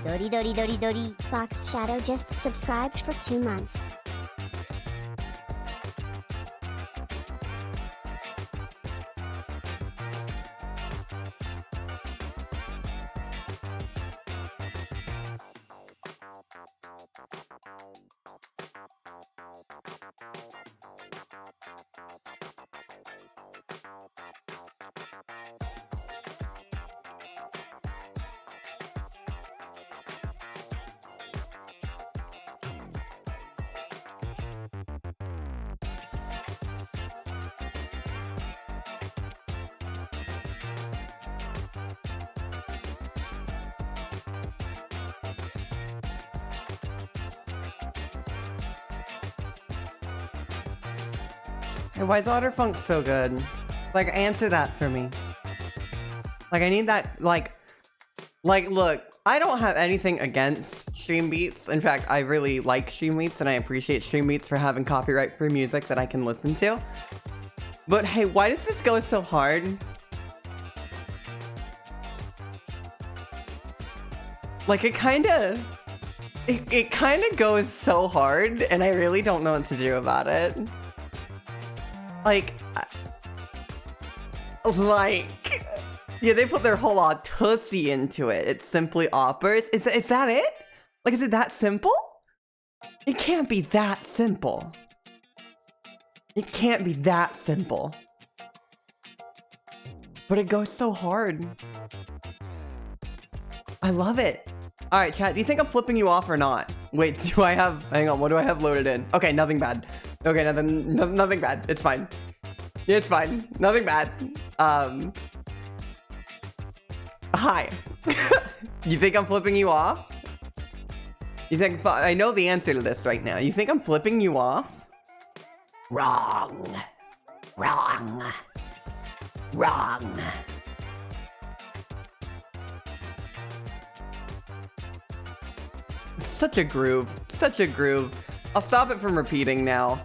Dori dori dori dori. Box Shadow just subscribed for 2 months. Hey, why is Otterfunk so good? Like, answer that for me. Like, I need that, like, look, I don't have anything against Stream Beats. In fact, I really like Stream Beats, and I appreciate Stream Beats for having copyright-free music that I can listen to. But hey, why does this go so hard? Like, it kinda goes so hard, and I really don't know what to do about it. Like, yeah, they put their whole tussie into it. It's simply oppers. Is that it? Like, is it that simple? It can't be that simple. It can't be that simple. But it goes so hard. I love it. All right, chat, do you think I'm flipping you off or not? Wait, do I have, hang on, what do I have loaded in? Okay, nothing bad. Okay, nothing bad. It's fine. It's fine. Nothing bad. Hi. You think I'm flipping you off? You think, I know the answer to this right now. You think I'm flipping you off? Wrong. Wrong. Wrong. such a groove. Such a groove. I'll stop it from repeating now.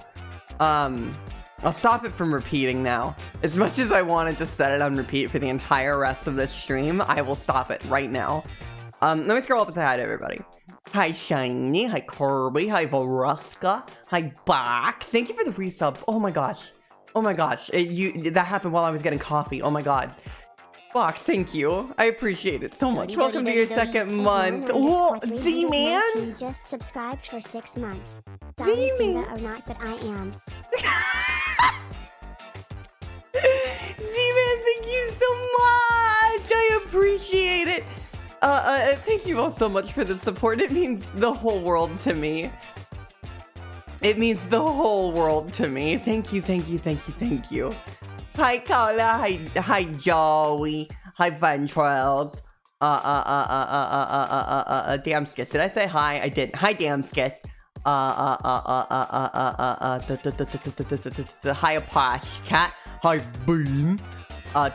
I'll stop it from repeating now. As much as I want to just set it on repeat for the entire rest of this stream, I will stop it right now. Let me scroll up and say hi to everybody. Hi Shiny, hi Kirby, hi Varuska, hi Box. Thank you for the resub. Oh my gosh. Oh my gosh. That happened while I was getting coffee. Oh my god. Box, thank you. I appreciate it so much. Welcome to your second month. Oh, Z-Man! You just subscribed for 6 months. Z-Man! Or not, but I am. Z-Man, thank you so much! I appreciate it. Thank you all so much for the support. It means the whole world to me. It means the whole world to me. Thank you, thank you, thank you, thank you. Hi, Carla. Hi, Joey. Hi, Ventrals. Damskis. Did I say hi? I didn't. Hi, Damskis. Hi, Aposh Cat. Hi, Bean. Hi,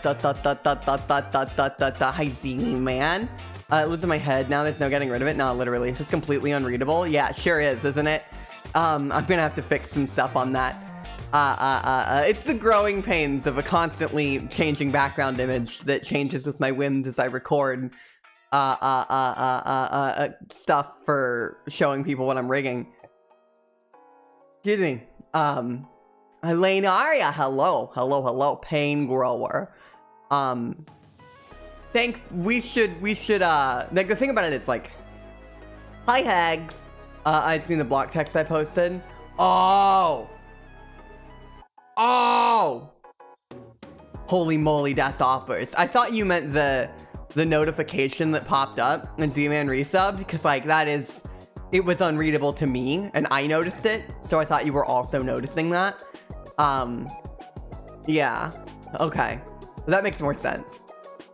Z-Man. It lives in my head now. There's no getting rid of it. No, literally. It's completely unreadable. Yeah, it sure is, isn't it? I'm gonna have to fix some stuff on that. It's the growing pains of a constantly changing background image that changes with my whims as I record stuff for showing people what I'm rigging. Excuse me. Elaine Aria, hello, Pain Grower. We should, like, the thing about it is, like, hi, Hags. I just mean the block text I posted. Oh! Holy moly, das offers. I thought you meant the notification that popped up when Z-Man resubbed, because, like, it was unreadable to me, and I noticed it, so I thought you were also noticing that. Yeah. Okay. That makes more sense.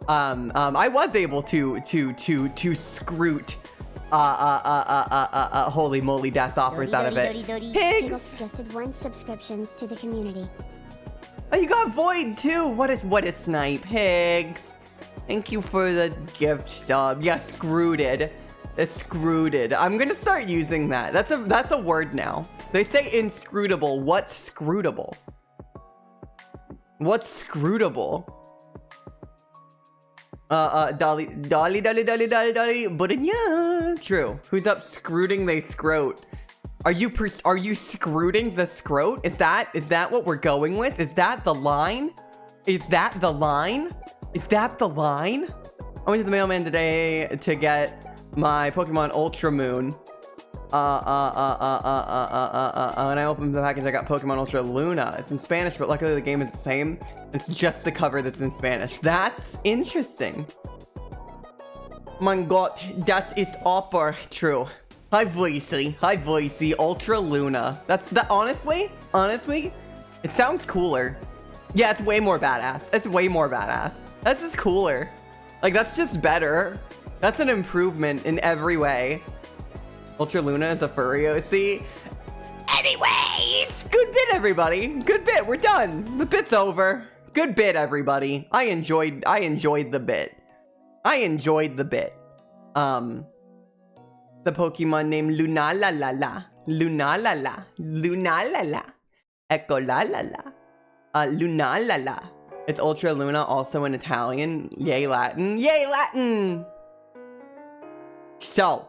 I was able to scroot holy moly das offers out of it. Pigs! Gifted 1 subscriptions to the community. Oh, you got Void too! What is Snipe? Pigs! Thank you for the gift sub. Yeah, scrooted. Scrooted. I'm gonna start using that. That's a word now. They say inscrutable. What's scrutable? What's scrutable? Dolly, Buddha, true. Who's up scrooting they scrote? Are you scrooting the scrote? Is that what we're going with? Is that the line? Is that the line? Is that the line? I went to the mailman today to get my Pokemon Ultra Moon. When I opened the package, I got Pokemon Ultra Luna. It's in Spanish, but luckily the game is the same. It's just the cover that's in Spanish. That's interesting. Mein Gott, das ist aber true. Hi, Voicey. Ultra Luna. Honestly, it sounds cooler. Yeah, it's way more badass. That's just cooler. Like, that's just better. That's an improvement in every way. Ultra Luna is a furry OC. Anyways, good bit, everybody. Good bit. We're done. The bit's over. Good bit, everybody. I enjoyed the bit. The Pokemon named Lunalala. Echolala. Lunalala. It's Ultra Luna, also in Italian. Yay Latin. So,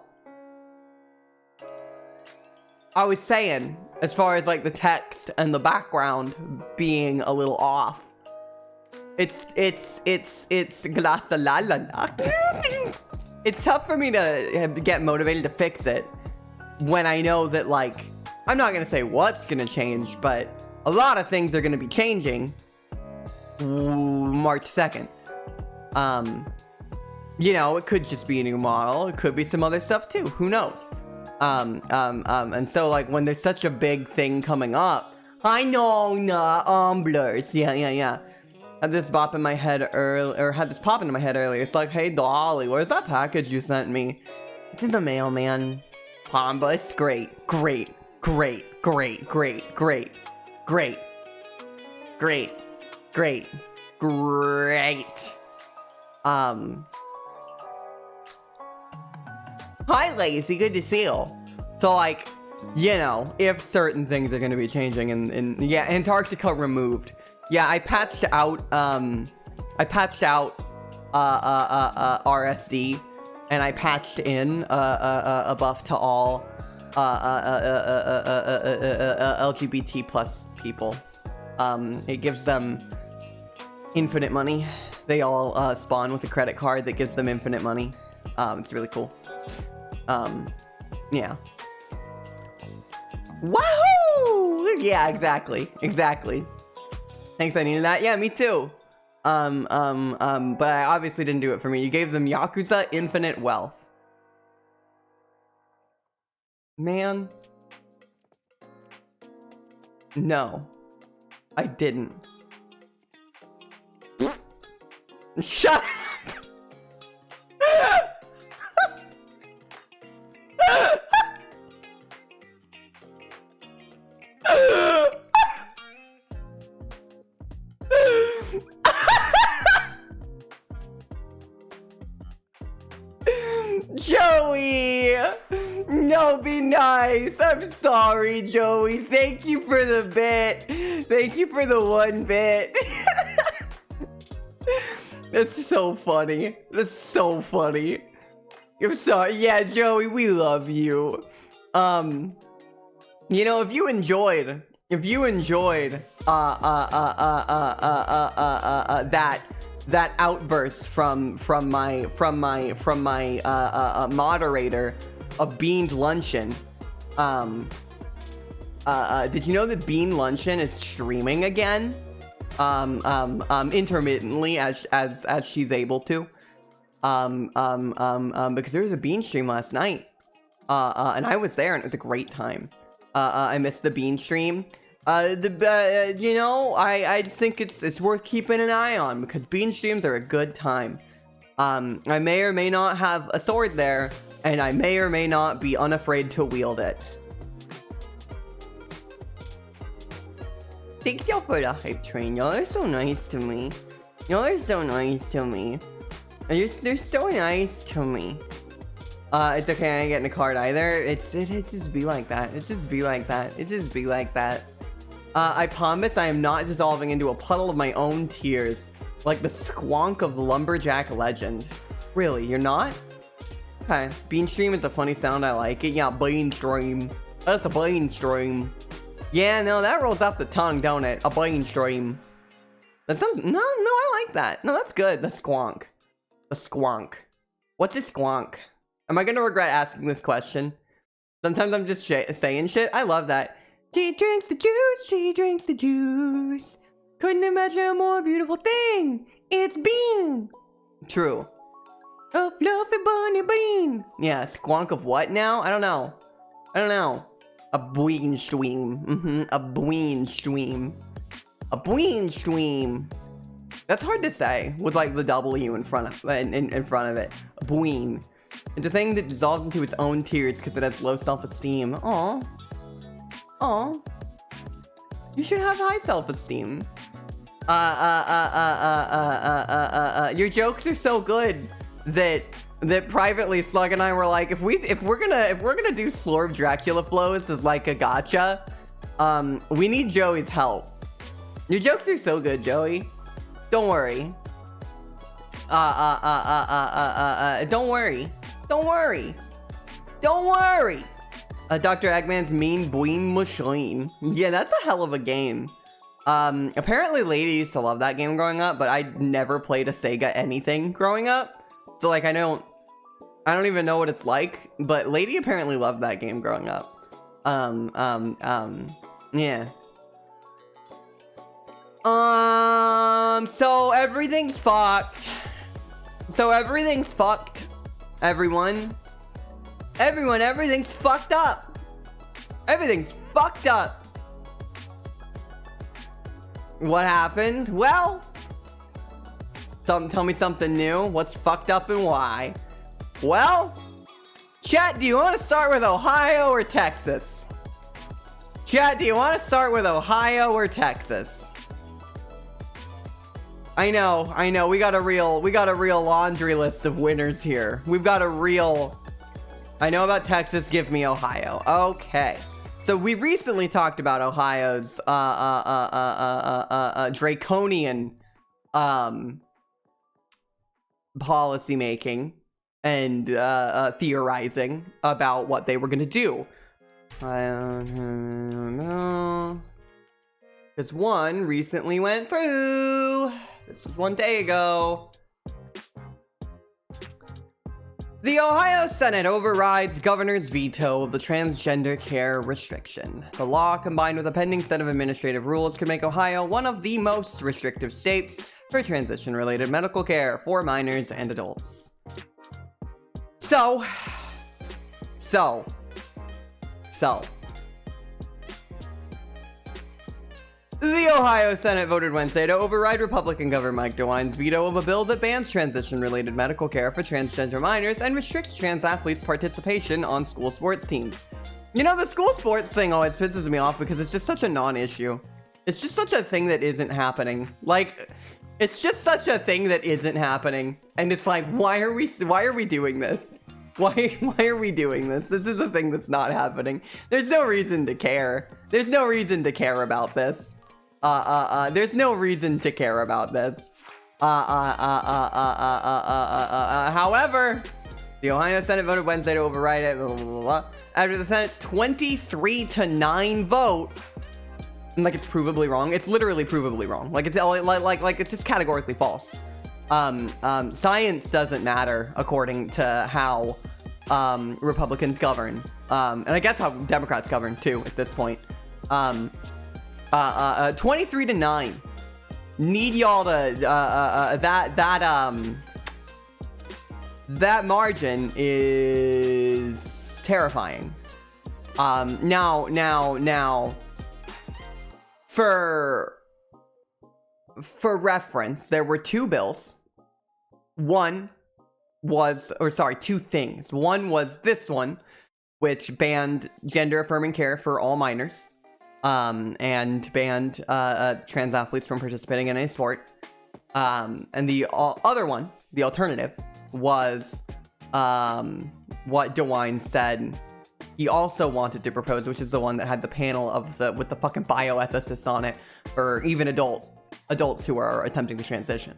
I was saying, as far as like the text and the background being a little off, it's glasalalala. It's tough for me to get motivated to fix it when I know that, like, I'm not gonna say what's gonna change, but a lot of things are gonna be changing March 2nd. You know, it could just be a new model. It could be some other stuff too. Who knows? And so, like, when there's such a big thing coming up, I know, blurs. Yeah. Had this pop in my head earlier. It's like, hey, Dolly, where's that package you sent me? It's in the mail, man. Pamba, it's great. Hi, Lacey. Good to see you. So, like, you know, if certain things are going to be changing, and yeah, Antarctica removed. Yeah, I patched out RSD, and I patched in a buff to all LGBT plus people. It gives them infinite money. They all spawn with a credit card that gives them infinite money. It's really cool. Yeah. Wahoo! Yeah, exactly. Thanks, I needed that. Yeah, me too. But I obviously didn't do it for me. You gave them Yakuza infinite wealth. Man. No. I didn't. Shut up! Joey! No, be nice. I'm sorry, Joey. Thank you for the bit. Thank you for the 1 bit. That's so funny. That's so funny. I'm sorry. Yeah, Joey, we love you. You know, if you enjoyed that outburst from my moderator of Beaned Luncheon, did you know that Bean Luncheon is streaming again? Intermittently as she's able to. Because there was a Bean stream last night. And I was there and it was a great time. I missed the Bean stream. You know, I just think it's worth keeping an eye on because Bean streams are a good time. I may or may not have a sword there, and I may or may not be unafraid to wield it. Thanks y'all for the hype train. Y'all are so nice to me. Y'all are so nice to me. They're so nice to me. It's okay, I ain't getting a card either. It just be like that. It just be like that. It just be like that. I promise I am not dissolving into a puddle of my own tears. Like the squonk of the Lumberjack legend. Really, you're not? Okay. Bean stream is a funny sound, I like it. Yeah, bean stream. That's a bean stream. Yeah, no, that rolls off the tongue, don't it? A bean stream. That sounds... No, I like that. No, that's good. The squonk. The squonk. What's a squonk? Am I gonna regret asking this question? Sometimes I'm just saying shit. I love that. She drinks the juice, she drinks the juice. Couldn't imagine a more beautiful thing. It's Bean. True. A fluffy bunny bean. Yeah, squonk of what now? I don't know. A bween stream. A bween stream. A bween stream. That's hard to say with like the W in front of in front of it. A bween. It's a thing that dissolves into its own tears because it has low self-esteem. Aw. Aw. You should have high self-esteem. Your jokes are so good that privately Slug and I were like, if we're gonna do Slorb Dracula flows as like a gotcha, we need Joey's help. Your jokes are so good, Joey. Don't worry. Don't worry. Don't worry. Don't worry. Dr. Eggman's Mean Bween Machine. Yeah, that's a hell of a game. Apparently Lady used to love that game growing up, but I never played a Sega anything growing up. So like I don't even know what it's like, but Lady apparently loved that game growing up. Yeah. So everything's fucked. Everyone, everything's fucked up. Everything's fucked up. What happened? Well, tell me something new. What's fucked up and why? Well, chat, do you want to start with Ohio or Texas? Chat, do you want to start with Ohio or Texas? I know. We got a real laundry list of winners here. We've got a real I know about Texas, give me Ohio. Okay. So we recently talked about Ohio's draconian policy making and theorizing about what they were gonna do. I don't know. Because one recently went through. This was 1 day ago. The Ohio Senate overrides governor's veto of the transgender care restriction. The law, combined with a pending set of administrative rules, could make Ohio one of the most restrictive states for transition-related medical care for minors and adults. So. The Ohio Senate voted Wednesday to override Republican Governor Mike DeWine's veto of a bill that bans transition-related medical care for transgender minors and restricts trans athletes' participation on school sports teams. You know, the school sports thing always pisses me off because it's just such a non-issue. It's just such a thing that isn't happening. Like, it's just such a thing that isn't happening. And it's like, why are we doing this? Why are we doing this? This is a thing that's not happening. There's no reason to care. There's no reason to care about this. There's no reason to care about this. However, the Ohio Senate voted Wednesday to override it, after the Senate's 23-9 vote. And, like, it's provably wrong. It's literally provably wrong. Like, it's it's just categorically false. Science doesn't matter according to how, Republicans govern. And I guess how Democrats govern, too, at this point. 23-9. Need y'all to that margin is terrifying. Now for reference, there were two bills. Two things. One was this one, which banned gender affirming care for all minors. And banned trans athletes from participating in any sport. And the other one, the alternative, was what DeWine said he also wanted to propose, which is the one that had the panel with the fucking bioethicist on it for even adults who are attempting to transition.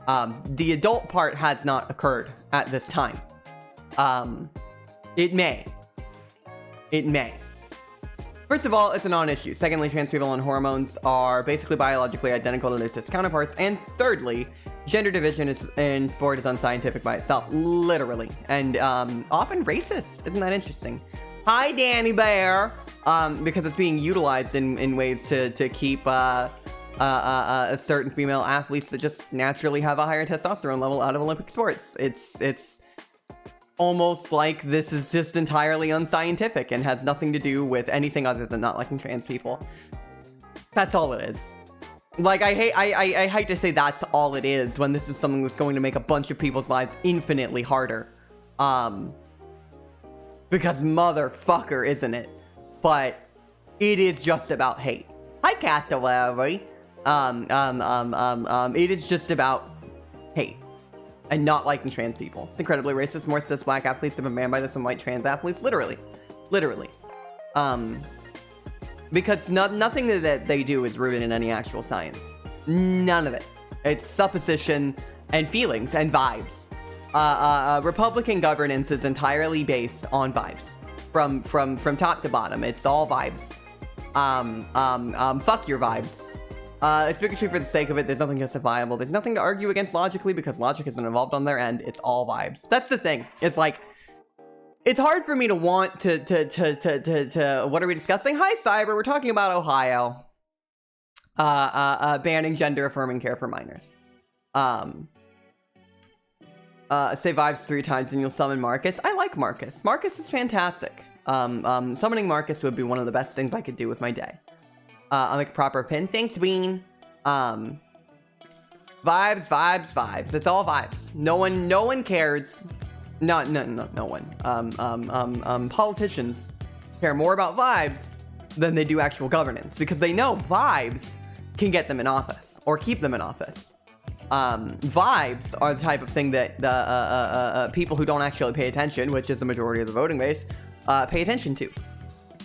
The adult part has not occurred at this time. It may. First of all, it's a non-issue. Secondly, trans people on hormones are basically biologically identical to their cis counterparts. And thirdly, gender division in sport is unscientific by itself, literally, and often racist. Isn't that interesting? Hi, Danny Bear, because it's being utilized in ways to keep certain female athletes that just naturally have a higher testosterone level out of Olympic sports. It's almost like this is just entirely unscientific and has nothing to do with anything other than not liking trans people. That's all it is. Like, I hate to say that's all it is when this is something that's going to make a bunch of people's lives infinitely harder. Because motherfucker, isn't it? But it is just about hate. Hi, Cassowary. It is just about hate. And not liking trans people. It's incredibly racist. More cis black athletes have been banned by this than white trans athletes. Literally. Because nothing that they do is rooted in any actual science. None of it. It's supposition and feelings and vibes. Republican governance is entirely based on vibes. From top to bottom. It's all vibes. Fuck your vibes. It's bigotry for the sake of it. There's nothing justifiable. There's nothing to argue against logically because logic isn't involved on their end. It's all vibes. That's the thing. It's like, it's hard for me to want to what are we discussing? Hi, Cyber. We're talking about Ohio. Banning gender affirming care for minors. Say vibes 3 times and you'll summon Marcus. I like Marcus. Marcus is fantastic. Summoning Marcus would be one of the best things I could do with my day. I'll make a proper pin. Thanks, Bean. Vibes. It's all vibes. No one cares. No one. Politicians care more about vibes than they do actual governance because they know vibes can get them in office or keep them in office. Vibes are the type of thing that the people who don't actually pay attention, which is the majority of the voting base, pay attention to.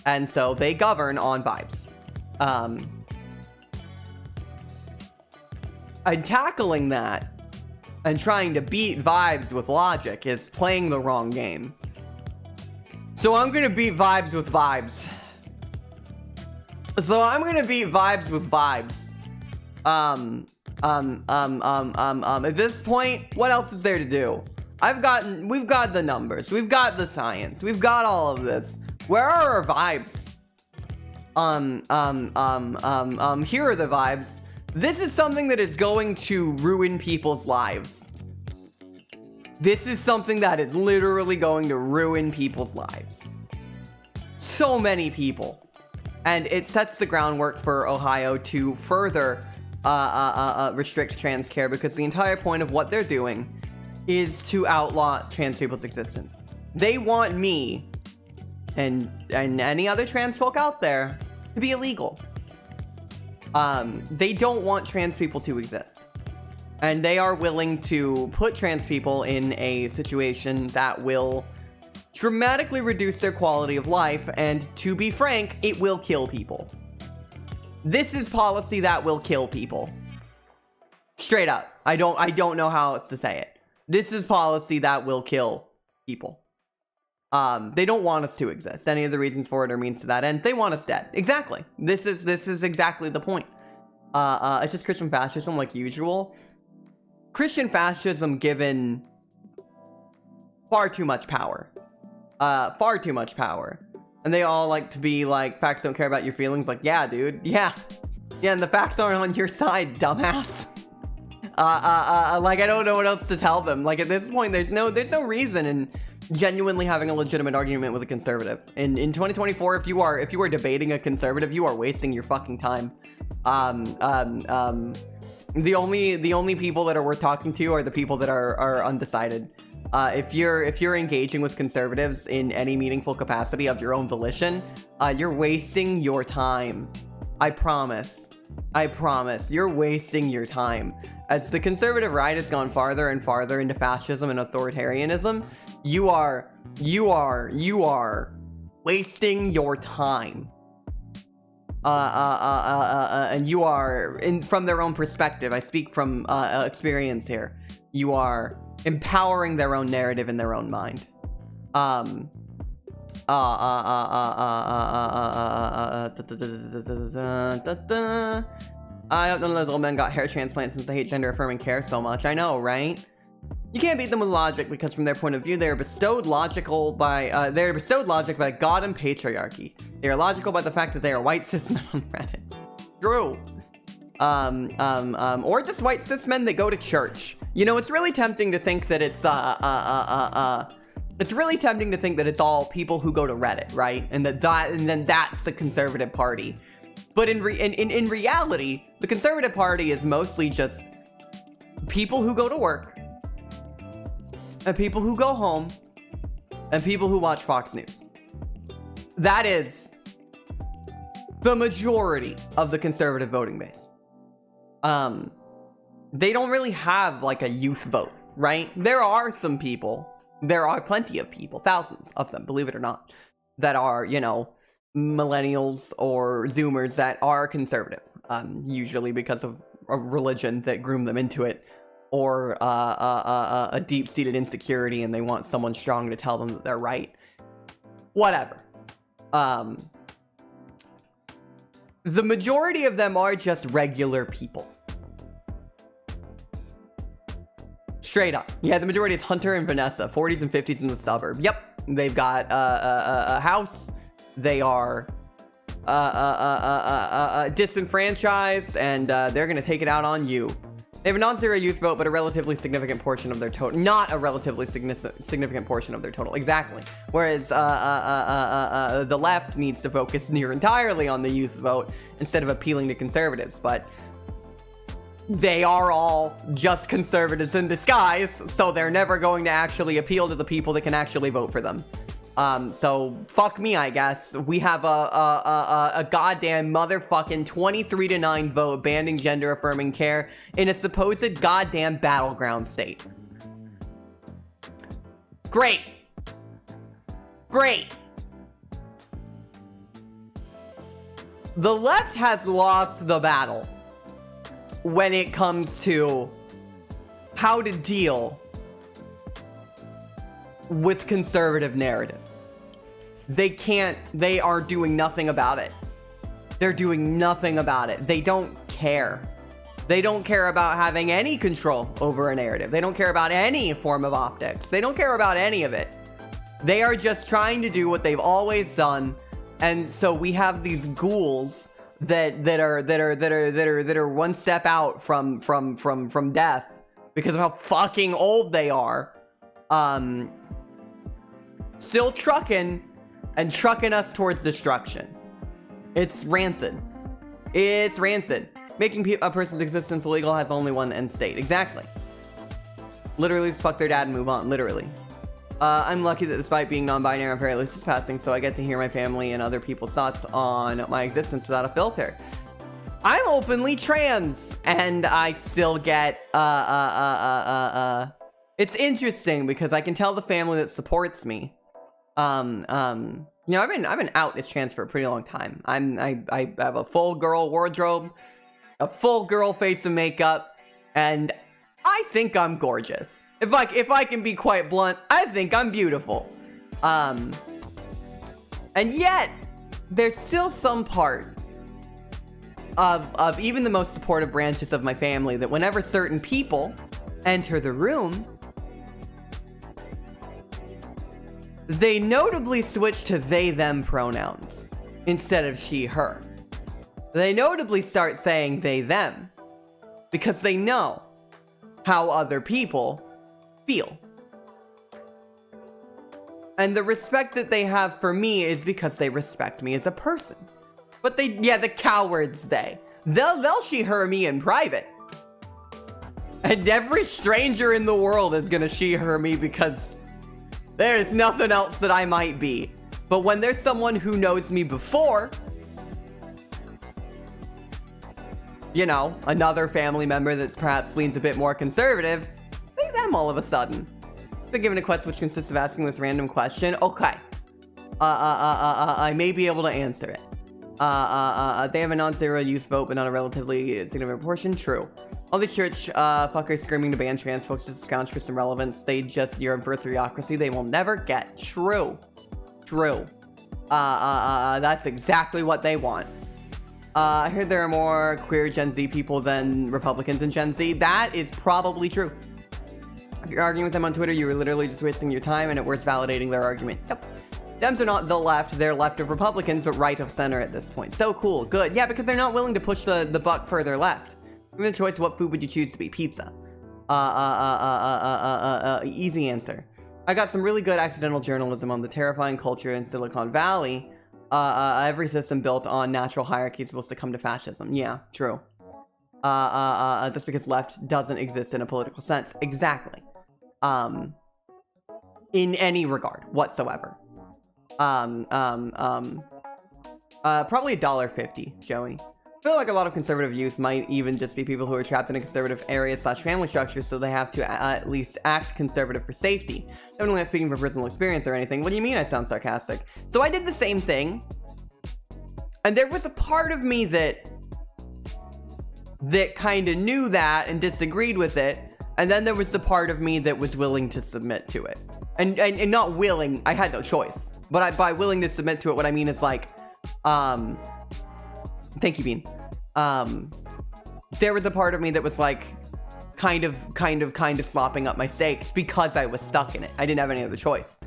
And so they govern on vibes. And tackling that and trying to beat vibes with logic is playing the wrong game. So I'm gonna beat vibes with vibes. At this point, what else is there to do? We've got the numbers, we've got the science, we've got all of this. Where are our vibes? Here are the vibes. This is something that is going to ruin people's lives. This is something that is literally going to ruin people's lives. So many people. And it sets the groundwork for Ohio to further restrict trans care, because the entire point of what they're doing is to outlaw trans people's existence. They want me and any other trans folk out there to be illegal. They don't want trans people to exist. And they are willing to put trans people in a situation that will dramatically reduce their quality of life, and to be frank, it will kill people. This is policy that will kill people. Straight up. I don't know how else to say it. This is policy that will kill people. They don't want us to exist. Any of the reasons for it are means to that end. They want us dead. Exactly. This is exactly the point. It's just Christian fascism like usual. Christian fascism given far too much power. Far too much power. And they all like to be like, facts don't care about your feelings. Like, yeah, dude. Yeah. Yeah, and the facts aren't on your side, dumbass. Like, I don't know what else to tell them. Like, at this point, there's no reason in genuinely having a legitimate argument with a conservative. In 2024, if you are debating a conservative, you are wasting your fucking time. The only people that are worth talking to are the people that are undecided. If you're engaging with conservatives in any meaningful capacity of your own volition, you're wasting your time. I promise, you're wasting your time. As the conservative right has gone farther and farther into fascism and authoritarianism, you are wasting your time. And you are, from their own perspective, I speak from experience here, you are empowering their own narrative in their own mind. I hope none of those old men got hair transplants since they hate gender-affirming care so much. I know, right? You can't beat them with logic, because from their point of view, they are bestowed logic by God and patriarchy. They are logical by the fact that they are white cis men on Reddit. True. Or just white cis men that go to church. You know, it's really tempting to think that it's really tempting to think that it's all people who go to Reddit, right? And then that's the conservative party. But in reality, the conservative party is mostly just people who go to work, and people who go home, and people who watch Fox News. That is the majority of the conservative voting base. They don't really have like a youth vote, right? There are some people, there are plenty of people, thousands of them, believe it or not, that are, you know, millennials or Zoomers that are conservative, usually because of a religion that groomed them into it, or a deep-seated insecurity and they want someone strong to tell them that they're right. Whatever. The majority of them are just regular people. Straight up. Yeah, the majority is Hunter and Vanessa, 40s and 50s in the suburb. Yep. They've got a house. They are disenfranchised, and they're going to take it out on you. They have a non-zero youth vote, but a relatively significant portion of their total. Not a relatively significant portion of their total. Exactly. Whereas the left needs to focus near entirely on the youth vote instead of appealing to conservatives. But they are all just conservatives in disguise, so they're never going to actually appeal to the people that can actually vote for them. So fuck me, I guess. We have a goddamn motherfucking 23-9 vote banning gender-affirming care in a supposed goddamn battleground state. Great. Great. The left has lost the battle when it comes to how to deal with conservative narrative. They are doing nothing about it. They're doing nothing about it. They don't care. They don't care about having any control over a narrative. They don't care about any form of optics. They don't care about any of it. They are just trying to do what they've always done. And so we have these ghouls that are one step out from death because of how fucking old they are. Still trucking us towards destruction. It's rancid. It's rancid. Making a person's existence illegal has only one end state. Exactly. Literally just fuck their dad and move on. Literally. I'm lucky that despite being non-binary, I'm fairly cis passing, so I get to hear my family and other people's thoughts on my existence without a filter. I'm openly trans, and I still get, it's interesting because I can tell the family that supports me. You know, I've been out as trans for a pretty long time. I have a full girl wardrobe, a full girl face of makeup, and I think I'm gorgeous. If I can be quite blunt, I think I'm beautiful. And yet, there's still some part of even the most supportive branches of my family that whenever certain people enter the room, they notably switch to they/them pronouns instead of she/her. They notably start saying they/them because they know how other people feel. And the respect that they have for me is because they respect me as a person. But the cowards, they'll she/her me in private. And every stranger in the world is gonna she/her me because there's nothing else that I might be. But when there's someone who knows me before, you know, another family member that's perhaps leans a bit more conservative, they them all of a sudden. Been given a quest which consists of asking this random question. Okay. I may be able to answer it. They have a non-zero youth vote, but not a relatively significant proportion. True. All the church fuckers screaming to ban trans folks just scrounge for some relevance. They just yearn for theocracy they will never get. True. True. That's exactly what they want. I heard there are more queer Gen Z people than Republicans in Gen Z. That is probably true. If you're arguing with them on Twitter, you were literally just wasting your time and at worst validating their argument. Yep. Dems are not the left, they're left of Republicans, but right of center at this point. So cool, good. Yeah, because they're not willing to push the buck further left. Given the choice, what food would you choose to be? Pizza. Easy answer. I got some really good accidental journalism on the terrifying culture in Silicon Valley. Every system built on natural hierarchies will succumb to fascism. Yeah, true. That's because left doesn't exist in a political sense. Exactly. In any regard whatsoever. Probably $1.50, Joey. I feel like a lot of conservative youth might even just be people who are trapped in a conservative area / family structure, so they have to at least act conservative for safety. Definitely not speaking from personal experience or anything. What do you mean I sound sarcastic? So I did the same thing, and there was a part of me that kind of knew that and disagreed with it, and then there was the part of me that was willing to submit to it. And not willing, I had no choice. But by willing to submit to it, what I mean is like, thank you, Bean. There was a part of me that was like, kind of slopping up my stakes because I was stuck in it. I didn't have any other choice.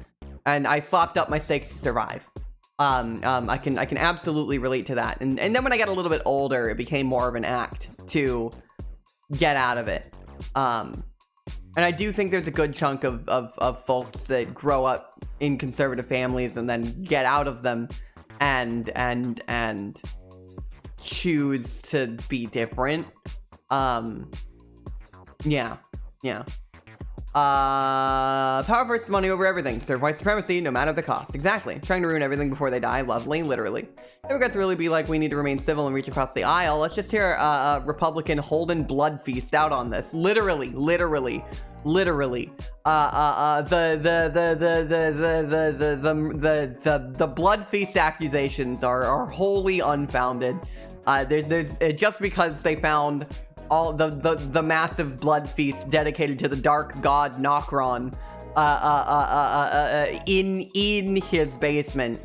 And I slopped up my stakes to survive. I can absolutely relate to that. And then when I got a little bit older, it became more of an act to get out of it. And I do think there's a good chunk of folks that grow up in conservative families and then get out of them and choose to be different. Yeah. Power versus money over everything. Serve white supremacy, no matter the cost. Exactly. Trying to ruin everything before they die. Lovely. Literally. Never got to really be like, we need to remain civil and reach across the aisle. Let's just hear a Republican Holden blood feast out on this. Literally. The blood feast accusations are wholly unfounded. There's just because they found all the massive blood feast dedicated to the dark god Nokron in his basement.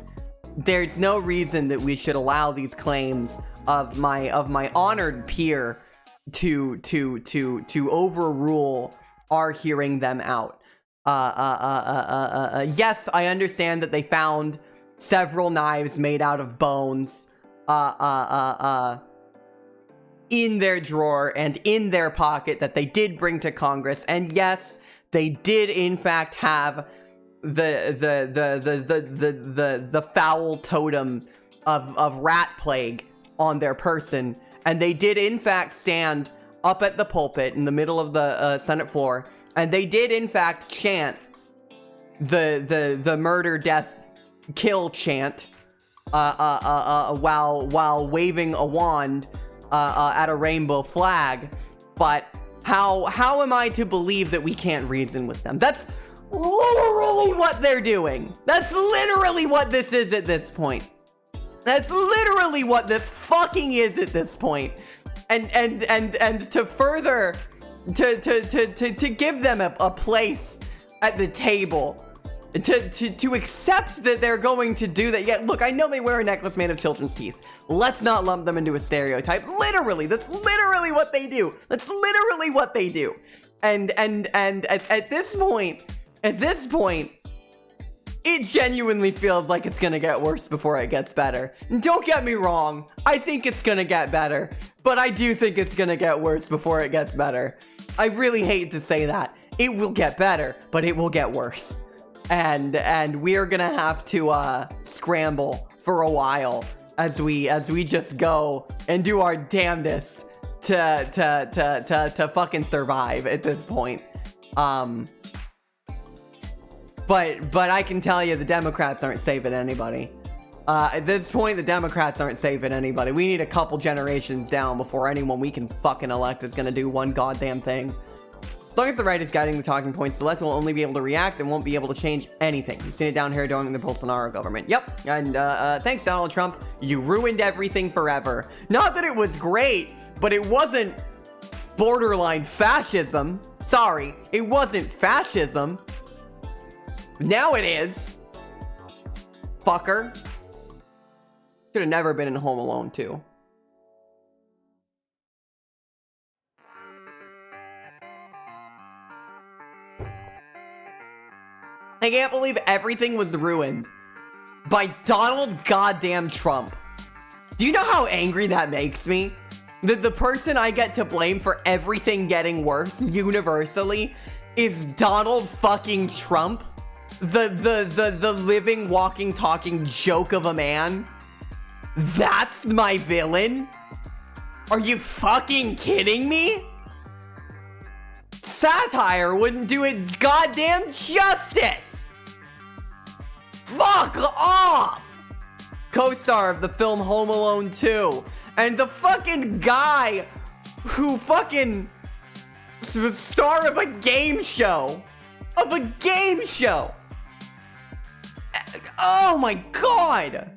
There's no reason that we should allow these claims of my honored peer to overrule our hearing them out. Yes, I understand that they found several knives made out of bones in their drawer and in their pocket that they did bring to Congress, and yes, they did in fact have the foul totem of rat plague on their person, and they did in fact stand up at the pulpit in the middle of the Senate floor, and they did in fact chant the murder, death, kill chant while waving a wand at a rainbow flag. But how am I to believe that we can't reason with them? That's literally what they're doing. That's literally what this is at this point. That's literally what this fucking is at this point. And to further to give them a place at the table, to accept that they're going to do that. Yeah, look, I know they wear a necklace made of children's teeth. Let's not lump them into a stereotype. Literally, that's literally what they do. That's literally what they do. And at this point, it genuinely feels like it's gonna get worse before it gets better. Don't get me wrong, I think it's gonna get better, but I do think it's gonna get worse before it gets better. I really hate to say that. It will get better, but it will get worse. And we are gonna have to scramble for a while as we just go and do our damnedest to fucking survive at this point. But I can tell you the Democrats aren't saving anybody. At this point, the Democrats aren't saving anybody. We need a couple generations down before anyone we can fucking elect is gonna do one goddamn thing. As long as the right is guiding the talking points, the left will only be able to react and won't be able to change anything. You've seen it down here during the Bolsonaro government. Yep, and thanks, Donald Trump. You ruined everything forever. Not that it was great, but it wasn't borderline fascism. Sorry, it wasn't fascism. Now it is. Fucker. Should have never been in Home Alone 2. I can't believe everything was ruined by Donald goddamn Trump. Do you know how angry that makes me? That the person I get to blame for everything getting worse universally is Donald fucking Trump? The living, walking, talking joke of a man? That's my villain? Are you fucking kidding me? Satire wouldn't do it goddamn justice! Fuck off! Co-star of the film Home Alone 2. And the fucking guy who fucking was star of a game show. Of a game show! Oh my god!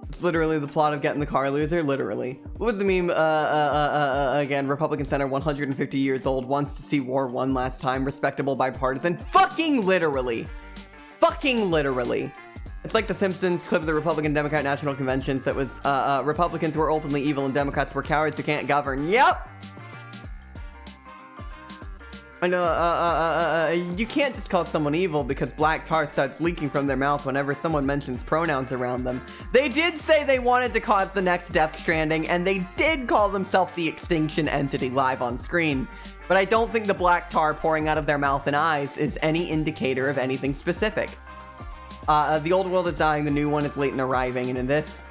It's literally the plot of Get in the Car, Loser. Literally. What was the meme? Again, Republican Center, 150 years old, wants to see war one last time, respectable, bipartisan. Fucking literally. Fucking literally. It's like the Simpsons clip of the Republican-Democrat National Conventions that was, Republicans were openly evil and Democrats were cowards who can't govern. Yep! I know, you can't just call someone evil because black tar starts leaking from their mouth whenever someone mentions pronouns around them. They did say they wanted to cause the next Death Stranding, and they did call themselves the Extinction Entity live on screen. But I don't think the black tar pouring out of their mouth and eyes is any indicator of anything specific. The old world is dying, the new one is late in arriving, and in this,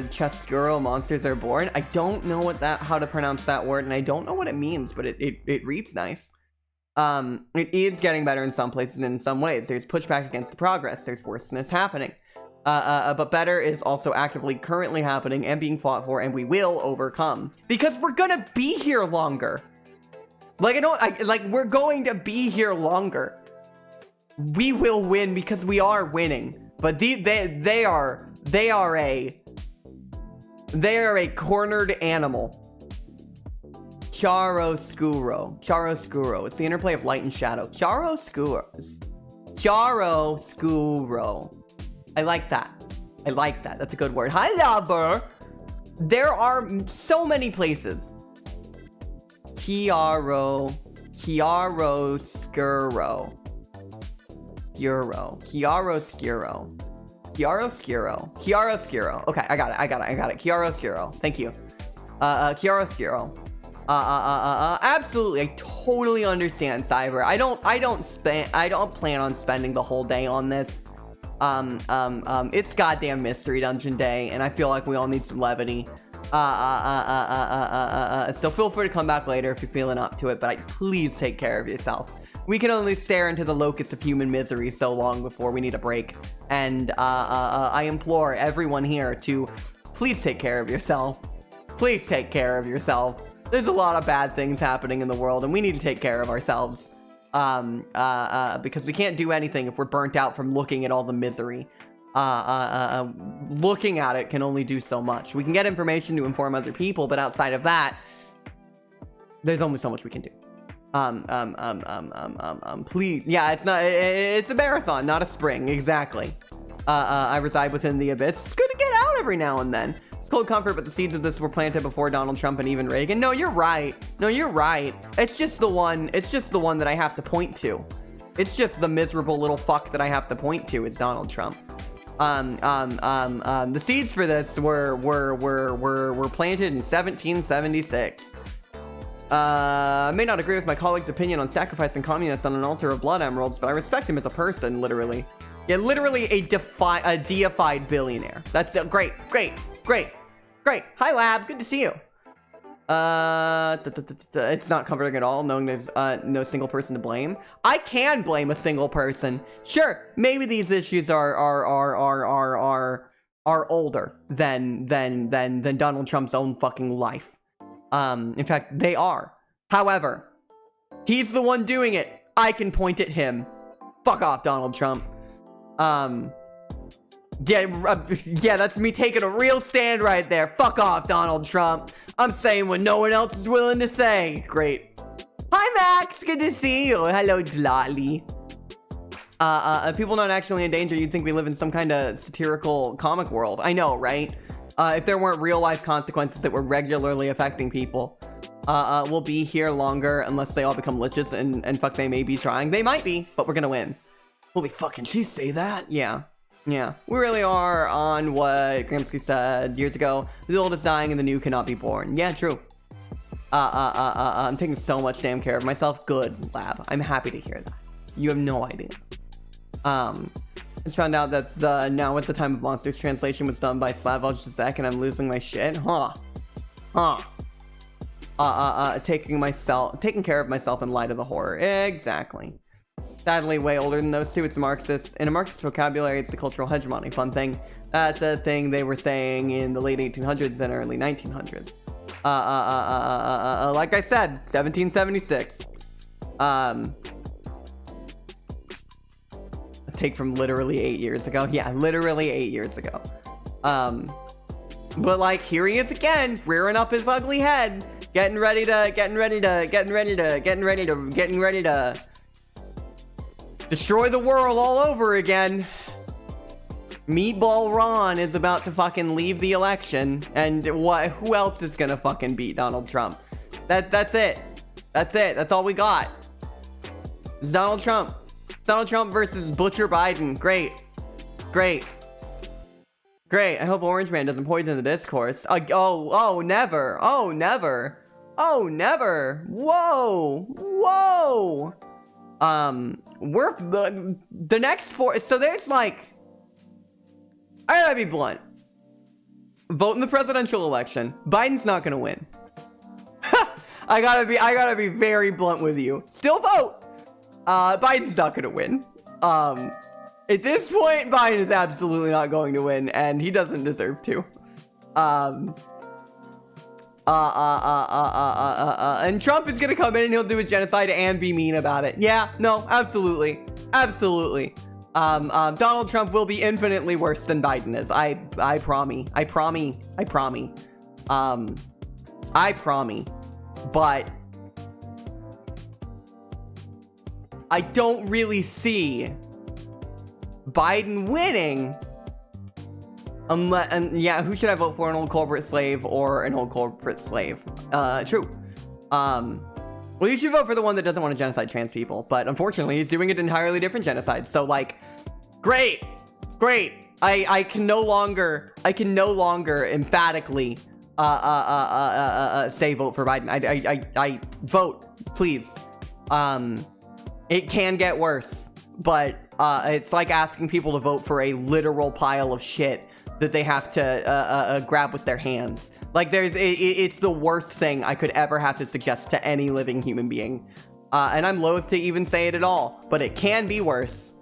Cheskuro monsters are born. I don't know how to pronounce that word, and I don't know what it means, but it reads nice. It is getting better in some places and in some ways. There's pushback against the progress. There's worseness happening. But better is also actively currently happening and being fought for, and we will overcome. Because we're gonna be here longer. Like, we're going to be here longer. We will win because we are winning. But they are a cornered animal. Chiaroscuro. It's the interplay of light and shadow. Chiaroscuro. I like that. That's a good word. Hi, lover. There are so many places. Chiaroscuro. Okay, I got it. Chiaroscuro. Thank you. Chiaroscuro. Absolutely. I totally understand, Cyber. I don't plan on spending the whole day on this. It's goddamn Mystery Dungeon Day, and I feel like we all need some levity. So feel free to come back later if you're feeling up to it, but please take care of yourself. We can only stare into the locus of human misery so long before we need a break. And, I implore everyone here to please take care of yourself. Please take care of yourself. There's a lot of bad things happening in the world, and we need to take care of ourselves. Because we can't do anything if we're burnt out from looking at all the misery. Looking at it can only do so much. We can get information to inform other people, but outside of that, there's only so much we can do. Please. Yeah, it's a marathon, not a spring. Exactly. I reside within the abyss. It's good to get out every now and then. It's cold comfort, but the seeds of this were planted before Donald Trump and even Reagan. No, you're right. It's just the one that I have to point to. It's just the miserable little fuck that I have to point to is Donald Trump. The seeds for this were planted in 1776. I may not agree with my colleague's opinion on sacrificing communists on an altar of blood emeralds, but I respect him as a person, literally. Yeah, literally a deified billionaire. That's great. Hi, Lab. Good to see you. It's not comforting at all, knowing there's no single person to blame. I can blame a single person. Sure, maybe these issues are older than Donald Trump's own fucking life. In fact, they are. However, he's the one doing it. I can point at him. Fuck off, Donald Trump. Yeah, that's me taking a real stand right there. Fuck off, Donald Trump. I'm saying what no one else is willing to say. Great. Hi, Max. Good to see you. Hello, Dlotly. People not actually in danger, you'd think we live in some kind of satirical comic world. I know, right? If there weren't real-life consequences that were regularly affecting people, we'll be here longer unless they all become liches and fuck, they may be trying. They might be, but we're gonna win. Holy fucking, she say that? Yeah. Yeah. We really are on what Gramsci said years ago. The old is dying and the new cannot be born. Yeah, true. I'm taking so much damn care of myself. Good, Lab. I'm happy to hear that. You have no idea. Just found out that the Now at the Time of Monsters translation was done by Slavoj Zizek, and I'm losing my shit. Taking care of myself in light of the horror. Exactly. Sadly, way older than those two. It's Marxist. In a Marxist vocabulary, it's the cultural hegemony. Fun thing. That's a thing they were saying in the late 1800s and early 1900s. Like I said, 1776. Take from literally 8 years ago. Yeah, literally 8 years ago. But like, here he is again, rearing up his ugly head, getting ready to destroy the world all over again. Meatball Ron is about to fucking leave the election, and who else is gonna fucking beat Donald Trump? That's it. That's all we got. It's Donald Trump. Donald Trump versus Butcher Biden. Great. I hope Orange Man doesn't poison the discourse. Never. Whoa. We're the next four. So there's like I gotta be blunt. Vote in the presidential election. Biden's not gonna win. I gotta be very blunt with you. Still vote. Biden's not gonna win. At this point, Biden is absolutely not going to win, and he doesn't deserve to. And Trump is gonna come in and he'll do a genocide and be mean about it. Yeah, no, absolutely. Absolutely. Donald Trump will be infinitely worse than Biden is. I promise. I promise. But I don't really see Biden winning unless, and yeah, who should I vote for? An old corporate slave or an old corporate slave? True. Well, you should vote for the one that doesn't want to genocide trans people, but unfortunately, he's doing an entirely different genocide. So, like, great. I can no longer emphatically say vote for Biden. I vote, please. It can get worse, but it's like asking people to vote for a literal pile of shit that they have to grab with their hands. Like, it's the worst thing I could ever have to suggest to any living human being. And I'm loath to even say it at all, but it can be worse.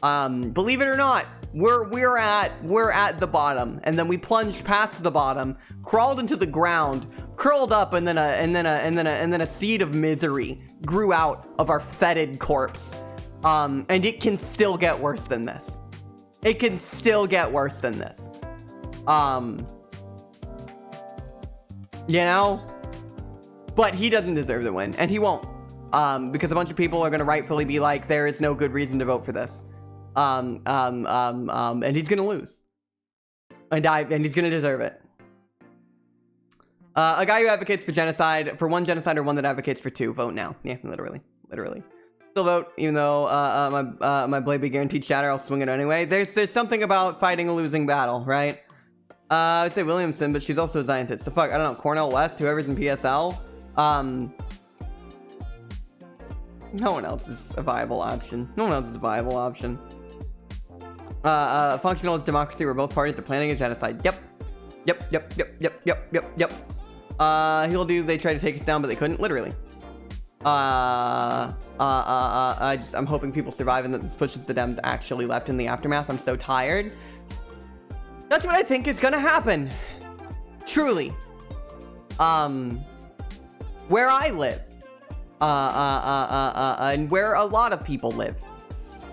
Believe it or not, we're at the bottom, and then we plunged past the bottom, crawled into the ground, curled up, and then a seed of misery grew out of our fetid corpse. And it can still get worse than this. It can still get worse than this. You know? But he doesn't deserve to win, and he won't. Because a bunch of people are gonna rightfully be like, there is no good reason to vote for this. And he's gonna lose. And he's gonna deserve it. A guy who advocates for genocide, for one genocide or one that advocates for two, vote now. Yeah, literally. Still vote, even though my blade be guaranteed shatter, I'll swing it anyway. There's something about fighting a losing battle, right? I would say Williamson, but she's also a scientist. So fuck, I don't know, Cornell West, whoever's in PSL. No one else is a viable option. Functional democracy where both parties are planning a genocide. Yep. He'll do, they tried to take us down, but they couldn't, literally. I'm hoping people survive and that this pushes the Dems actually left in the aftermath. I'm so tired. That's what I think is gonna happen. Truly. Where I live, and where a lot of people live,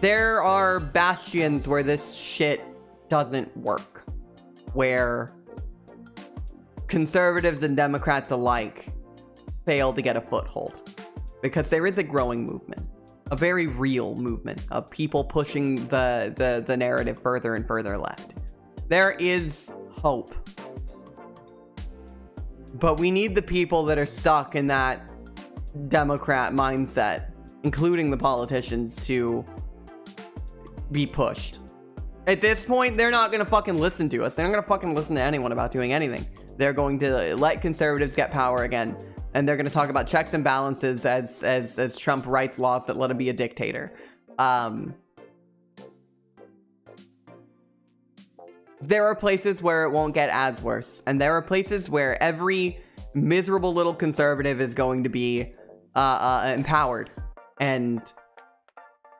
there are bastions where this shit doesn't work. Where conservatives and Democrats alike fail to get a foothold. Because there is a growing movement, a very real movement of people pushing the narrative further and further left. There is hope. But we need the people that are stuck in that Democrat mindset, including the politicians, to be pushed. At this point, they're not gonna fucking listen to us. They're not gonna fucking listen to anyone about doing anything. They're going to let conservatives get power again. And they're going to talk about checks and balances as Trump writes laws that let him be a dictator. There are places where it won't get as worse. And there are places where every miserable little conservative is going to be empowered. And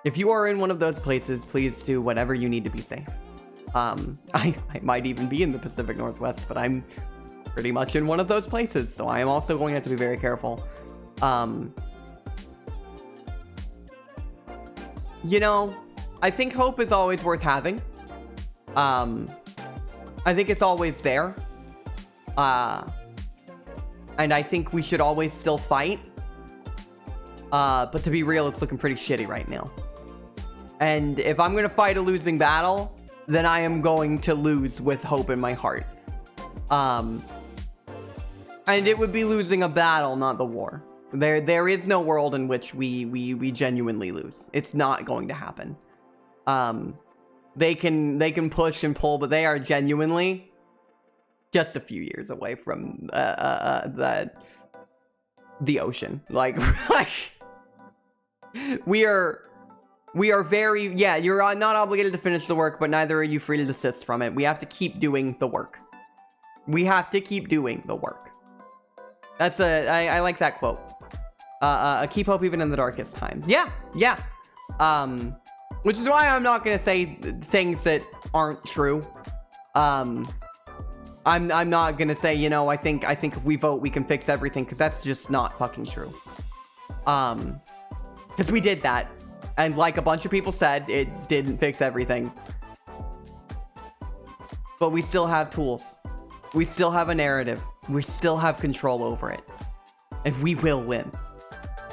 if you are in one of those places, please do whatever you need to be safe. I might even be in the Pacific Northwest, but I'm pretty much in one of those places, so I am also going to have to be very careful. You know, I think hope is always worth having. I think it's always there. And I think we should always still fight. But to be real, it's looking pretty shitty right now. And if I'm gonna fight a losing battle, then I am going to lose with hope in my heart. And it would be losing a battle, not the war. There is no world in which we genuinely lose. It's not going to happen. They can push and pull, but they are genuinely just a few years away from the ocean. Like we are We are very, yeah, you're not obligated to finish the work, but neither are you free to desist from it. We have to keep doing the work. We have to keep doing the work. That's I like that quote. Keep hope even in the darkest times. Yeah. Which is why I'm not gonna say things that aren't true. I'm not gonna say, you know, I think if we vote we can fix everything, because that's just not fucking true. Because we did that, and like a bunch of people said, it didn't fix everything. But we still have tools. We still have a narrative. We still have control over it. And we will win.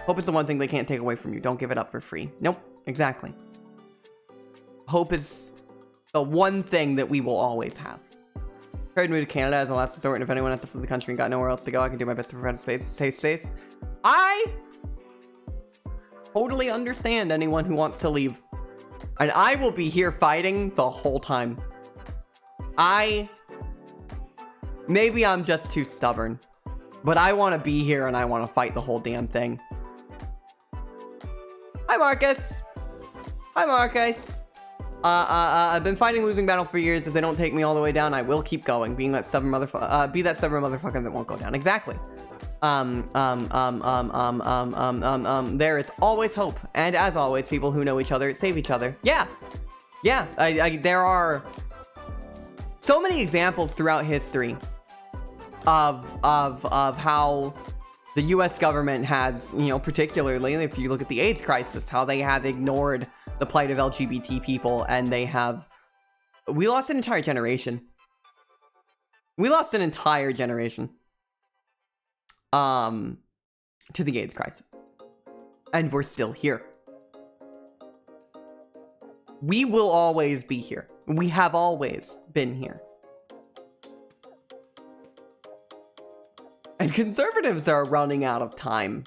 Hope is the one thing they can't take away from you. Don't give it up for free. Nope, exactly. Hope is the one thing that we will always have. Tried to move to Canada as a last resort, and if anyone has to flee the country and got nowhere else to go, I can do my best to prevent a safe space. I totally understand anyone who wants to leave. And I will be here fighting the whole time. Maybe I'm just too stubborn. But I want to be here and I want to fight the whole damn thing. Hi, Marcus. Hi, Marcus. I've been fighting losing battle for years. If they don't take me all the way down, I will keep going. Being that stubborn motherfucker, be that stubborn motherfucker that won't go down. Exactly. There is always hope. And as always, people who know each other save each other. Yeah. There are so many examples throughout history of how the US government has, you know, particularly if you look at the AIDS crisis, how they have ignored the plight of LGBT people, and we lost an entire generation. We lost an entire generation to the AIDS crisis. And we're still here. We will always be here. We have always been here. And conservatives are running out of time.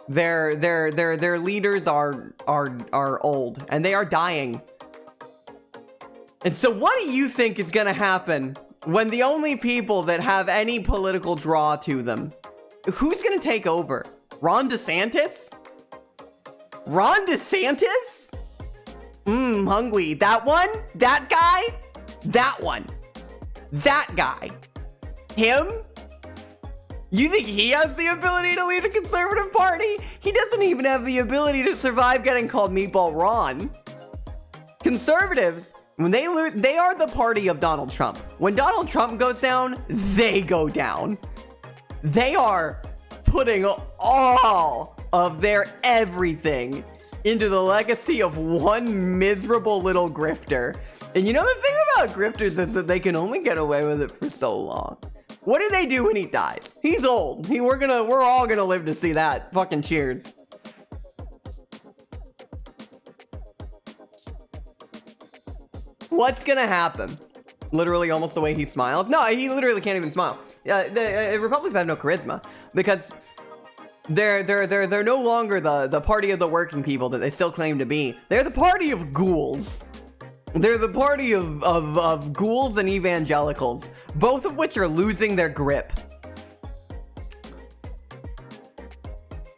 Their leaders are old, and they are dying. And so what do you think is gonna happen when the only people that have any political draw to them, who's gonna take over? Ron DeSantis? Ron DeSantis? Hungry. That one? That guy? That one. That guy. Him? You think he has the ability to lead a conservative party? He doesn't even have the ability to survive getting called Meatball Ron. Conservatives, when they lose, they are the party of Donald Trump. When Donald Trump goes down, they go down. They are putting all of their everything into the legacy of one miserable little grifter. And you know the thing about grifters is that they can only get away with it for so long. What do they do when he dies? He's old. We're all gonna live to see that. Fucking cheers. What's gonna happen? Literally almost the way he smiles. No, he literally can't even smile. The Republicans have no charisma because they're no longer the party of the working people that they still claim to be. They're the party of ghouls. They're the party of ghouls and evangelicals, both of which are losing their grip.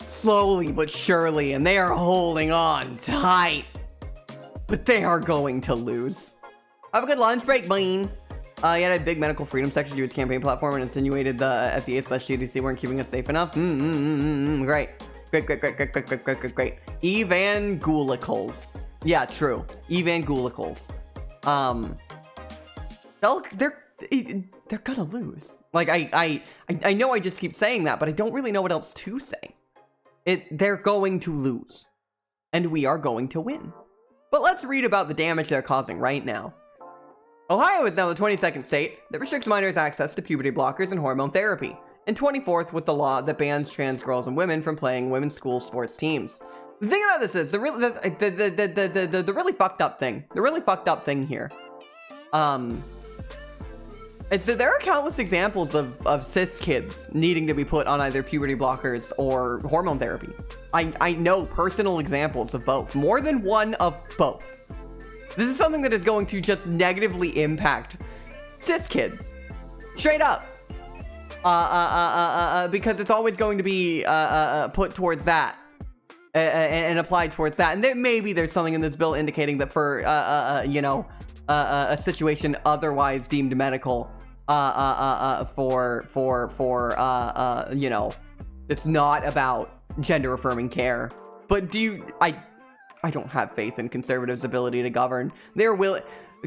Slowly but surely, and they are holding on tight. But they are going to lose. Have a good lunch break, Bean. He had a big medical freedom section to his campaign platform and insinuated the FDA/CDC weren't keeping us safe enough. Great. Evangelicals. Yeah, true. Evangelicals. They're gonna lose. Like, I know I just keep saying that, but I don't really know what else to say. They're going to lose. And we are going to win. But let's read about the damage they're causing right now. Ohio is now the 22nd state that restricts minors' access to puberty blockers and hormone therapy, and 24th with the law that bans trans girls and women from playing women's school sports teams. The thing about this is the really fucked up thing here, is that there are countless examples of cis kids needing to be put on either puberty blockers or hormone therapy. I know personal examples of both, more than one of both. This is something that is going to just negatively impact cis kids, straight up, because it's always going to be put towards that. and applied towards that. And then maybe there's something in this bill indicating that for a situation otherwise deemed medical, it's not about gender affirming care. But I don't have faith in conservatives' ability to govern.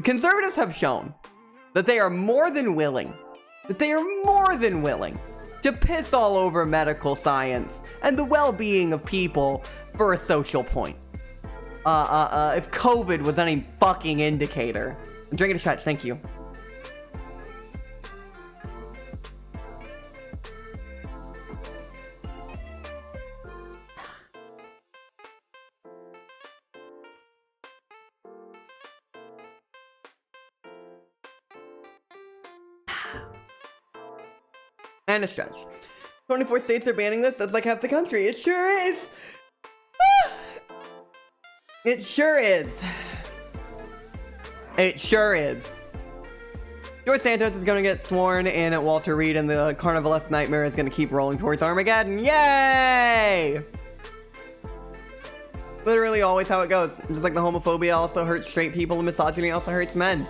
Conservatives have shown that they are more than willing to piss all over medical science and the well-being of people for a social point. If COVID was any fucking indicator. I'm drinking a shot, thank you. And a stretch. 24 states are banning this. That's like half the country. It sure is. It sure is. It sure is. George Santos is going to get sworn in at Walter Reed, and the Carnivalesque nightmare is going to keep rolling towards Armageddon. Yay! Literally always how it goes. Just like the homophobia also hurts straight people, and misogyny also hurts men.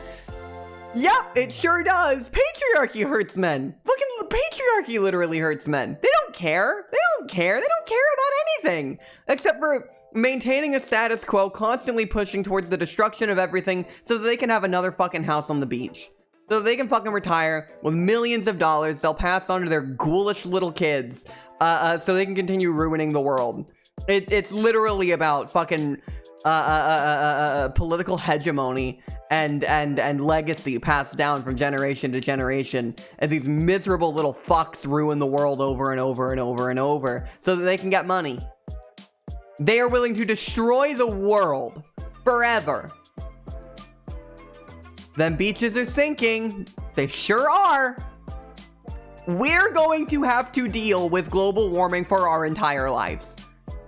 Yep, it sure does. Patriarchy hurts men. Fucking the patriarchy literally hurts men. They don't care. They don't care about anything. Except for maintaining a status quo, constantly pushing towards the destruction of everything so that they can have another fucking house on the beach. So they can fucking retire with millions of dollars they'll pass on to their ghoulish little kids, so they can continue ruining the world. It's literally about fucking political hegemony and legacy passed down from generation to generation as these miserable little fucks ruin the world over and over and over and over so that they can get money. They are willing to destroy the world forever. Them beaches are sinking. They sure are. We're going to have to deal with global warming for our entire lives.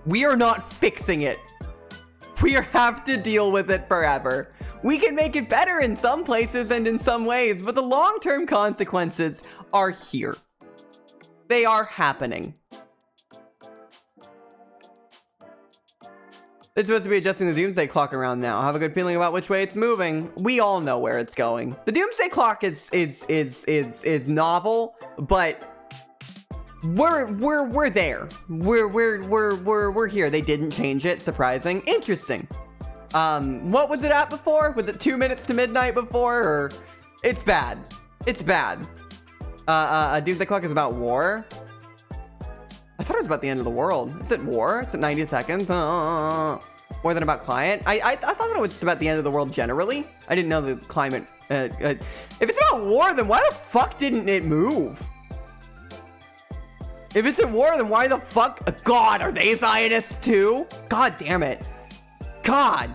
We are not fixing it. We have to deal with it forever. We can make it better in some places and in some ways, but the long-term consequences are here. They are happening. They're supposed to be adjusting the doomsday clock around now. I have a good feeling about which way it's moving. We all know where it's going. The doomsday clock is novel, but we're there. We're here. They didn't change it. Surprising. Interesting. What was it at before? Was it 2 minutes to midnight before? Or it's bad. It's bad. Doomsday clock is about war. I thought it was about the end of the world. Is it war? It's at 90 seconds. More than about climate. I thought it was just about the end of the world generally. I didn't know the climate. If it's about war, then why the fuck didn't it move? If it's at war, then why the fuck? God, are they Zionists too? God damn it. God.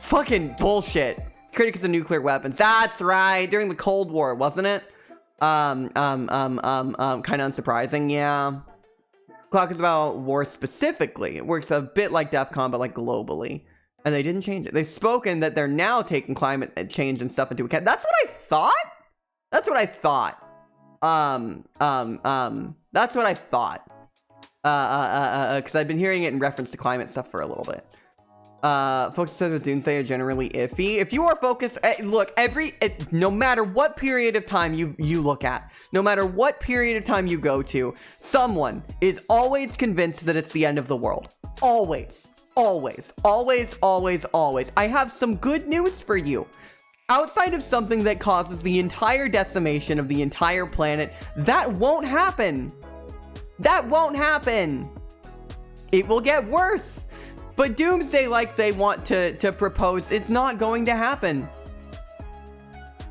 Fucking bullshit. Critics of nuclear weapons. That's right. During the Cold War, wasn't it? Kind of unsurprising, yeah. Clock is about war specifically. It works a bit like DEF CON, but like globally. And they didn't change it. They've spoken that they're now taking climate change and stuff into account. That's what I thought? That's what I thought. That's what I thought. Because I've been hearing it in reference to climate stuff for a little bit. Folks said with Doomsday are generally iffy. If you are focused, look, no matter what period of time you look at, no matter what period of time you go to, someone is always convinced that it's the end of the world. Always, always, always, always, always. I have some good news for you. Outside of something that causes the entire decimation of the entire planet, that won't happen. That won't happen. It will get worse. But doomsday, like they want to propose, it's not going to happen.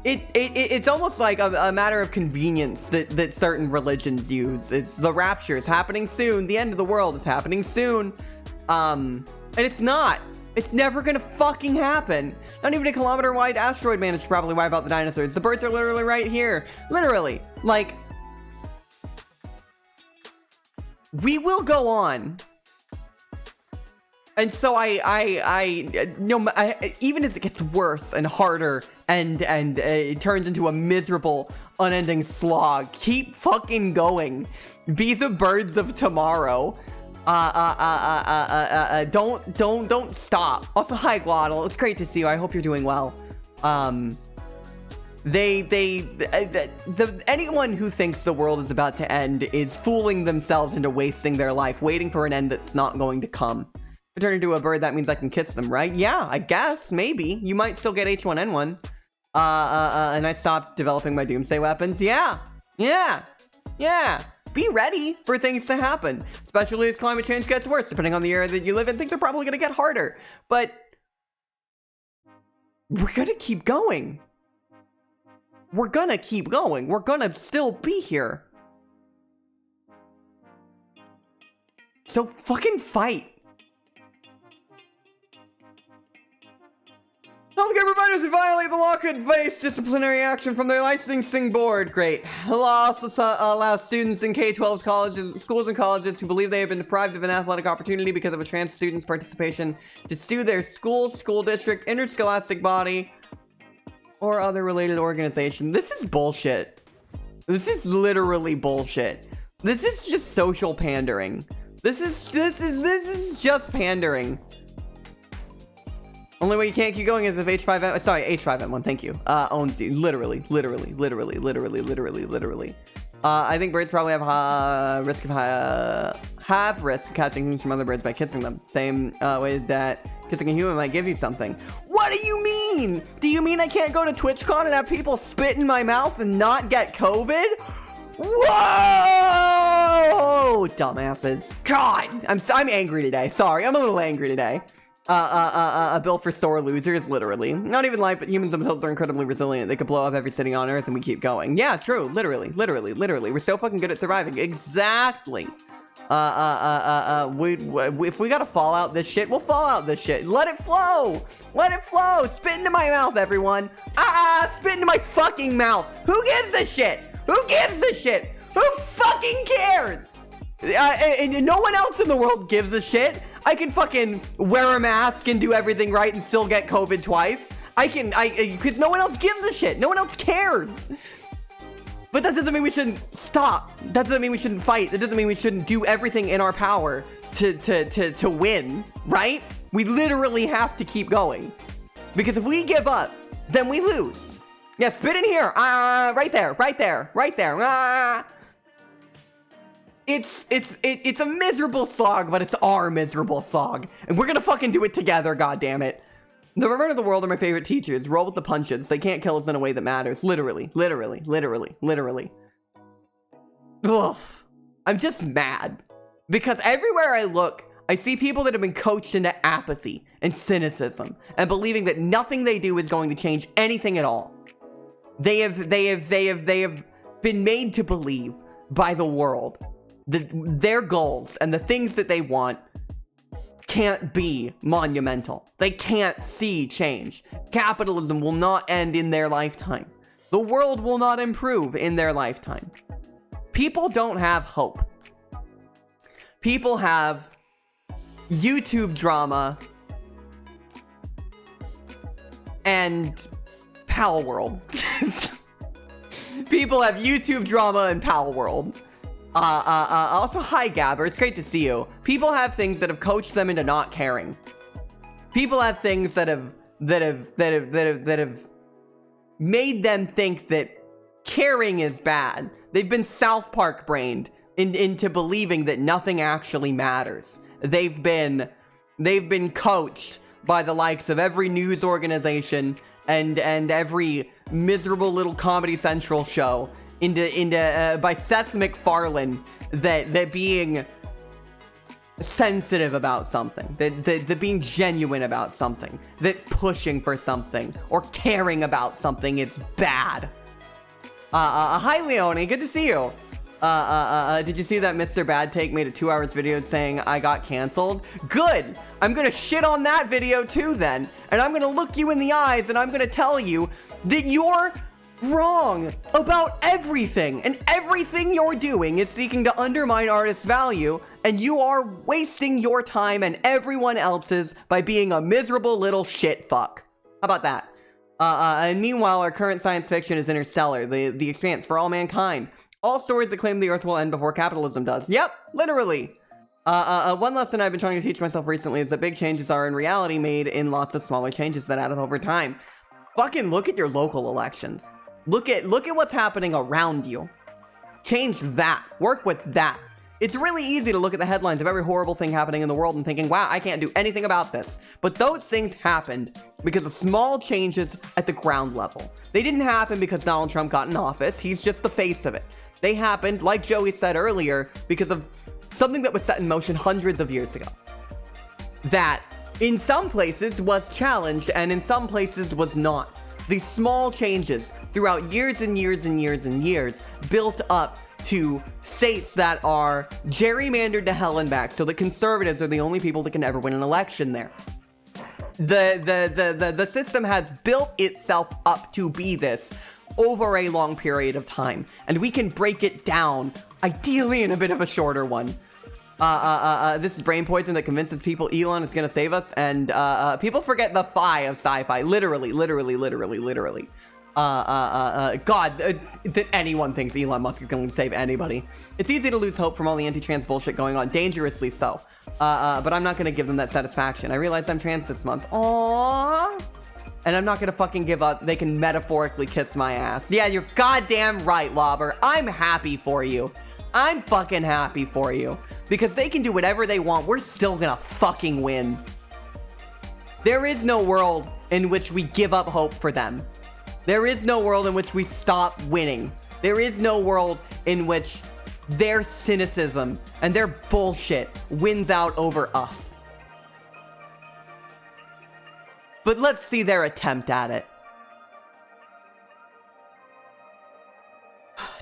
It's almost like a matter of convenience that certain religions use. It's the rapture is happening soon. The end of the world is happening soon. And it's not. It's never gonna fucking happen. Not even a kilometer-wide asteroid managed to probably wipe out the dinosaurs. The birds are literally right here. Literally. Like, we will go on. And so even as it gets worse and harder and it turns into a miserable, unending slog, keep fucking going. Be the birds of tomorrow. Don't stop. Also, hi, Glottal. It's great to see you. I hope you're doing well. Anyone who thinks the world is about to end is fooling themselves into wasting their life, waiting for an end that's not going to come. If I turn into a bird, that means I can kiss them, right? Yeah, I guess, maybe. You might still get H1N1. And I stopped developing my doomsday weapons. Yeah. Be ready for things to happen, especially as climate change gets worse. Depending on the area that you live in, things are probably going to get harder. But we're going to keep going. We're going to keep going. We're going to still be here. So fucking fight. Healthcare providers who violate the law could face disciplinary action from their licensing board. Great. The law also allows students in K-12 schools and colleges who believe they have been deprived of an athletic opportunity because of a trans student's participation to sue their school, school district, interscholastic body, or other related organization. This is bullshit. This is literally bullshit. This is just social pandering. This is just pandering. Only way you can't keep going is if H5N1, thank you, owns you. Literally. I think birds probably have risk of catching things from other birds by kissing them. Same way that kissing a human might give you something. What do you mean? Do you mean I can't go to TwitchCon and have people spit in my mouth and not get COVID? Whoa! Dumbasses. God, I'm angry today. Sorry, I'm a little angry today. A bill for sore losers, literally. Not even life, but humans themselves are incredibly resilient. They could blow up every city on Earth and we keep going. Yeah, true. Literally. We're so fucking good at surviving. Exactly. If we gotta fall out this shit, we'll fall out this shit. Let it flow! Let it flow! Spit into my mouth, everyone! Spit into my fucking mouth! Who gives a shit? Who gives a shit? Who fucking cares? And no one else in the world gives a shit. I can fucking wear a mask and do everything right and still get COVID twice. Because no one else gives a shit. No one else cares. But that doesn't mean we shouldn't stop. That doesn't mean we shouldn't fight. That doesn't mean we shouldn't do everything in our power to win, right? We literally have to keep going. Because if we give up, then we lose. Yeah, spit in here. Right there. It's a miserable slog, but it's our miserable slog. And we're gonna fucking do it together, goddammit. The Revert of the World are my favorite teachers. Roll with the punches. They can't kill us in a way that matters. Literally. Ugh. I'm just mad. Because everywhere I look, I see people that have been coached into apathy and cynicism and believing that nothing they do is going to change anything at all. They have been made to believe by the world that their goals and the things that they want can't be monumental. They can't see change. Capitalism will not end in their lifetime. The world will not improve in their lifetime. People don't have hope. People have YouTube drama and Pal World. People have YouTube drama and Pal World. Also, hi Gabber, it's great to see you. People have things that have coached them into not caring. People have things that have made them think that caring is bad. They've been South Park brained into believing that nothing actually matters. They've been coached by the likes of every news organization and every miserable little Comedy Central show by Seth MacFarlane that being sensitive about something, that being genuine about something, that pushing for something or caring about something is bad. Hi Leone, good to see you. Did you see that Mr. Bad Take made a 2 hours video saying I got canceled? Good! I'm gonna shit on that video too then, and I'm gonna look you in the eyes and I'm gonna tell you that you're wrong about everything, and everything you're doing is seeking to undermine artists' value, and you are wasting your time and everyone else's by being a miserable little shit fuck. How about that? And meanwhile, our current science fiction is Interstellar, the expanse for all mankind. All stories that claim the Earth will end before capitalism does. Yep, literally. One lesson I've been trying to teach myself recently is that big changes are in reality made in lots of smaller changes that add up over time. Fucking look at your local elections. Look at what's happening around you. Change that. Work with that. It's really easy to look at the headlines of every horrible thing happening in the world and thinking, wow, I can't do anything about this. But those things happened because of small changes at the ground level. They didn't happen because Donald Trump got in office. He's just the face of it. They happened, like Joey said earlier, because of something that was set in motion hundreds of years ago. That, in some places, was challenged, and in some places was not. These small changes throughout years and years and years and years built up to states that are gerrymandered to hell and back, so the conservatives are the only people that can ever win an election there. The system has built itself up to be this over a long period of time, and we can break it down, ideally in a bit of a shorter one. This is brain poison that convinces people Elon is gonna save us, and people forget the phi of sci-fi. Literally. God, that anyone thinks Elon Musk is going to save anybody. It's easy to lose hope from all the anti-trans bullshit going on, dangerously so. But I'm not gonna give them that satisfaction. I realized I'm trans this month. Aww. And I'm not gonna fucking give up. They can metaphorically kiss my ass. Yeah, you're goddamn right, Lobber. I'm happy for you. I'm fucking happy for you. Because they can do whatever they want. We're still gonna fucking win. There is no world in which we give up hope for them. There is no world in which we stop winning. There is no world in which their cynicism and their bullshit wins out over us. But let's see their attempt at it.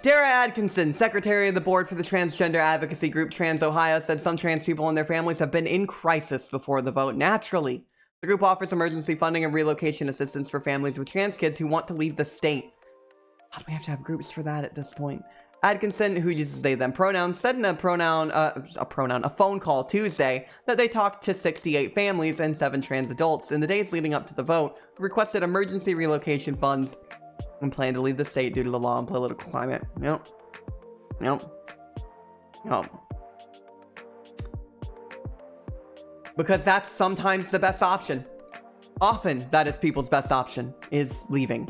Dara Atkinson, secretary of the board for the transgender advocacy group Trans Ohio, said some trans people and their families have been in crisis before the vote. Naturally, the group offers emergency funding and relocation assistance for families with trans kids who want to leave the state. Why do we have to have groups for that at this point? Atkinson, who uses they them pronouns, said in a phone call Tuesday that they talked to 68 families and 7 trans adults in the days leading up to the vote, who requested emergency relocation funds and plan to leave the state due to the law and political climate. Yep. Because that's sometimes the best option. Often, that is people's best option, is leaving.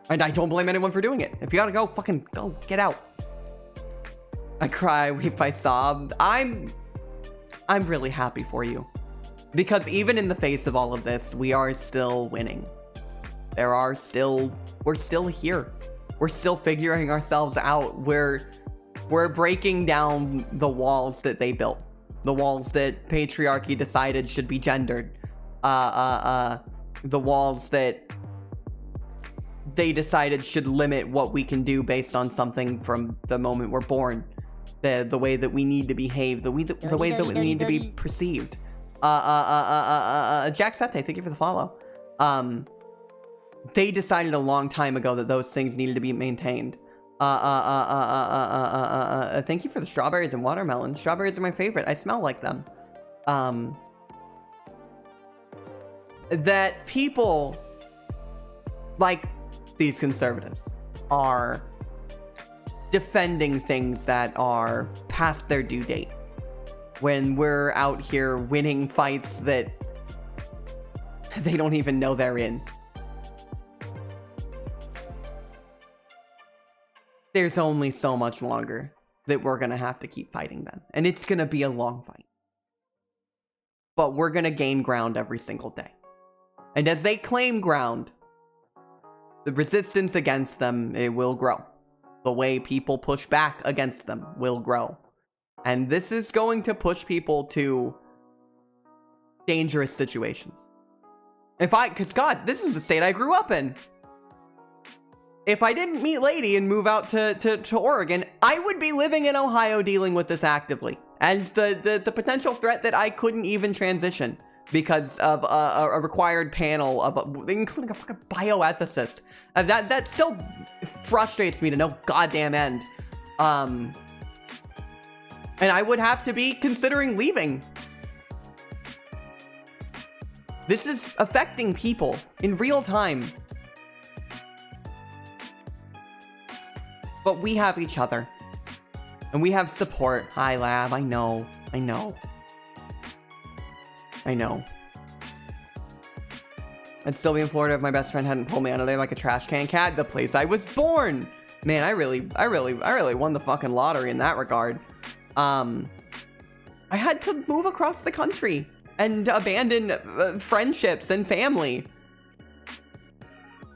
And I don't blame anyone for doing it. If you gotta go, fucking go. Get out. I cry, weep, I sob. I'm really happy for you. Because even in the face of all of this, we are still winning. We're still here. We're still figuring ourselves out. We're breaking down the walls that they built. The walls that patriarchy decided should be gendered. The walls that they decided should limit what we can do based on something from the moment we're born. The way that we need to behave, the way that we need to be perceived. Jack Sete, thank you for the follow. They decided a long time ago that those things needed to be maintained. Thank you for the strawberries and watermelon. Strawberries are my favorite. I smell like them. That people like these conservatives are defending things that are past their due date. When we're out here winning fights that they don't even know they're in. There's only so much longer that we're gonna have to keep fighting them. And it's gonna be a long fight. But we're gonna gain ground every single day. And as they claim ground, the resistance against them, it will grow. The way people push back against them will grow. And this is going to push people to dangerous situations. Because God, this is the state I grew up in. If I didn't meet Lady and move out to Oregon, I would be living in Ohio dealing with this actively. And the potential threat that I couldn't even transition because of a required panel of, including a fucking bioethicist. That still frustrates me to no goddamn end. And I would have to be considering leaving. This is affecting people in real time. But we have each other. And we have support. Hi, Lab, I know. I know. I know. I'd still be in Florida if my best friend hadn't pulled me out of there like a trash can cat. The place I was born. Man, I really won the fucking lottery in that regard. I had to move across the country and abandon friendships and family.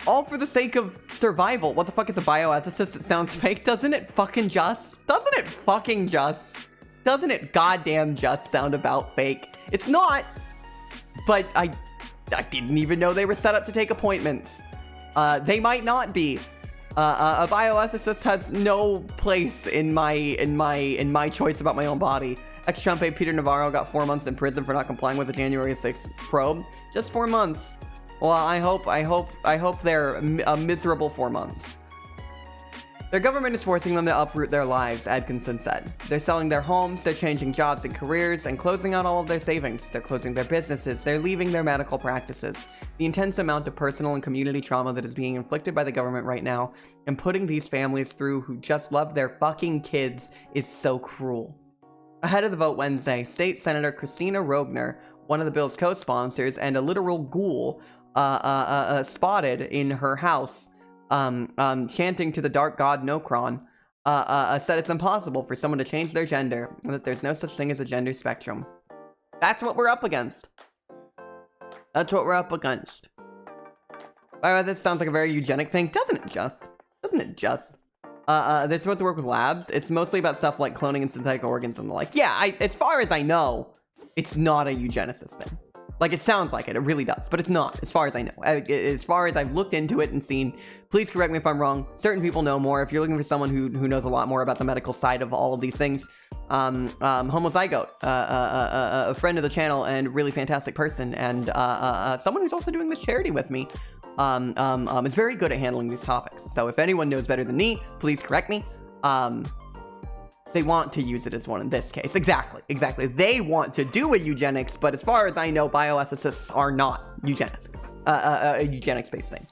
All for the sake of survival. What the fuck is a bioethicist? It sounds fake. Doesn't it fucking just? Doesn't it fucking just? Doesn't it goddamn just sound about fake? It's not. But I didn't even know they were set up to take appointments. They might not be. A bioethicist has no place in my choice about my own body. Ex-Trump aide Peter Navarro got 4 months in prison for not complying with the January 6th probe. Just 4 months. Well, I hope they're a miserable 4 months. Their government is forcing them to uproot their lives, Atkinson said. They're selling their homes, they're changing jobs and careers, and closing out all of their savings. They're closing their businesses, they're leaving their medical practices. The intense amount of personal and community trauma that is being inflicted by the government right now, and putting these families through who just love their fucking kids, is so cruel. Ahead of the vote Wednesday, State Senator Christina Rogner, one of the bill's co-sponsors, and a literal ghoul, spotted in her house, chanting to the dark god Nokron, said it's impossible for someone to change their gender, and that there's no such thing as a gender spectrum. That's what we're up against. That's what we're up against. This sounds like a very eugenic thing. Doesn't it just? Doesn't it just? They're supposed to work with labs. It's mostly about stuff like cloning and synthetic organs and the like. Yeah, as far as I know, it's not a eugenicist thing. Like, it sounds like it really does, but it's not, as far as I know. As far as I've looked into it and seen, please correct me if I'm wrong. Certain people know more. If you're looking for someone who knows a lot more about the medical side of all of these things, Homozygote, a friend of the channel and really fantastic person, and someone who's also doing this charity with me, is very good at handling these topics. So if anyone knows better than me, please correct me. They want to use it as one in this case. Exactly. They want to do a eugenics, but as far as I know, bioethicists are not eugenics, a eugenics-based thing.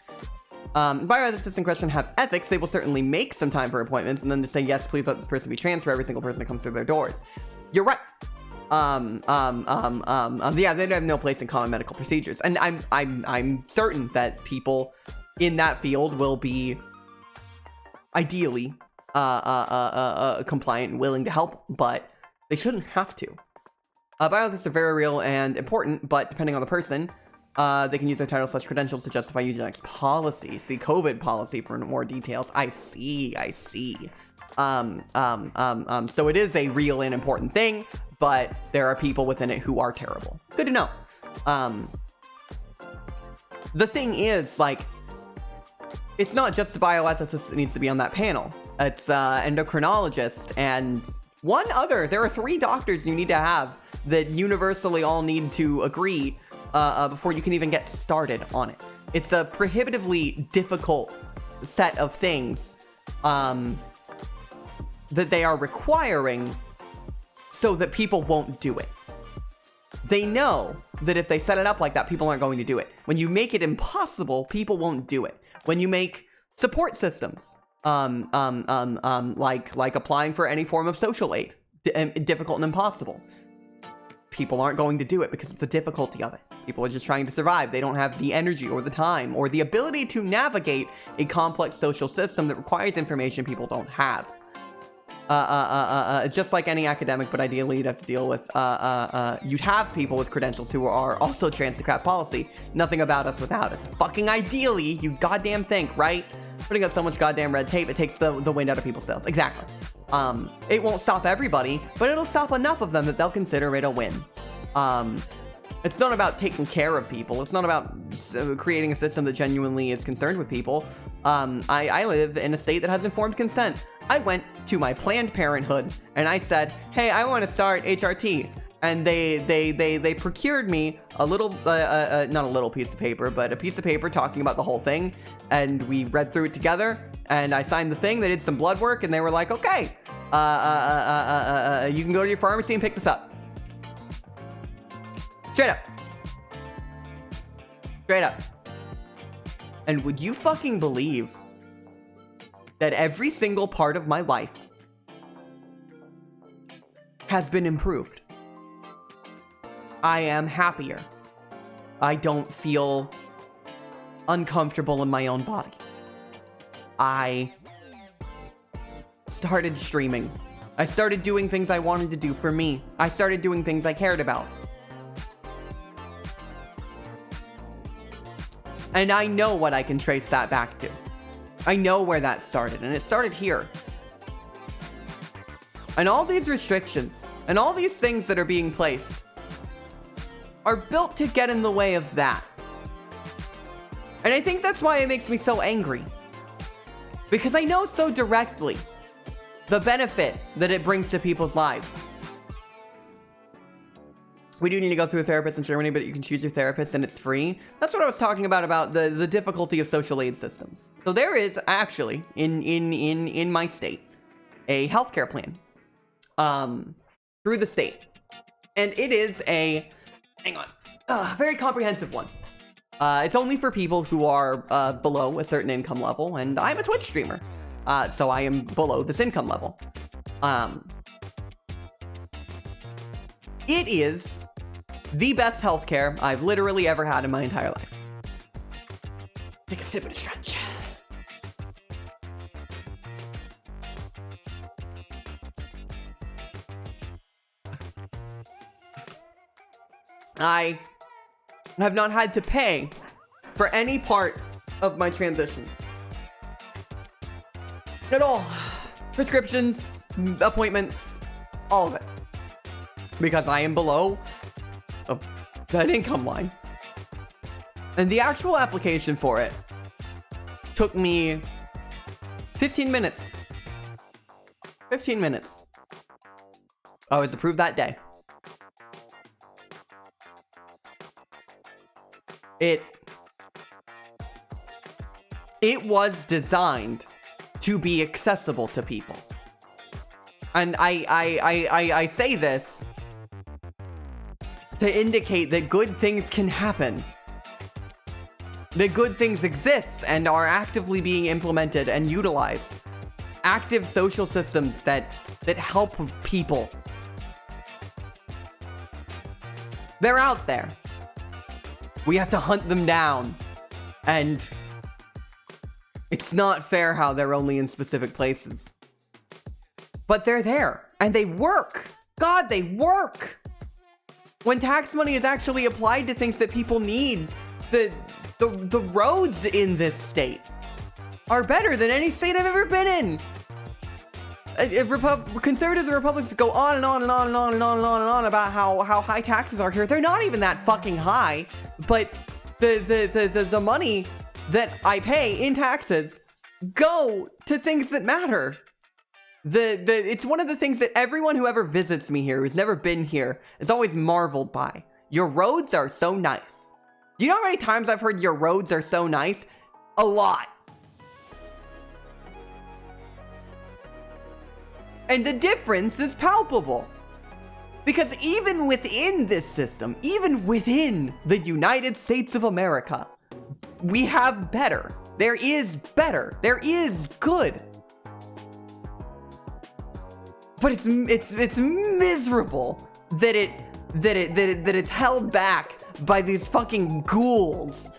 Bioethicists in question have ethics. They will certainly make some time for appointments and then to say, yes, please let this person be trans for every single person that comes through their doors. You're right. Yeah, they have no place in common medical procedures. And I'm certain that people in that field will be ideally compliant and willing to help, but they shouldn't have to. Bioethicists are very real and important, but depending on the person, they can use their title/credentials to justify eugenics policy. See COVID policy for more details. I see. So it is a real and important thing, but there are people within it who are terrible. Good to know. The thing is, like, it's not just a bioethicist that needs to be on that panel. It's endocrinologist and one other. There are 3 doctors you need to have that universally all need to agree before you can even get started on it. It's a prohibitively difficult set of things that they are requiring so that people won't do it. They know that if they set it up like that, people aren't going to do it. When you make it impossible, people won't do it. When you make support systems, like applying for any form of social aid, difficult and impossible, people aren't going to do it because of the difficulty of it. People are just trying to survive. They don't have the energy or the time or the ability to navigate a complex social system that requires information people don't have. Just like any academic, but ideally you'd have to deal with, you'd have people with credentials who are also trans to crap policy. Nothing about us without us. Fucking ideally, you goddamn think, right? Putting up so much goddamn red tape, it takes the wind out of people's sails. Exactly. It won't stop everybody, but it'll stop enough of them that they'll consider it a win. It's not about taking care of people. It's not about creating a system that genuinely is concerned with people. I live in a state that has informed consent. I went to my Planned Parenthood and I said, hey, I want to start HRT. And they procured me a little, not a little piece of paper, but a piece of paper talking about the whole thing. And we read through it together and I signed the thing. They did some blood work and they were like, okay, you can go to your pharmacy and pick this up. Straight up. Straight up. And would you fucking believe that every single part of my life has been improved I am happier. I don't feel uncomfortable in my own body. I started streaming. I started doing things I wanted to do for me. I started doing things I cared about. And I know what I can trace that back to. I know where that started, and it started here. And all these restrictions, and all these things that are being placed, are built to get in the way of that. And I think that's why it makes me so angry. Because I know so directly the benefit that it brings to people's lives. We do need to go through a therapist in Germany, but you can choose your therapist and it's free. That's what I was talking about the difficulty of social aid systems. So there is actually, in my state, a healthcare plan through the state. And it is a, very comprehensive one. It's only for people who are below a certain income level, and I'm a Twitch streamer, so I am below this income level. It is the best healthcare I've literally ever had in my entire life. Take a sip and a stretch. I have not had to pay for any part of my transition at all. Prescriptions, appointments, all of it. Because I am below that income line. And the actual application for it took me 15 minutes. 15 minutes. I was approved that day. It was designed to be accessible to people. And I say this to indicate that good things can happen. That good things exist and are actively being implemented and utilized. Active social systems that help people. They're out there. We have to hunt them down. And it's not fair how they're only in specific places. But they're there. And they work. God, they work. When tax money is actually applied to things that people need, the roads in this state are better than any state I've ever been in. Conservatives and Republicans go on and on and on and on and on and on and on about how high taxes are here. They're not even that fucking high, but the money that I pay in taxes go to things that matter. It's one of the things that everyone who ever visits me here, who's never been here, is always marveled by. Your roads are so nice. Do you know how many times I've heard your roads are so nice? A lot. And the difference is palpable. Because even within this system, even within the United States of America, we have better. There is better. There is good. But it's miserable that it's held back by these fucking ghouls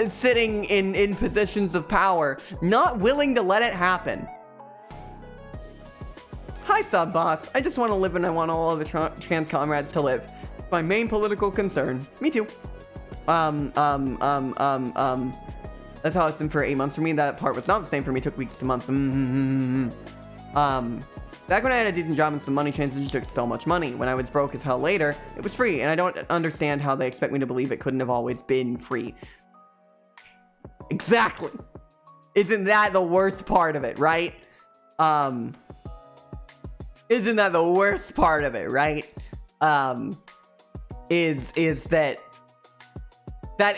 sitting in positions of power, not willing to let it happen. Hi, sub boss. I just want to live and I want all other trans comrades to live. My main political concern. Me too. That's how it's been for 8 months for me. That part was not the same for me. It took weeks to months. Back when I had a decent job and some money, transition took so much money. When I was broke as hell later, it was free, and I don't understand how they expect me to believe it couldn't have always been free. Exactly. Isn't that the worst part of it, right? Isn't that the worst part of it, right? Is that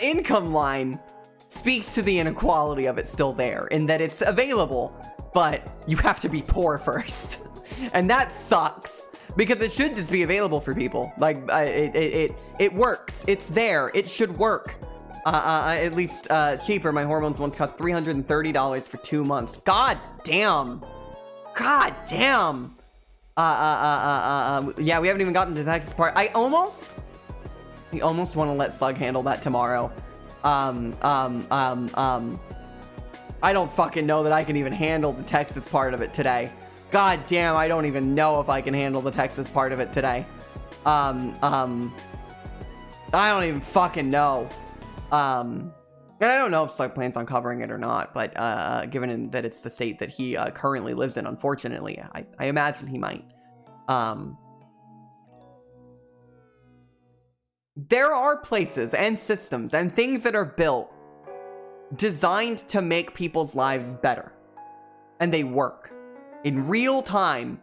income line speaks to the inequality of it still there, in that it's available, but you have to be poor first. And that sucks, because it should just be available for people. Like, it works. It's there. It should work. At least cheaper. My hormones once cost $330 for 2 months. God damn. God damn. Yeah, we haven't even gotten to the taxes part. I almost I almost want to let Slug handle that tomorrow. I don't fucking know that I can even handle the Texas part of it today. God damn, I don't even know if I can handle the Texas part of it today. I don't even fucking know. And I don't know if Slug plans on covering it or not, but given that it's the state that he currently lives in, unfortunately, I imagine he might. There are places and systems and things that are built designed to make people's lives better. And they work. In real time,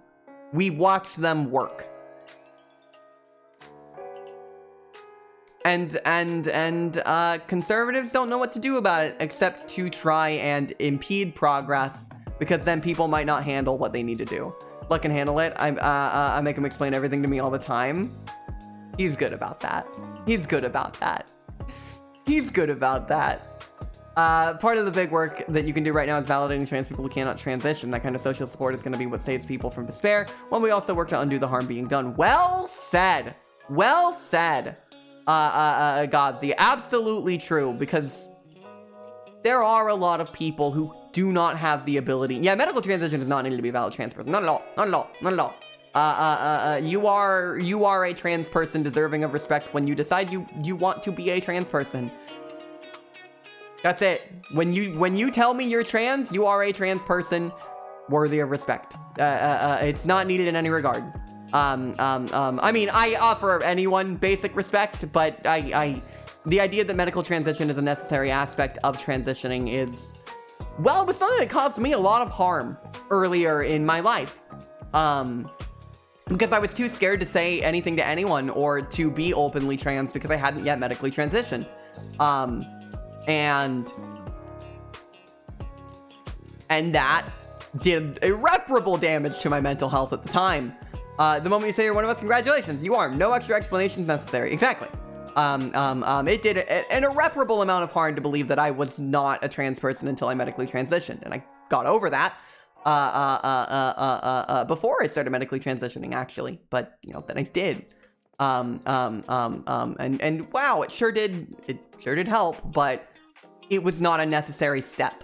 we watch them work. And conservatives don't know what to do about it except to try and impede progress, because then people might not handle what they need to do. Look can handle it. I make him explain everything to me all the time. He's good about that. He's good about that. He's good about that. Part of the big work that you can do right now is validating trans people who cannot transition. That kind of social support is going to be what saves people from despair, while we also work to undo the harm being done. Well said. Well said. Gobsy. Absolutely true, because there are a lot of people who do not have the ability. Yeah, medical transition does not need to be a valid trans person. Not at all. Not at all. Not at all. You are a trans person deserving of respect when you decide you want to be a trans person. That's it. When you tell me you're trans, you are a trans person worthy of respect. It's not needed in any regard. I mean, I offer anyone basic respect, but the idea that medical transition is a necessary aspect of transitioning is, well, it was something that caused me a lot of harm earlier in my life. Because I was too scared to say anything to anyone or to be openly trans because I hadn't yet medically transitioned. And that did irreparable damage to my mental health at the time. The moment you say you're one of us, congratulations, you are. No extra explanations necessary. Exactly. It did an irreparable amount of harm to believe that I was not a trans person until I medically transitioned, and I got over that before I started medically transitioning, actually. But you know, then I did. And wow, it sure did help, but it was not a necessary step.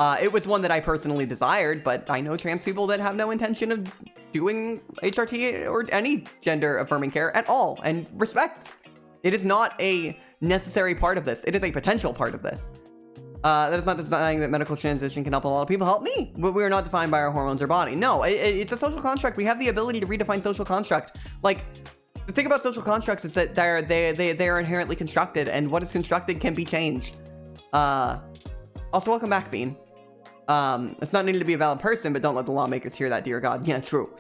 It was one that I personally desired, but I know trans people that have no intention of doing HRT or any gender affirming care at all, and respect. It is not a necessary part of this. It is a potential part of this. That is not denying that medical transition can help a lot of people. Help me. We are not defined by our hormones or body. No, it's a social construct. We have the ability to redefine social construct. Like, the thing about social constructs is that they are inherently constructed, and what is constructed can be changed. Also, welcome back, Bean. It's not needed to be a valid person, but don't let the lawmakers hear that, dear God. Yeah, true.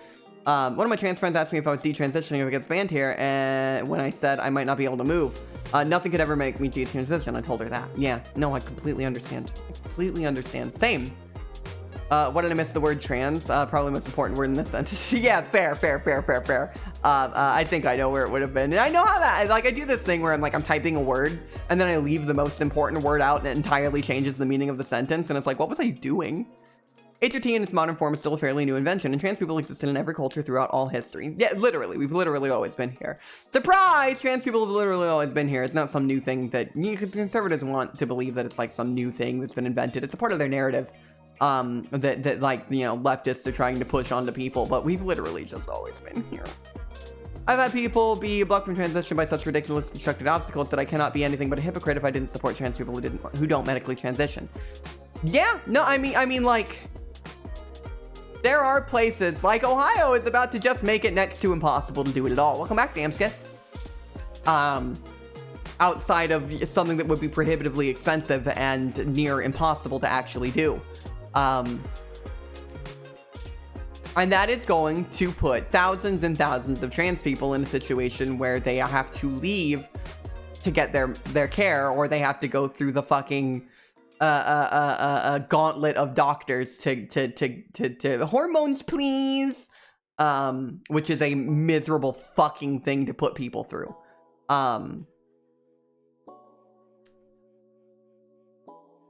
One of my trans friends asked me if I was detransitioning if it gets banned here, and when I said I might not be able to move, nothing could ever make me detransition. I told her that. Yeah, no, I completely understand. Completely understand. Same. What did I miss? The word trans? Probably the most important word in this sentence. Yeah, fair. I think I know where it would have been. And I know how that, like, I do this thing where I'm typing a word, and then I leave the most important word out, and it entirely changes the meaning of the sentence, and it's like, what was I doing? HRT in its modern form is still a fairly new invention, and trans people existed in every culture throughout all history. Yeah, literally. We've literally always been here. Surprise! Trans people have literally always been here. It's not some new thing that, because conservatives want to believe that it's like some new thing that's been invented. It's a part of their narrative, that like, you know, leftists are trying to push onto people, but we've literally just always been here. I've had people be blocked from transition by such ridiculous constructed obstacles that I cannot be anything but a hypocrite if I didn't support trans people who don't medically transition. Yeah, no, I mean, like, there are places, like Ohio is about to just make it next to impossible to do it at all. Welcome back, Damskis. Outside of something that would be prohibitively expensive and near impossible to actually do. And that is going to put thousands and thousands of trans people in a situation where they have to leave to get their care, or they have to go through the fucking gauntlet of doctors to hormones, please, which is a miserable fucking thing to put people through.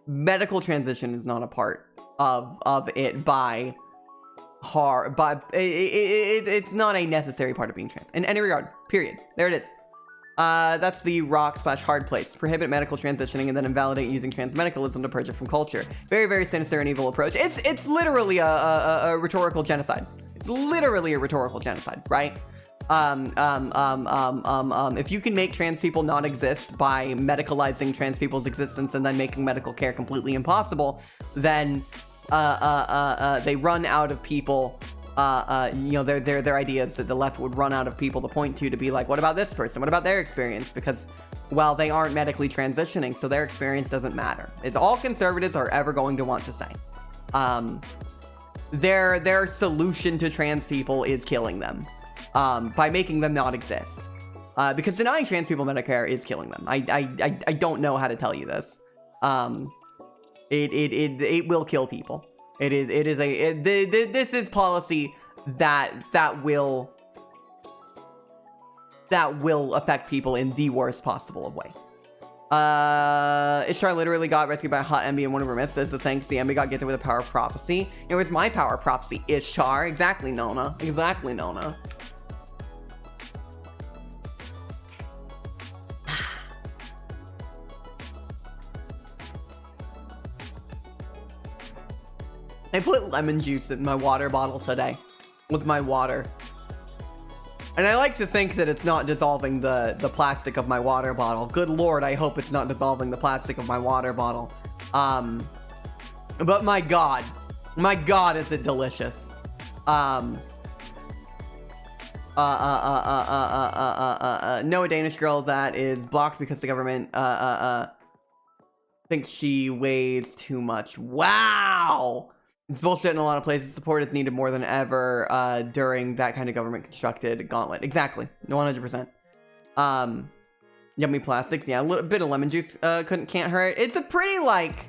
Medical transition is not a part of it by hard, but it's not a necessary part of being trans in any regard, period. There it is. That's the rock/hard place. Prohibit medical transitioning and then invalidate using transmedicalism to purge it from culture. Very, very sinister and evil approach. It's literally a rhetorical genocide. It's literally a rhetorical genocide, right? If you can make trans people not exist by medicalizing trans people's existence and then making medical care completely impossible, then they run out of people. You know, their ideas that the left would run out of people to point to be like, what about this person? What about their experience? Because, well, they aren't medically transitioning, so their experience doesn't matter. It's all conservatives are ever going to want to say. Their solution to trans people is killing them, by making them not exist. Because denying trans people Medicare is killing them. I don't know how to tell you this. It will kill people. This is policy that will affect people in the worst possible way. Ishtar literally got rescued by a hot Emby in one of her myths. So thanks, the Emby got gifted with a power of prophecy. It was my power of prophecy, Ishtar. Exactly, Nona. Exactly, Nona. I put lemon juice in my water bottle today with my water. And I like to think that it's not dissolving the plastic of my water bottle. Good Lord, I hope it's not dissolving the plastic of my water bottle. But my God, is it delicious. No, a Danish girl that is blocked because the government, thinks she weighs too much. Wow! It's bullshit in a lot of places. Support is needed more than ever during that kind of government-constructed gauntlet. Exactly. 100%. Yummy plastics. Yeah, a little bit of lemon juice can't hurt. It's a pretty, like...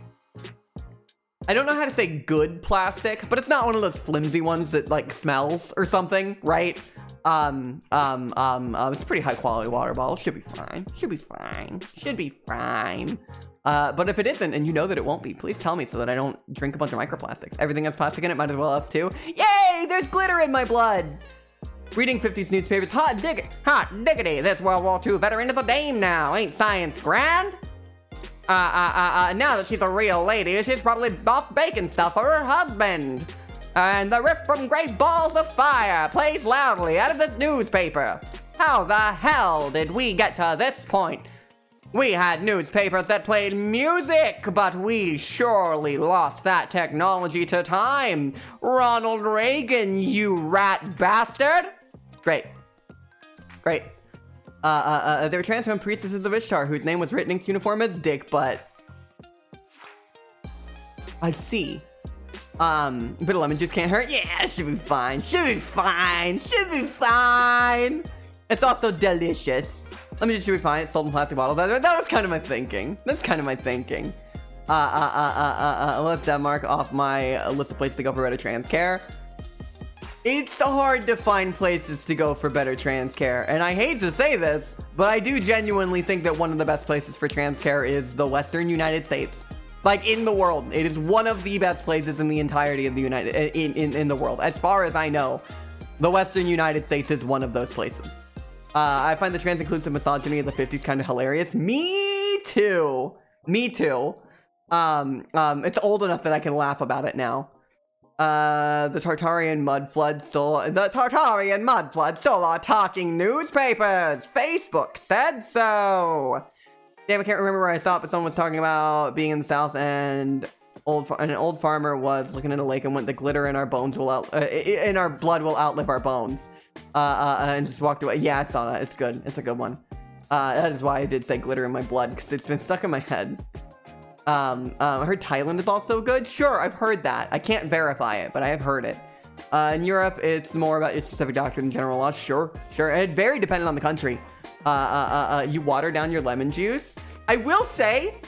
I don't know how to say good plastic, but it's not one of those flimsy ones that, like, smells or something, right? It's a pretty high-quality water bottle. Should be fine. Should be fine. Should be fine. But if it isn't, and you know that it won't be, please tell me so that I don't drink a bunch of microplastics. Everything has plastic in it, might as well us too. Yay! There's glitter in my blood! Reading 50s newspapers. Hot diggity! This World War II veteran is a dame now. Ain't science grand? Now that she's a real lady, she's probably off baking stuff for her husband. And the riff from Great Balls of Fire plays loudly out of this newspaper. How the hell did we get to this point? We had newspapers that played music, but we surely lost that technology to time. Ronald Reagan, you rat bastard! Great. Great. There were trans women priestesses of Ishtar whose name was written in cuneiform as Dick Butt. I see. Bit of lemon juice can't hurt. Yeah, should be fine. Should be fine. Should be fine. It's also delicious. Let me just should be fine. It's sold in plastic bottles. That was kind of my thinking. That's kind of my thinking. Let's mark off my list of places to go for better trans care. It's hard to find places to go for better trans care. And I hate to say this, but I do genuinely think that one of the best places for trans care is the Western United States. Like, in the world. It is one of the best places in the entirety of the in the world. As far as I know, the Western United States is one of those places. I find the trans-inclusive misogyny of the 50s kind of hilarious. Me too. Me too. It's old enough that I can laugh about it now. The Tartarian mud flood stole our talking newspapers. Facebook said so. Damn, I can't remember where I saw it, but someone was talking about being in the South and an old farmer was looking at a lake and went, the glitter in our bones will in our blood will outlive our bones. And just walked away. Yeah, I saw that. It's good. It's a good one. That is why I did say glitter in my blood, because it's been stuck in my head. I heard Thailand is also good. Sure, I've heard that. I can't verify it, but I have heard it. In Europe, it's more about your specific doctor than general law. Sure. And very dependent on the country. You water down your lemon juice. I will say,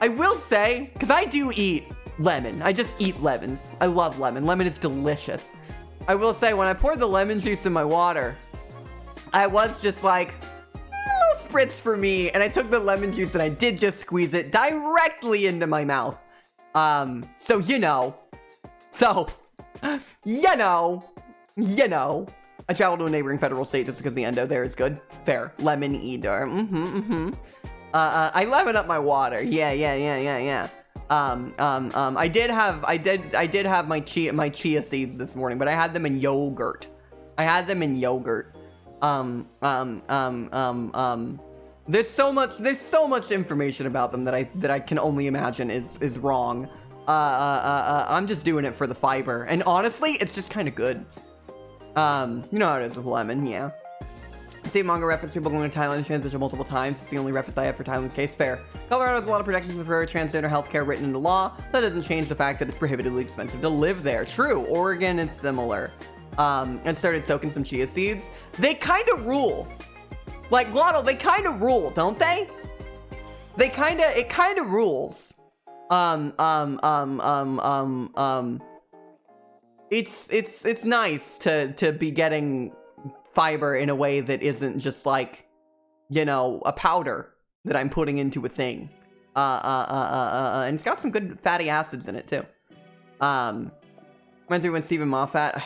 because I do eat lemon. I just eat lemons. I love lemon. Lemon is delicious. I will say, when I poured the lemon juice in my water, I was just like, a little spritz for me. And I took the lemon juice and I did just squeeze it directly into my mouth. So, you know. I traveled to a neighboring federal state just because the endo there is good. Fair. Lemon eater. I lemon up my water. Yeah. I did have my chia seeds this morning, but I had them in yogurt. There's so much information about them that I can only imagine is wrong. I'm just doing it for the fiber, and honestly, it's just kind of good. You know how it is with lemon, yeah. Same manga reference, people going to Thailand transition multiple times. It's the only reference I have for Thailand's case. Fair. Colorado has a lot of protections for transgender healthcare written into law. That doesn't change the fact that it's prohibitively expensive to live there. True. Oregon is similar. And started soaking some chia seeds. They kind of rule. Like, Glottal, they kind of rule, don't they? It kind of rules. It's nice to be getting fiber in a way that isn't just like, you know, a powder that I'm putting into a thing. And it's got some good fatty acids in it too. Reminds me when Stephen Moffat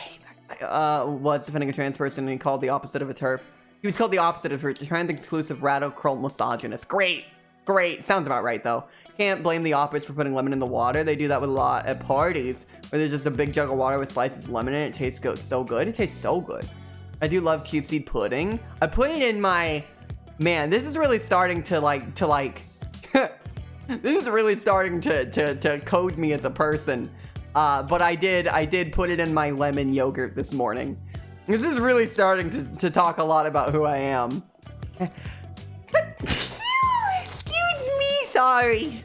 was defending a trans person and he called the opposite of a TERF. He was called the opposite of a trans-exclusive radical misogynist. Great. Sounds about right though. Can't blame the opposites for putting lemon in the water. They do that with a lot at parties where there's just a big jug of water with slices of lemon in it. It tastes so good. It tastes so good. I do love chia seed pudding. I put it in my... Man, this is really starting to this is really starting to code me as a person. But I did put it in my lemon yogurt this morning. This is really starting to talk a lot about who I am. Excuse me, sorry.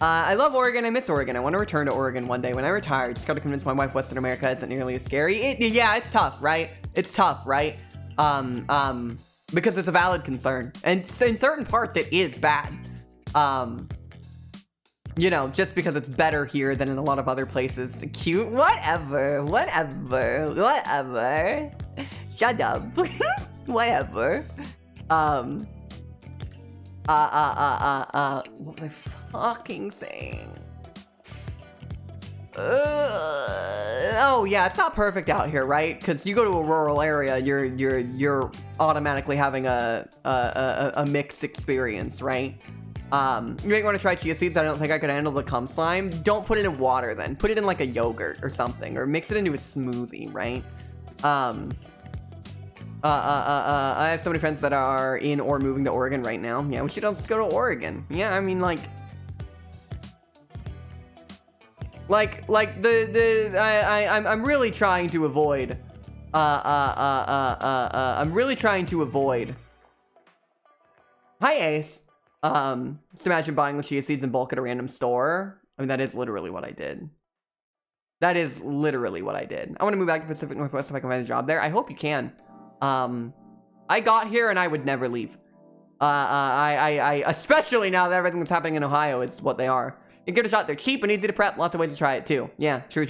I love Oregon. I miss Oregon. I want to return to Oregon one day when I retire. Just got to convince my wife Western America isn't nearly as scary. Yeah, it's tough, right? Because it's a valid concern, and in certain parts it is bad. You know, just because it's better here than in a lot of other places. Cute, whatever. Shut up. Whatever. What was I fucking saying? Oh yeah, it's not perfect out here, right? Because you go to a rural area, you're automatically having a mixed experience, right? You might want to try chia seeds. I don't think I could handle the cum slime. Don't put it in water then. Put it in like a yogurt or something, or mix it into a smoothie, right? I have so many friends that are in or moving to Oregon right now. Yeah, we should all just go to Oregon. Yeah, I mean, I'm really trying to avoid, Hi, Ace. Just imagine buying the chia seeds in bulk at a random store. I mean, that is literally what I did. I want to move back to Pacific Northwest if I can find a job there. I hope you can. I got here and I would never leave. I especially now that everything that's happening in Ohio is what they are. You give it a shot. They're cheap and easy to prep. Lots of ways to try it too. Yeah, true.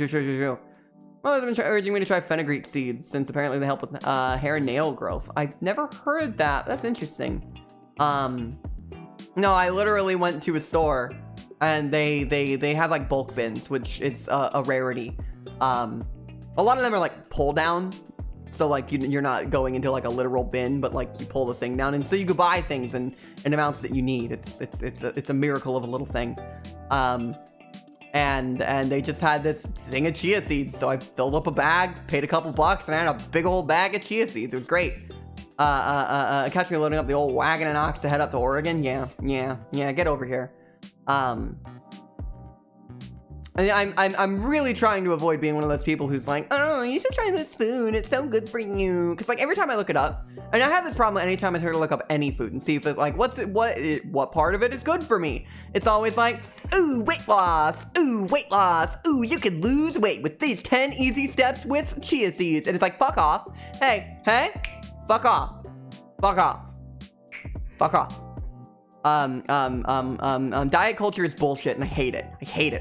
Well, they've been urging me to try fenugreek seeds since apparently they help with hair and nail growth. I've never heard that. That's interesting. No, I literally went to a store and they had like bulk bins, which is a rarity. A lot of them are like pull down. So like you're not going into like a literal bin, but like you pull the thing down, and so you can buy things in amounts that you need. It's a miracle of a little thing. And they just had this thing of chia seeds, so I filled up a bag, paid a couple bucks, and I had a big old bag of chia seeds. It was great. Catch me loading up the old wagon and ox to head up to Oregon. Yeah, get over here. I'm really trying to avoid being one of those people who's like, oh, you should try this food. It's so good for you. Because like every time I look it up, and I have this problem anytime I try to look up any food and see if it like what part of it is good for me. It's always like, ooh, weight loss. Ooh, you can lose weight with these 10 easy steps with chia seeds. And it's like, fuck off. Hey, fuck off. Diet culture is bullshit and I hate it. I hate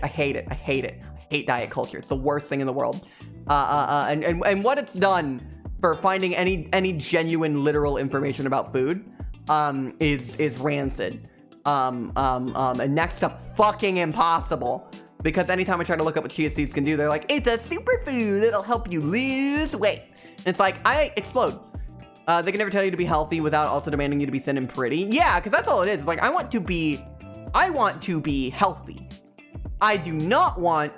diet culture. It's the worst thing in the world. And what it's done for finding any genuine literal information about food is rancid. And next to fucking impossible. because anytime I try to look up what chia seeds can do, they're like, it's a superfood that'll help you lose weight. And it's like, I explode. They can never tell you to be healthy without also demanding you to be thin and pretty. Yeah, because that's all it is. It's like, I want to be healthy. I do not want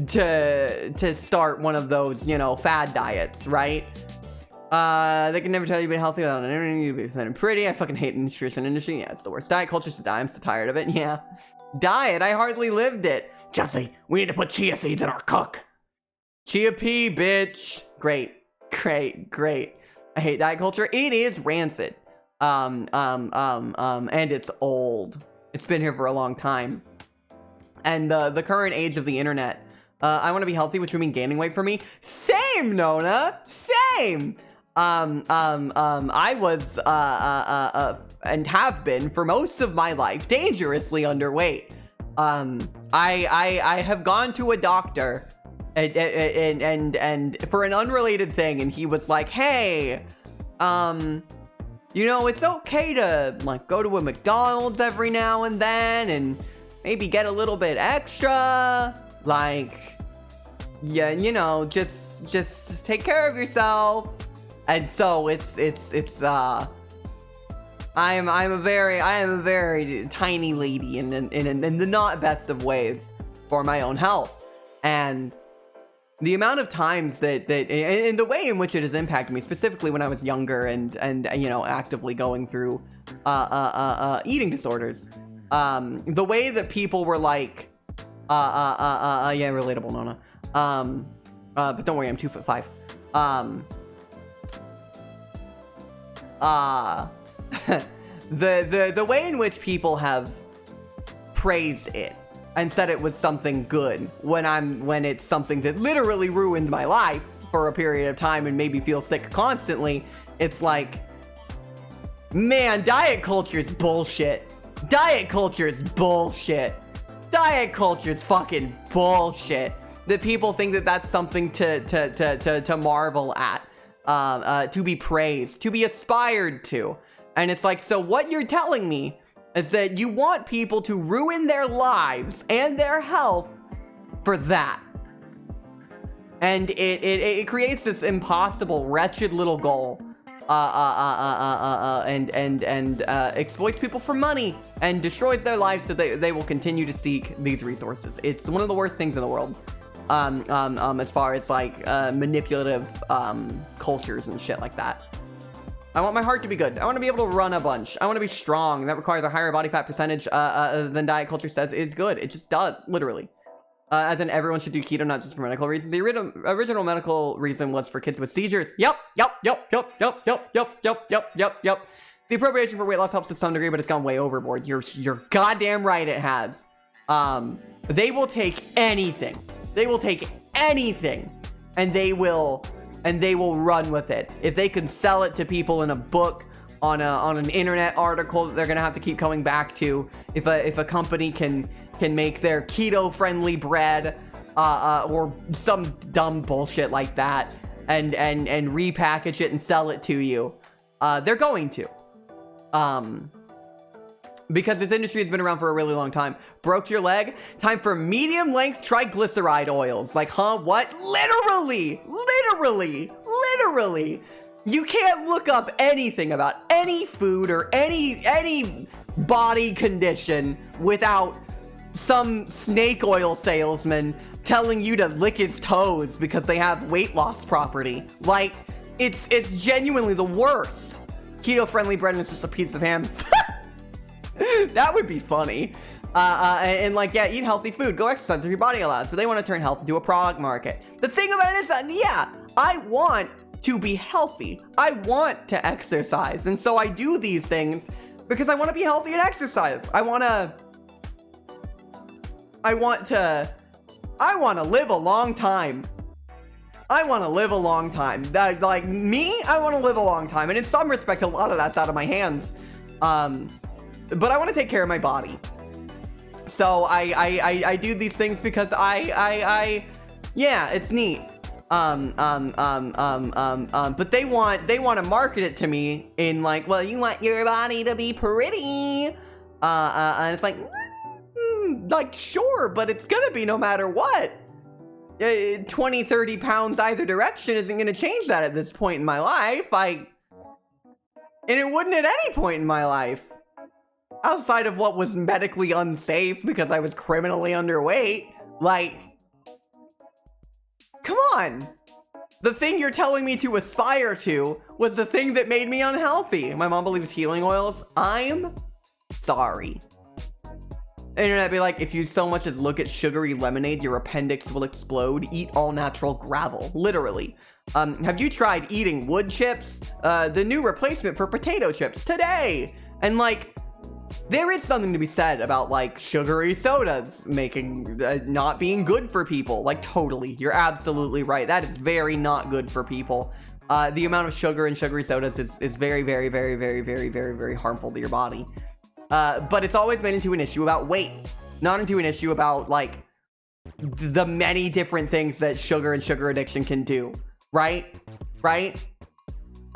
to start one of those, you know, fad diets, right? They can never tell you to be healthy without demanding you to be thin and pretty. I fucking hate the nutrition industry. Yeah, it's the worst. Diet culture's to die. I'm so tired of it. Yeah. Diet, I hardly lived it. Jesse, we need to put chia seeds in our cook. Chia pea, bitch. Great. I hate diet culture. It is rancid. And it's old. It's been here for a long time. And the current age of the internet, I want to be healthy, which would mean gaining weight for me. Same, Nona. Same. I was and have been for most of my life dangerously underweight. I have gone to a doctor and for an unrelated thing, and he was like, hey, you know, it's okay to like go to a McDonald's every now and then and maybe get a little bit extra, like, yeah, you know, just take care of yourself. And so I am a very tiny lady in the not best of ways for my own health. And the amount of times that and the way in which it has impacted me, specifically when I was younger and you know, actively going through eating disorders, the way that people were like, yeah, relatable, Nona. But don't worry, I'm 2'5". The way in which people have praised it and said it was something good when it's something that literally ruined my life for a period of time and made me feel sick constantly, it's like, man, diet culture is bullshit. Diet culture is bullshit. Diet culture is fucking bullshit. That people think that that's something to marvel at, to be praised, to be aspired to. And it's like, so what you're telling me is that you want people to ruin their lives and their health for that. And it creates this impossible, wretched little goal, and exploits people for money and destroys their lives so they will continue to seek these resources. It's one of the worst things in the world, as far as like manipulative cultures and shit like that. I want my heart to be good. I want to be able to run a bunch. I want to be strong. That requires a higher body fat percentage than diet culture says is good. It just does, literally. As in, everyone should do keto, not just for medical reasons. The original medical reason was for kids with seizures. Yep. The appropriation for weight loss helps to some degree, but it's gone way overboard. You're goddamn right it has. They will take anything. They will take anything, and they will run with it. If they can sell it to people in a book, on an internet article that they're gonna have to keep coming back to, if a company can make their keto-friendly bread, or some dumb bullshit like that, and repackage it and sell it to you, they're going to. Because this industry has been around for a really long time. Broke your leg? Time for medium-length triglyceride oils. Like, huh? What? Literally! You can't look up anything about any food or any body condition without some snake oil salesman telling you to lick his toes because they have weight loss property. Like, it's genuinely the worst. Keto-friendly bread is just a piece of ham. That would be funny. And like, yeah, eat healthy food. Go exercise if your body allows. But they want to turn health into a product market. The thing about it is that, yeah, I want to be healthy. I want to exercise. And so I do these things because I want to be healthy and exercise. I want to live a long time. I want to live a long time. Like me, I want to live a long time. And in some respect, a lot of that's out of my hands. But I want to take care of my body. So I do these things because yeah, it's neat. But they want to market it to me in like, well, you want your body to be pretty. And it's like, like, sure, but it's gonna be no matter what. 20, 30 pounds either direction isn't gonna change that at this point in my life. And it wouldn't at any point in my life. Outside of what was medically unsafe because I was criminally underweight. Like, come on. The thing you're telling me to aspire to was the thing that made me unhealthy. My mom believes healing oils. I'm sorry. The internet be like, if you so much as look at sugary lemonade, your appendix will explode. Eat all natural gravel. Literally. Have you tried eating wood chips? The new replacement for potato chips today. And like, there is something to be said about like sugary sodas making, not being good for people. Like totally. You're absolutely right. That is very not good for people. The amount of sugar in sugary sodas is very, very, very, very, very, very, very harmful to your body. But it's always been into an issue about weight, not into an issue about like the many different things that sugar and sugar addiction can do. Right?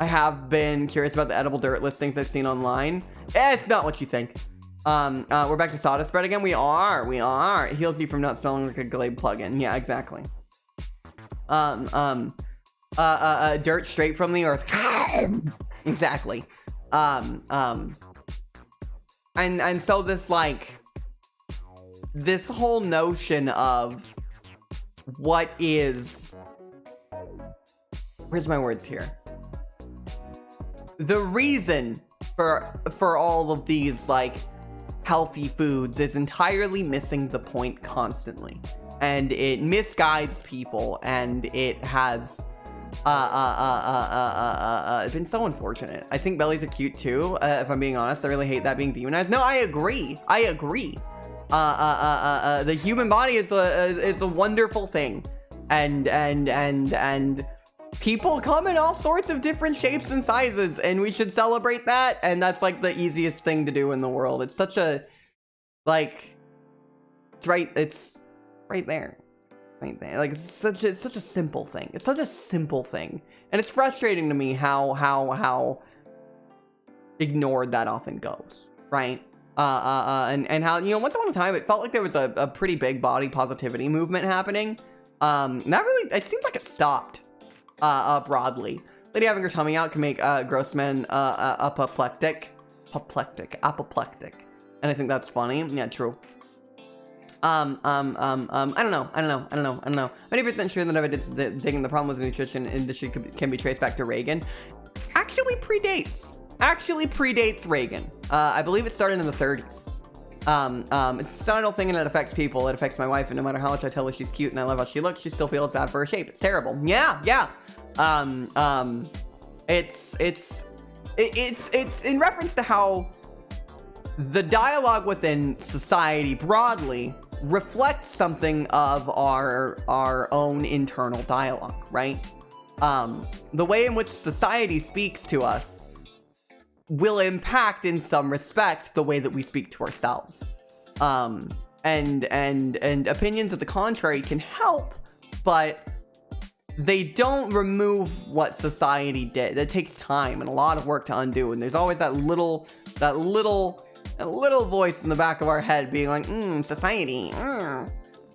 I have been curious about the edible dirt listings I've seen online. It's not what you think. We're back to sawdust bread again. We are. It heals you from not smelling like a Glade plugin. Yeah, exactly. Dirt straight from the earth. Exactly. And so this like this whole notion of what is, where's my words here? The reason for all of these like healthy foods is entirely missing the point constantly, and it misguides people, and it has been so unfortunate. I think bellies are cute too, if I'm being honest. I really hate that being demonized. No, I agree. The human body is a wonderful thing, and people come in all sorts of different shapes and sizes, and we should celebrate that. And that's like the easiest thing to do in the world. It's such a, like, it's right there. Right there. Like, it's such a simple thing. It's such a simple thing. And it's frustrating to me how ignored that often goes, right? And how, you know, once upon a time, it felt like there was a pretty big body positivity movement happening. Not really, it seems like it stopped. Broadly. Lady having her tummy out can make gross men apoplectic. And I think that's funny. Yeah, true. I don't know. Many percent sure that evidence digging the problem with the nutrition industry can be traced back to Reagan. Actually predates Reagan. I believe it started in the 30s. It's a societal thing, and it affects people. It affects my wife, and no matter how much I tell her she's cute and I love how she looks, she still feels bad for her shape. It's terrible. Yeah. It's in reference to how the dialogue within society broadly reflects something of our own internal dialogue, right? The way in which society speaks to us will impact in some respect the way that we speak to ourselves. And opinions of the contrary can help, but they don't remove what society did. It takes time and a lot of work to undo, and there's always that little voice in the back of our head being like, society. The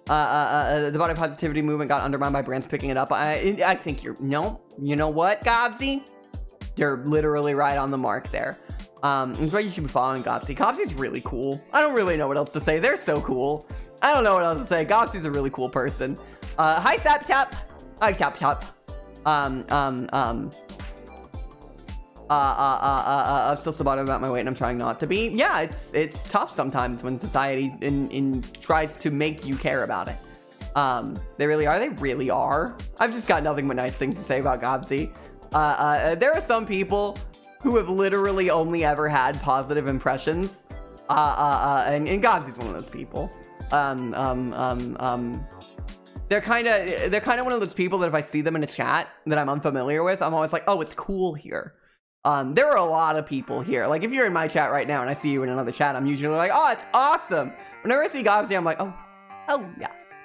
body positivity movement got undermined by brands picking it up. I think you know what, Gobsy? You're literally right on the mark there. That's why you should be following Gobsy. Gobsy's really cool. I don't really know what else to say. They're so cool. I don't know what else to say. Gobsy's a really cool person. Hi, Sap. Hi, Sap. I'm still so bothered about my weight, and I'm trying not to be. Yeah, it's tough sometimes when society tries to make you care about it. They really are. I've just got nothing but nice things to say about Gobsy. There are some people who have literally only ever had positive impressions. And Gobsy's one of those people. They're kind of one of those people that if I see them in a chat that I'm unfamiliar with, I'm always like, oh, it's cool here. There are a lot of people here. Like, if you're in my chat right now and I see you in another chat, I'm usually like, oh, it's awesome. Whenever I see Gobsy, I'm like, oh, yes.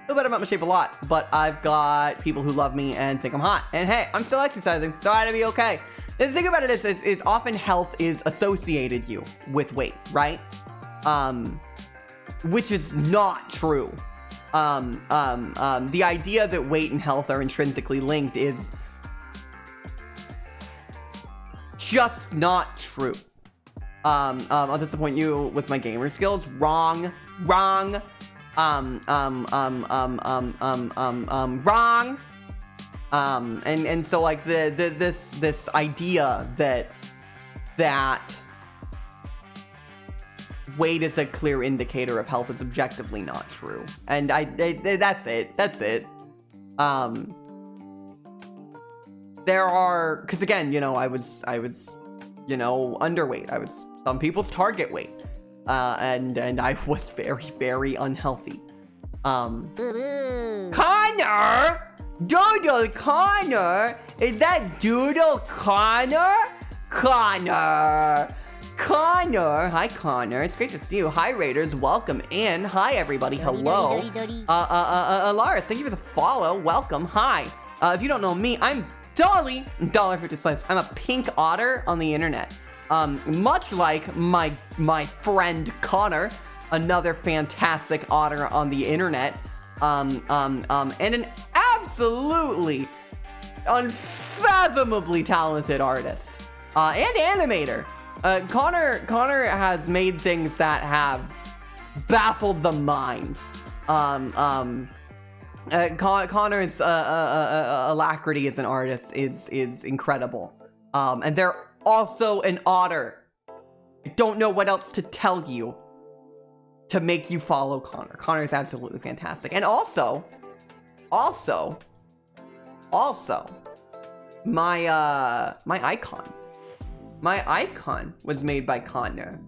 Feel better about my shape a lot, but I've got people who love me and think I'm hot. And hey, I'm still exercising, so I had to be okay. The thing about it is often health is associated with weight, right? which is not true. The idea that weight and health are intrinsically linked is just not true. I'll disappoint you with my gamer skills. Wrong. Wrong. Wrong. And so like this idea that weight is a clear indicator of health is objectively not true. And that's it. There are, because again, I was underweight. I was some people's target weight. And I was very, very unhealthy. Connor! Doodle Connor! Is that Doodle Connor? Connor! Hi Connor, it's great to see you. Hi Raiders, welcome in. Hi everybody, hello. Laris, thank you for the follow. Welcome, hi. If you don't know me, I'm Dolly. $1.50. I'm a pink otter on the internet. Much like my friend Connor, another fantastic otter on the internet. And an absolutely unfathomably talented artist. And animator. Connor has made things that have baffled the mind. Connor's alacrity as an artist is incredible. And they're also an otter. I don't know what else to tell you to make you follow Connor. Connor is absolutely fantastic. And also, my icon. My icon was made by Connor.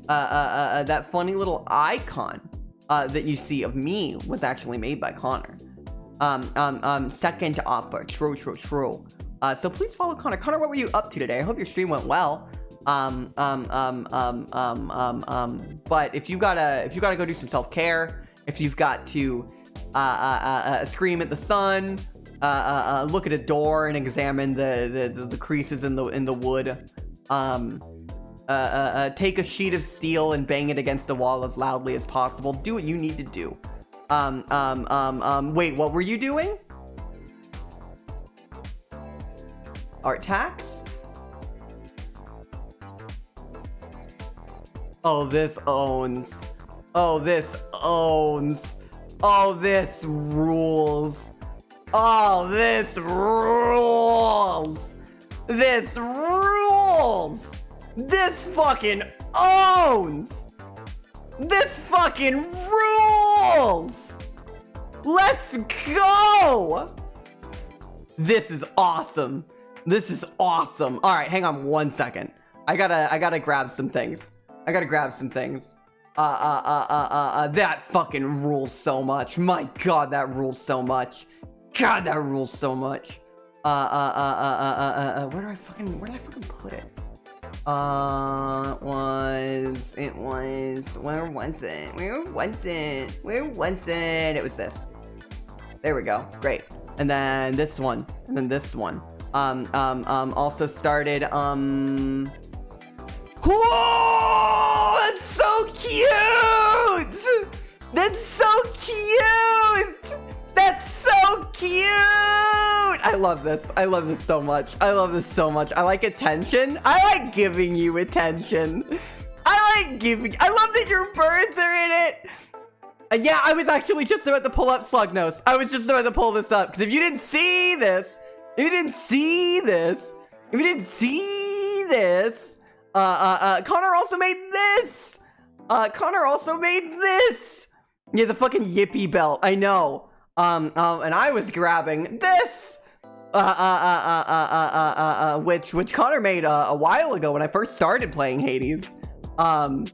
That funny little icon that you see of me was actually made by Connor. Second opera, true. So please follow Connor. Connor, what were you up to today? I hope your stream went well. But if you gotta go do some self-care, if you've got to scream at the sun, look at a door and examine the creases in the wood, take a sheet of steel and bang it against the wall as loudly as possible. Do what you need to do. Wait, what were you doing? Art tax? Oh, this owns. Oh, this owns. Oh, this rules. Oh, this rules. This rules. This fucking owns. This fucking rules. Let's go. This is awesome. This is awesome. All right, hang on 1 second. I gotta grab some things. That fucking rules so much. My God, that rules so much. God, that rules so much. Where did I fucking put it? Where was it? It was this. There we go. Great. And then this one. And then this one. Also started, whoa! That's so cute! That's so cute! That's so cute! I love this. I love this so much. I love like attention. I like giving you attention. I love that your birds are in it. Yeah, I was actually just about to pull up Slugnose. I was just about to pull this up. Because if you didn't see this, Connor also made this. Yeah, the fucking Yippee belt. I know. And I was grabbing this. Which Connor made a while ago when I first started playing Hades. Holy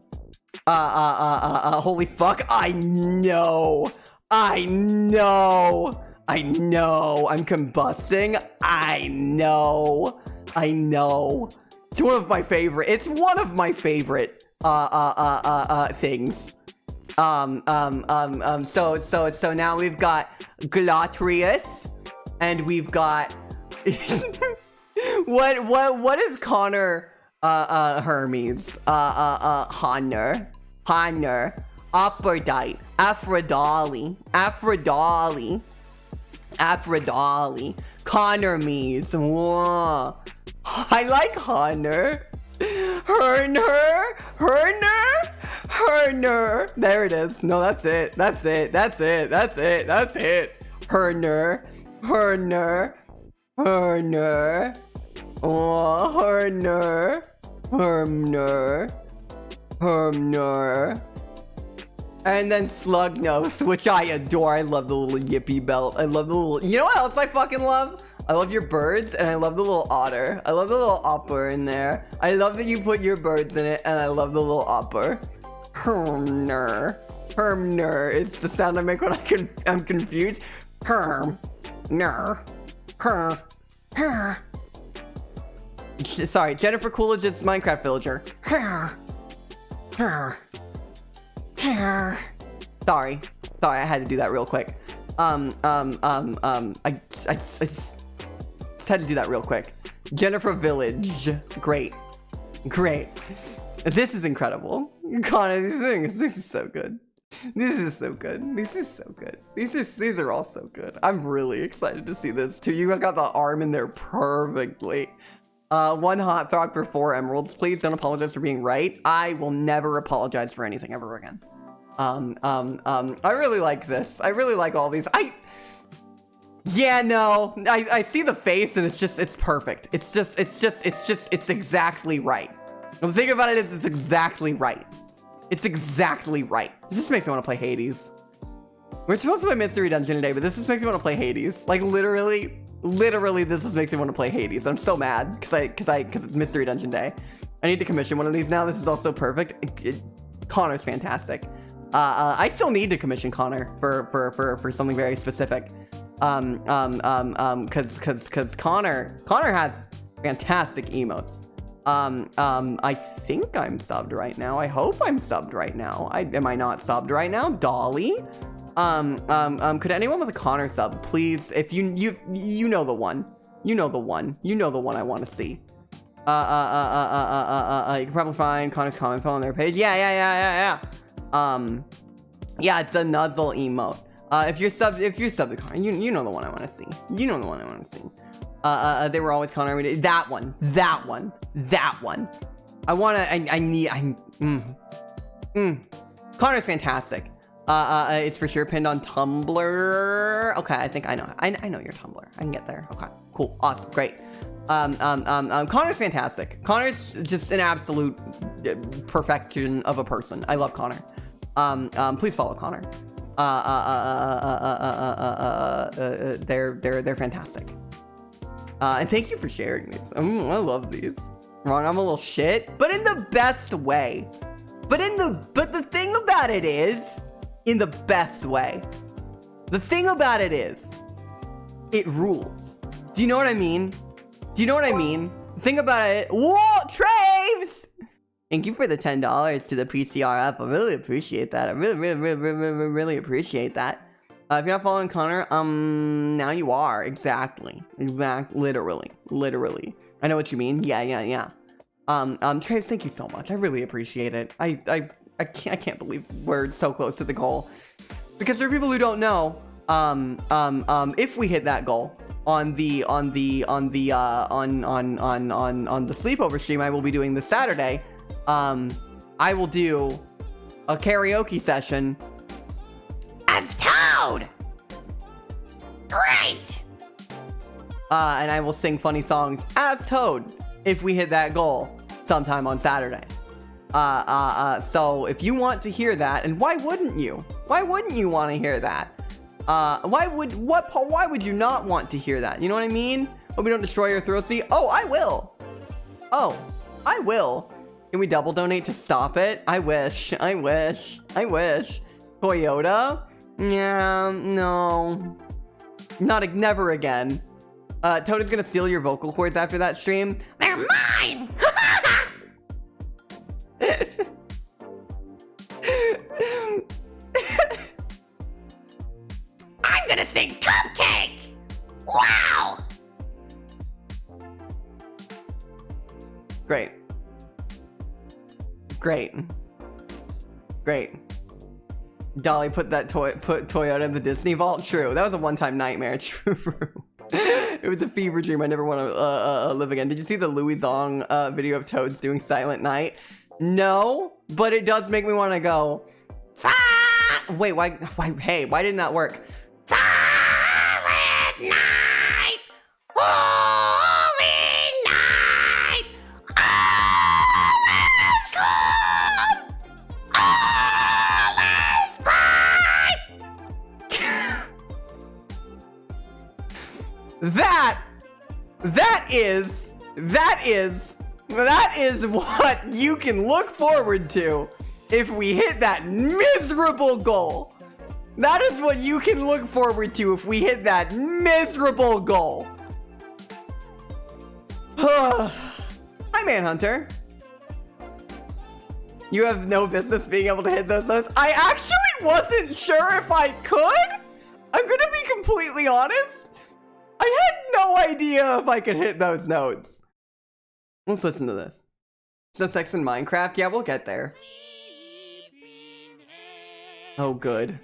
fuck! I know. I'm combusting. I know. It's one of my favorite. Things. So now we've got Glatrius, and we've got what is Connor Hermes? Honor. Connor, Aphrodite, Aphrodolly, Connor Mees. Whoa. I like Connor. Herner. There it is. No, that's it. Herner. Oh, Herner. And then Slugnose, which I adore. I love the little yippee belt. I love the little... You know what else I fucking love? I love your birds, and I love the little otter. I love the little opper in there. I love that you put your birds in it, and I love the little opper. Hermner is the sound I make when I'm confused. Sorry, Jennifer Coolidge's Minecraft villager. Sorry, I had to do that real quick. I just had to do that real quick. Jennifer Village. Great. This is incredible. Connor, this is so good. These are all so good. I'm really excited to see this too. You got the arm in there perfectly. One hot throb for 4 emeralds. Please don't apologize for being right. I will never apologize for anything ever again. I really like this. I really like all these. Yeah, no, I see the face and it's perfect. It's exactly right. The thing about it is it's exactly right. This just makes me want to play Hades. We're supposed to play Mystery Dungeon today, but this just makes me want to play Hades. Like literally, this just makes me want to play Hades. I'm so mad because it's Mystery Dungeon Day. I need to commission one of these now. This is also perfect. Connor's fantastic. I still need to commission Connor for something very specific. Cause Connor has fantastic emotes. I think I'm subbed right now. I hope I'm subbed right now. Am I not subbed right now? Dolly? Could anyone with a Connor sub, please? If you know the one. You know the one I want to see. You can probably find Connor's comment phone on their page. Yeah, it's a nuzzle emote. If you're sub to Connor, you know the one I want to see. They were always Connor every day. That one. Connor's fantastic. It's for sure pinned on Tumblr. Okay, I think I know. I know your Tumblr. I can get there. Okay, cool, awesome, great. Connor's fantastic. Connor's just an absolute perfection of a person. I love Connor. Please follow Connor. They're fantastic. And thank you for sharing these. I love these. Wrong, I'm a little shit, but in the best way. But the thing about it is, in the best way. The thing about it is, it rules. Do you know what I mean? The thing about it, whoa, Traves! Thank you for the $10 to the PCRF. I really appreciate that. I really appreciate that. If you're not following Connor, now you are. Exactly. Literally. I know what you mean. Yeah. Traves, thank you so much. I really appreciate it. I can't believe we're so close to the goal. Because for people who don't know, if we hit that goal on the sleepover stream I will be doing this Saturday, I will do a karaoke session as Toad. Great. And I will sing funny songs as Toad if we hit that goal sometime on Saturday. So if you want to hear that, and why wouldn't you? Why wouldn't you want to hear that? Why would you not want to hear that? You know what I mean? Hope we don't destroy your throat. See, I will. Can we double donate to stop it? I wish. Toyota? Yeah, no. Never again. Toad is gonna steal your vocal cords after that stream. They're mine! I'm gonna sing Cupcake! Wow! Great. Great. Dolly put Toyota in the Disney vault. True. That was a one-time nightmare. True. It was a fever dream I never want to live again. Did you see the Louis Zong video of Toads doing Silent Night? No, but it does make me want to go. Wait, why? Hey, why didn't that work? Silent Night, Holy Night, all is good, all is bright. That is what you can look forward to if we hit that miserable goal. That is what you can look forward to if we hit that miserable goal. Hi, Manhunter. You have no business being able to hit those notes. I actually wasn't sure if I could. I'm gonna be completely honest. I had no idea if I could hit those notes. Let's listen to this. So sex in Minecraft? Yeah, we'll get there. Oh, good.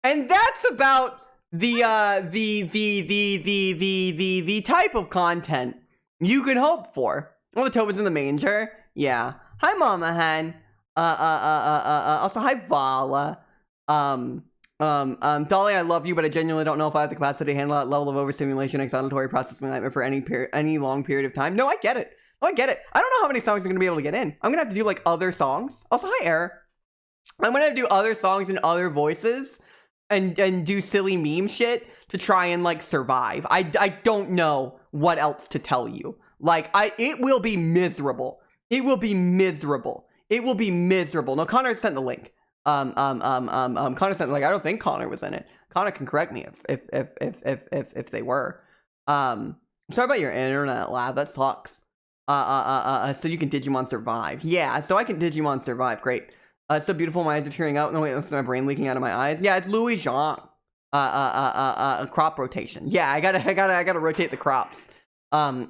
And that's about the type of content you can hope for. Well, the Toad was in the manger. Yeah. Hi, Mama Hen. Also, hi, Vala. Dolly, I love you, but I genuinely don't know if I have the capacity to handle that level of overstimulation, excitatory processing nightmare for any long period of time. No, I get it. I get it. I don't know how many songs I'm gonna be able to get in. I'm gonna have to do like other songs. Also, hi, Air. I'm gonna have to do other songs in other voices. And do silly meme shit to try and like survive. I don't know what else to tell you. Like it will be miserable. It will be miserable. It will be miserable. No, Connor sent the link. Connor sent like I don't think Connor was in it. Connor can correct me if they were. Sorry about your internet lag. That sucks. So you can Digimon survive. Yeah, so I can Digimon survive. Great. It's so beautiful. My eyes are tearing out. No, wait, that's my brain leaking out of my eyes. Yeah, it's Louis Zhang. Crop rotation. Yeah, I gotta rotate the crops. And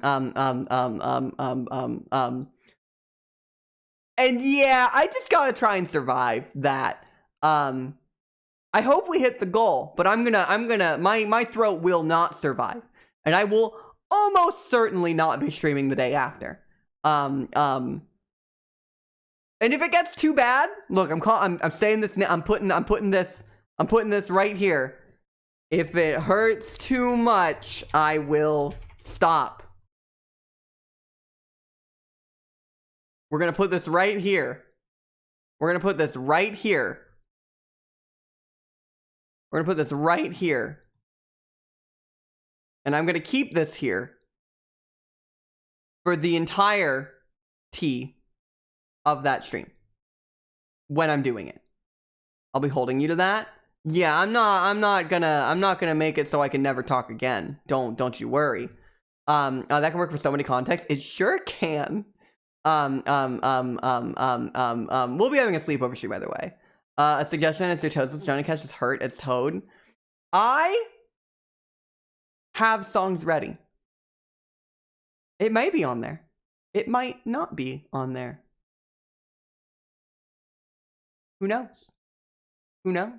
yeah, I just gotta try and survive that. I hope we hit the goal, but my throat will not survive, and I will almost certainly not be streaming the day after. And if it gets too bad, look, I'm saying this now. I'm putting this right here. If it hurts too much, I will stop. We're gonna put this right here. We're gonna put this right here. We're gonna put this right here. And I'm gonna keep this here for the entire of that stream when I'm doing it. I'll be holding you to that. Yeah, I'm not gonna make it so I can never talk again. Don't you worry. That can work for so many contexts. It sure can. We'll be having a sleepover stream, by the way. A suggestion is your Toad's Johnny Cash is hurt as Toad. I have songs ready. It might be on there. It might not be on there. Who knows? Who knows?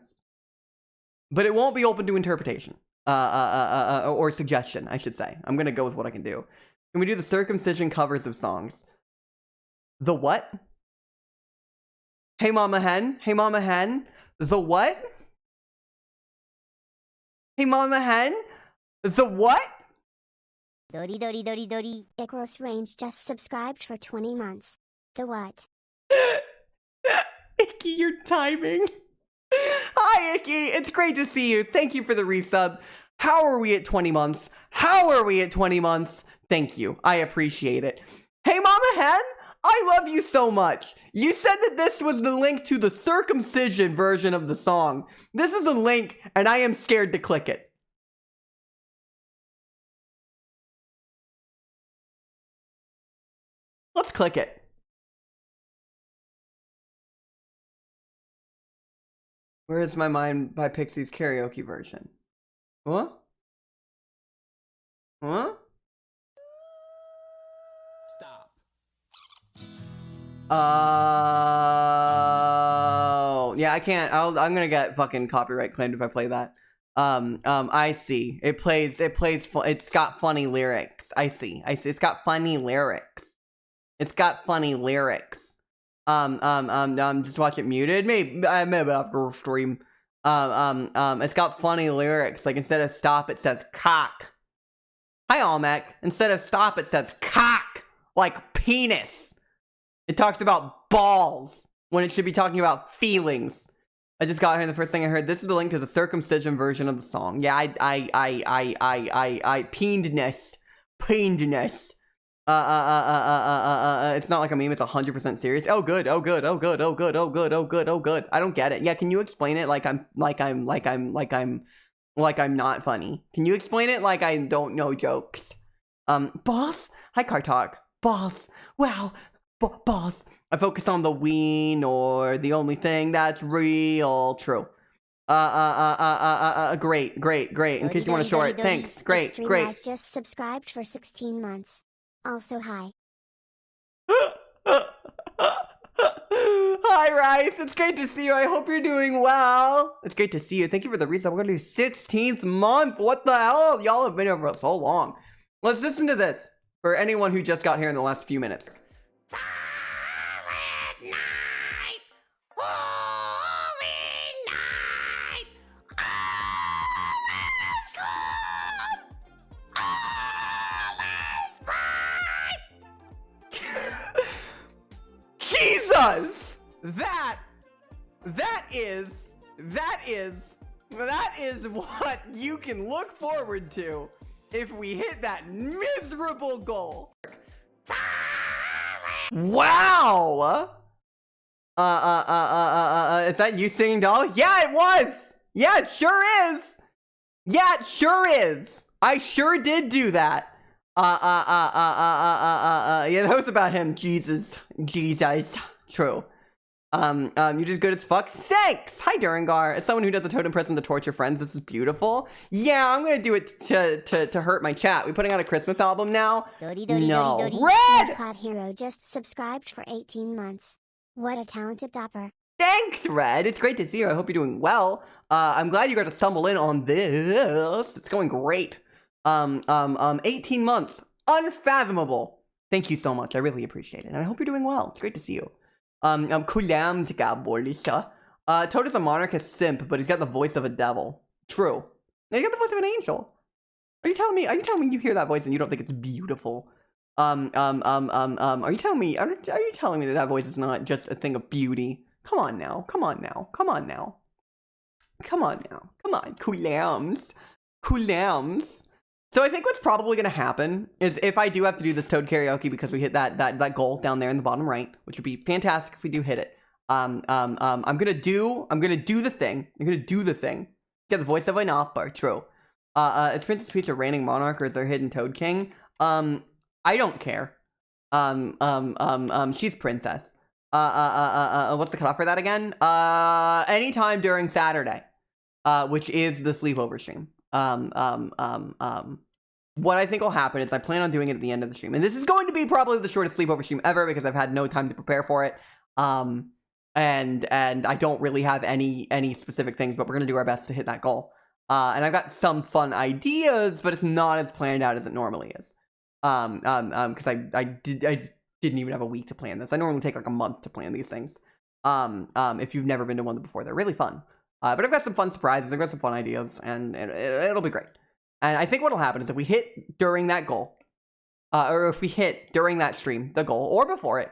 But it won't be open to interpretation. Or suggestion, I should say. I'm gonna go with what I can do. Can we do the circumcision covers of songs? The what? Hey Mama Hen? Hey Mama Hen? The what? Hey Mama Hen? The what? Dori dori dori dori. Icarus Range just subscribed for 20 months. The what? Icky, your timing. Hi, Icky. It's great to see you. Thank you for the resub. How are we at 20 months? How are we at 20 months? Thank you. I appreciate it. Hey, Mama Hen, I love you so much. You said that this was the link to the circumcision version of the song. This is a link, and I am scared to click it. Let's click it. Where is My Mind by Pixie's karaoke version? What? What? Stop. Oh, yeah, I can't. I'm gonna get fucking copyright claimed if I play that. I see. It's got funny lyrics. I see. It's got funny lyrics. Just watch it muted. Maybe after stream. It's got funny lyrics. Like instead of stop, it says cock. Hi, Olmec. Instead of stop, it says cock. Like penis. It talks about balls when it should be talking about feelings. I just got here and the first thing I heard, this is the link to the circumcision version of the song. Yeah, peenedness. It's not like a meme, it's 100% serious. Oh good. I don't get it. Yeah, can you explain it like I'm not funny? Can you explain it like I don't know jokes? Boss? Hi, Kartok. Boss. Wow. Boss. I focus on the ween or the only thing that's real true. Great. In case you want a short. Thanks. Great. Has just subscribed for 16 months. Also, hi. Hi, Rice. It's great to see you. I hope you're doing well. It's great to see you. Thank you for the resub. We're going to do 16th month. What the hell? Y'all have been here for so long. Let's listen to this for anyone who just got here in the last few minutes. Silent night. Holy night. All is good. All is bright. Jesus! That is what you can look forward to if we hit that miserable goal. Wow! Is that you singing, doll? Yeah, it was! Yeah, it sure is! Yeah, it sure is! I sure did do that. Yeah, that was about him. Jesus. True. You're just good as fuck. Thanks! Hi, Durangar. As someone who does a totem present to torture friends, this is beautiful. Yeah, I'm gonna do it to hurt my chat. We putting out a Christmas album now? No. Red! Cod Hero just subscribed for 18 months. What a talented dopper. Thanks, Red. It's great to see you. I hope you're doing well. I'm glad you got to stumble in on this. It's going great. 18 months. Unfathomable. Thank you so much. I really appreciate it. And I hope you're doing well. It's great to see you. Toad is a monarchist simp, but he's got the voice of a devil. True. Now he's got the voice of an angel. Are you telling me you hear that voice and you don't think it's beautiful? Are you telling me that voice is not just a thing of beauty? Come on now. Coolams. So I think what's probably going to happen is if I do have to do this Toad karaoke because we hit that goal down there in the bottom right, which would be fantastic if we do hit it. I'm gonna do the thing. Get the voice of an opera. True. Is Princess Peach a reigning monarch or is there hidden Toad King? I don't care. She's princess. What's the cutoff for that again? Anytime during Saturday, which is the sleepover stream. What I think will happen is I plan on doing it at the end of the stream. And this is going to be probably the shortest sleepover stream ever because I've had no time to prepare for it. And I don't really have any specific things, but we're going to do our best to hit that goal. And I've got some fun ideas, but it's not as planned out as it normally is. Because I just didn't even have a week to plan this. I normally take like a month to plan these things. If you've never been to one before, they're really fun. But I've got some fun surprises, I've got some fun ideas, and it'll be great. And I think what'll happen is if we hit during that goal, or if we hit during that stream, the goal, or before it,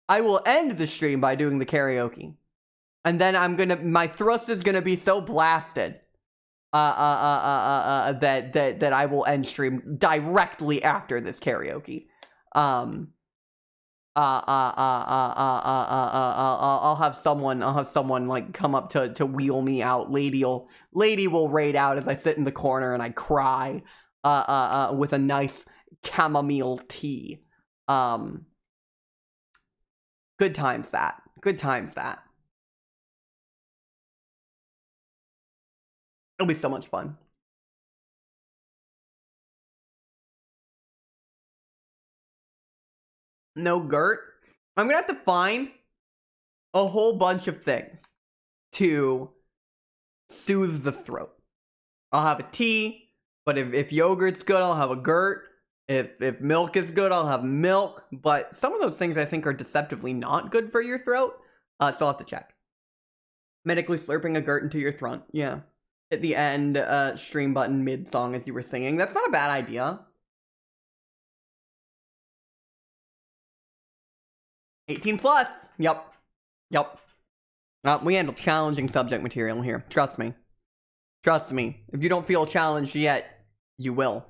I will end the stream by doing the karaoke. And then my thrust is gonna be so blasted, that I will end stream directly after this karaoke. I'll have someone like come up to wheel me out. Lady will raid out as I sit in the corner and I cry, with a nice chamomile tea. Good times that. It'll be so much fun. No Gert. I'm gonna have to find a whole bunch of things to soothe the throat. I'll have a tea, but if yogurt's good, I'll have a Gert. If milk is good, I'll have milk. But some of those things I think are deceptively not good for your throat. So I'll have to check. Medically slurping a Gert into your throat. Yeah. Hit the end stream button mid-song as you were singing. That's not a bad idea. 18 plus. Yep. We handle challenging subject material here. Trust me. If you don't feel challenged yet, you will.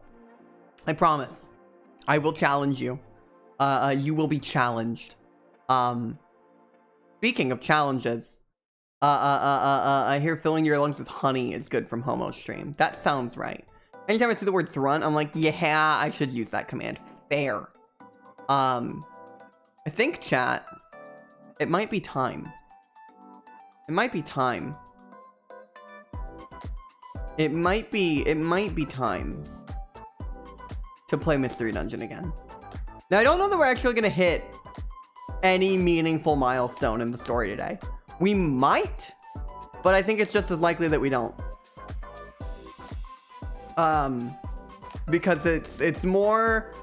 I promise. I will challenge you. You will be challenged. Speaking of challenges, I hear filling your lungs with honey is good from Homo Stream. That sounds right. Anytime I see the word thrunt, I'm like, yeah, I should use that command. Fair. I think, chat, it might be time. It might be time to play Mystery Dungeon again. Now, I don't know that we're actually gonna hit any meaningful milestone in the story today. We might, but I think it's just as likely that we don't. Because it's more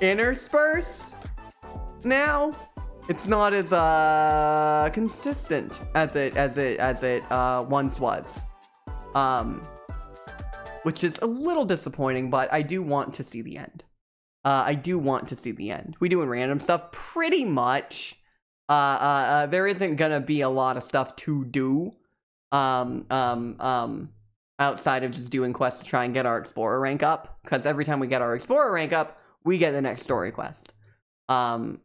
interspersed now. It's not as consistent as it once was. Which is a little disappointing, but I do want to see the end. We doing random stuff pretty much. There isn't gonna be a lot of stuff to do. Outside of just doing quests to try and get our Explorer rank up. Because every time we get our Explorer rank up, we get the next story quest. If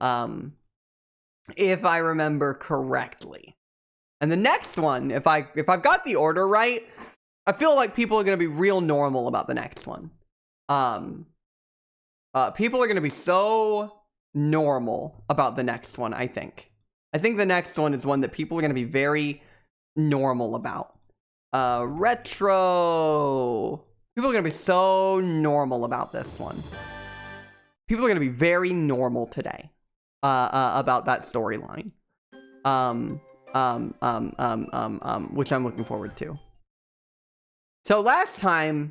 I remember correctly. And the next one, if I've got the order right, I feel like people are gonna be real normal about the next one. People are gonna be so normal about the next one, I think. I think the next one is one that people are gonna be very normal about. Retro. People are gonna be so normal about this one. People are gonna be very normal today. About that storyline. Which I'm looking forward to. So last time,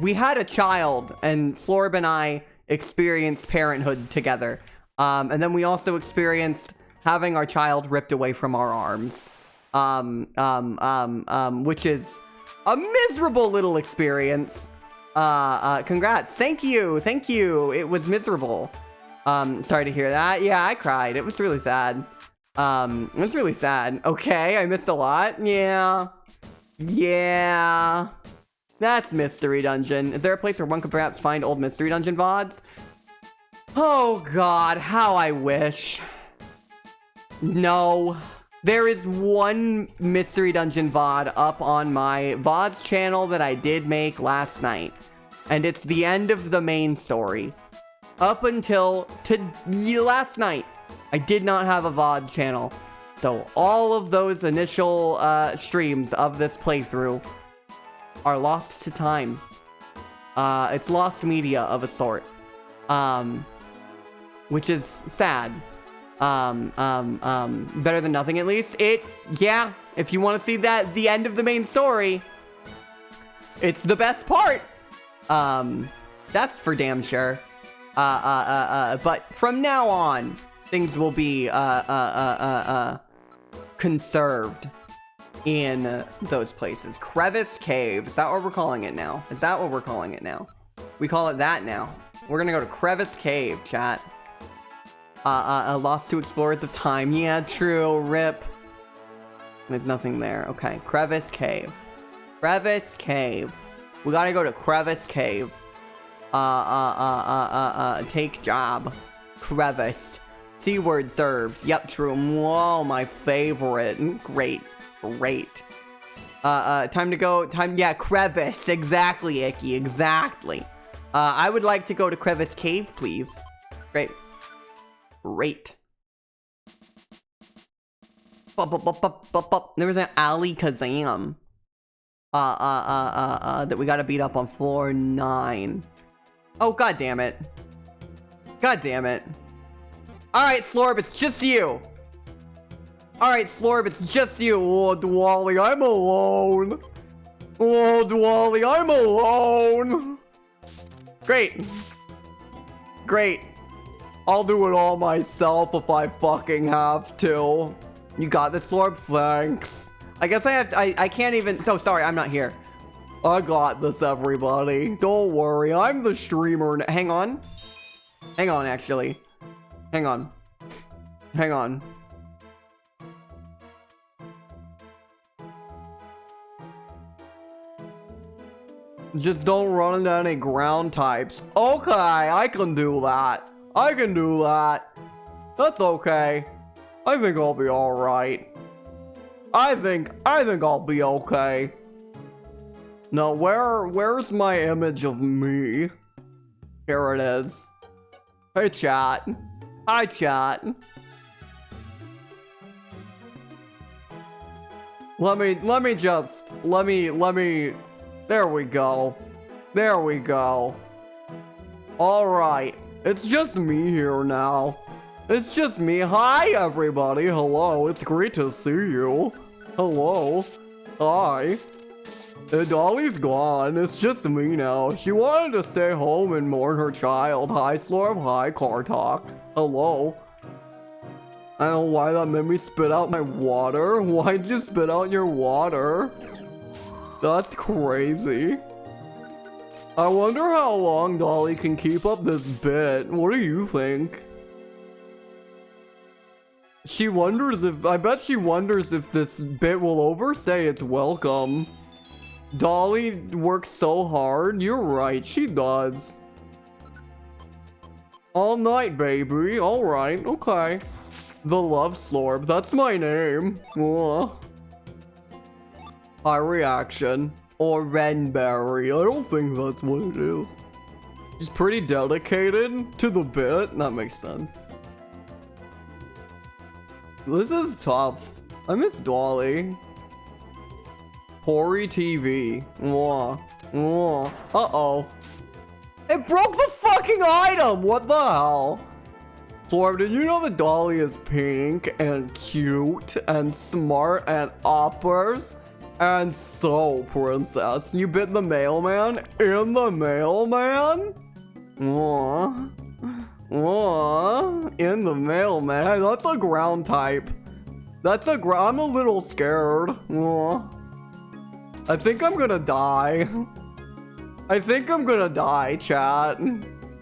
we had a child, and Slorb and I experienced parenthood together. And then we also experienced having our child ripped away from our arms. Which is a miserable little experience. Congrats. Thank you. It was miserable. Sorry to hear that. Yeah, I cried. It was really sad. Okay, I missed a lot. Yeah. That's Mystery Dungeon. Is there a place where one could perhaps find old Mystery Dungeon VODs? Oh god, how I wish. No. There is one Mystery Dungeon VOD up on my VODs channel that I did make last night. And it's the end of the main story. Up until last night, I did not have a VOD channel. So all of those initial streams of this playthrough are lost to time. It's lost media of a sort. Which is sad. Better than nothing at least. Yeah, if you want to see the end of the main story, it's the best part. That's for damn sure. But from now on, things will be, conserved. in those places. Crevice Cave. Is that what we're calling it now? Is that what we're calling it now? We call it that now. We're gonna go to Crevice Cave, chat. Lost to Explorers of Time. Yeah, true. Rip. There's nothing there. Okay, Crevice Cave. Crevice Cave. We gotta go to Crevice Cave. Take job. Crevice. C-word served. Yep, true. Whoa, my favorite. Great. Great. Time to go. Yeah, Crevice. Exactly, Icky. Exactly. I would like to go to Crevice Cave, please. Great. Great. There was an alley Kazam. That we gotta beat up on floor 9. Oh, god damn it. God damn it. Alright, Slorb, it's just you. Alright, Slorb, it's just you. Oh, Dwally, I'm alone. Oh, Dwally, I'm alone. Great. Great. I'll do it all myself if I fucking have to. You got this, Slorb? Thanks. I guess I can't even. So sorry, I'm not here. I got this, everybody. Don't worry, I'm the streamer. Hang on. Hang on, actually. Hang on. Hang on. Just don't run into any ground types. Okay, I can do that. I can do that. That's okay. I think I'll be alright. I think I'll be okay. Now, where's my image of me? Here it is. Hey, chat. Hi, chat. Let me, there we go. There we go. Alright. It's just me here now. It's just me. Hi, everybody. Hello. It's great to see you. Hello. Hi. Dolly's gone. It's just me now. She wanted to stay home and mourn her child. Hi, Slorb. Hi, Car Talk. Hello. I don't know why that made me spit out my water. Why'd you spit out your water? That's crazy. I wonder how long Dolly can keep up this bit. What do you think? She wonders if, I bet she wonders if this bit will overstay its welcome. Dolly works so hard. You're right, she does. All night, baby. Alright, okay. The Love Slorb, that's my name. High reaction. Or Renberry. I don't think that's what it is. She's pretty dedicated to the bit. That makes sense. This is tough. I miss Dolly. Pori TV. Uh-oh. It broke the fucking item! What the hell? Slorb, did you know that Dolly is pink and cute and smart and uppers? And so, princess, you bit the mailman in the mailman? In the mailman. Hey, that's a ground type. That's a I'm a little scared. I think I'm gonna die. I think I'm gonna die, chat.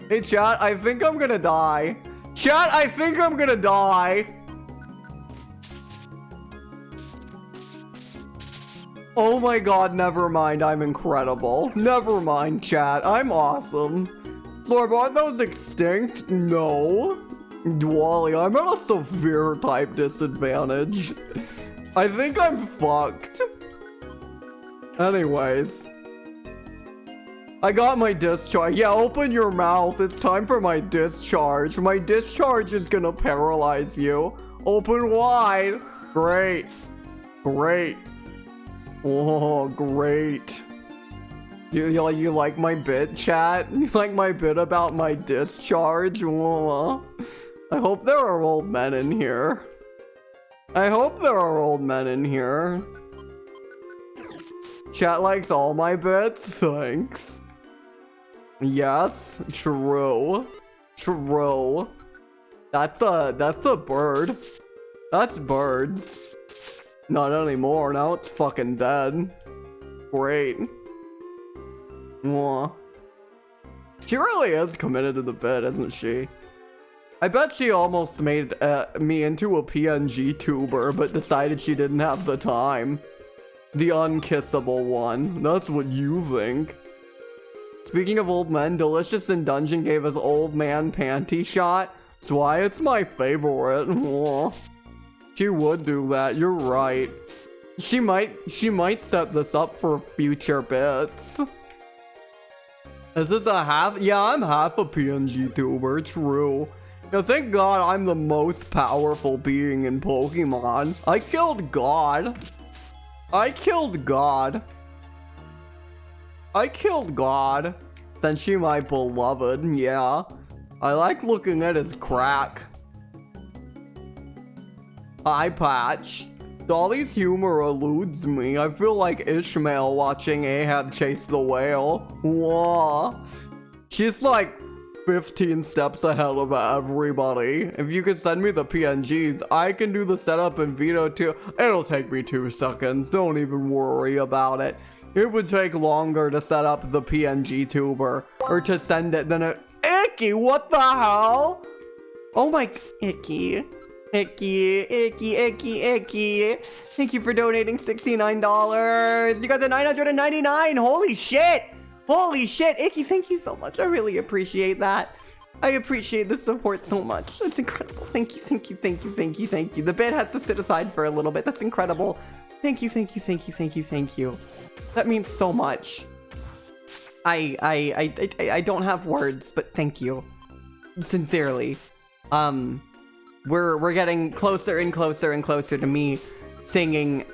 Hey, chat, I think I'm gonna die. Chat, I think I'm gonna die. Oh my god, never mind, I'm incredible. Never mind, chat, I'm awesome. Slorb, aren't those extinct? No. Dwally, I'm at a severe type disadvantage. I think I'm fucked. Anyways. I got my discharge. Yeah, open your mouth. It's time for my discharge. My discharge is gonna paralyze you. Open wide. Great. Great. Oh, great. You like my bit, chat? You like my bit about my discharge? I hope there are old men in here. I hope there are old men in here. Chat likes all my bits? Thanks. Yes, true. True. That's a bird. That's birds. Not anymore. Now it's fucking dead. Great. Mwah. She really is committed to the bit, isn't she? I bet she almost made me into a PNG tuber, but decided she didn't have the time. The unkissable one. That's what you think. Speaking of old men, Delicious in Dungeon gave us old man panty shot. That's why it's my favorite. Aww. She would do that, you're right. She might set this up for future bits. Is this a half? Yeah, I'm half a PNG tuber, true. Now thank God I'm the most powerful being in Pokemon. I killed God. I killed God. I killed God. Then she my beloved, yeah. I like looking at his crack. Eye patch. Dolly's humor eludes me. I feel like Ishmael watching Ahab chase the whale. Whoa. She's like 15 steps ahead of everybody. If you could send me the PNGs, I can do the setup in Vito too. It'll take me 2 seconds. Don't even worry about it. It would take longer to set up the PNG tuber or to send it than a Icky. What the hell? Oh my Icky. Icky. Thank you for donating $69. You got the 999. Holy shit. Holy shit. Icky, thank you so much. I really appreciate that. I appreciate the support so much. It's incredible. Thank you. The bit has to sit aside for a little bit. That's incredible. Thank you. That means so much. I don't have words, but thank you. Sincerely. We're getting closer and closer to me singing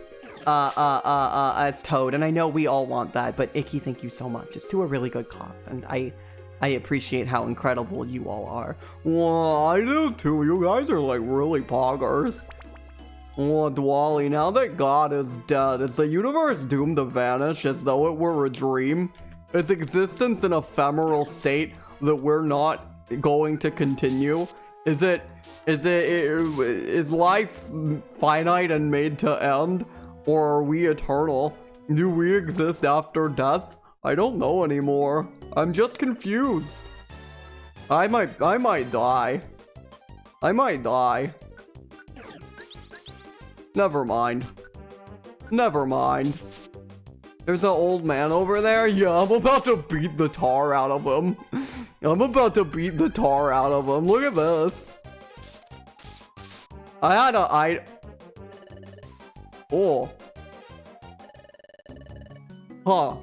as Toad, and I know we all want that, but Icky, thank you so much. It's to a really good cause, and I appreciate how incredible you all are. Well, I do too. You guys are like really poggers. Oh, Dwally, now that God is dead, is the universe doomed to vanish as though it were a dream? Is existence an ephemeral state that we're not going to continue? Is life finite and made to end? Or are we eternal? Do we exist after death? I don't know anymore. I'm just confused. I might die. I might die. Never mind. There's an old man over there? Yeah, I'm about to beat the tar out of him. Look at this. Oh. Huh.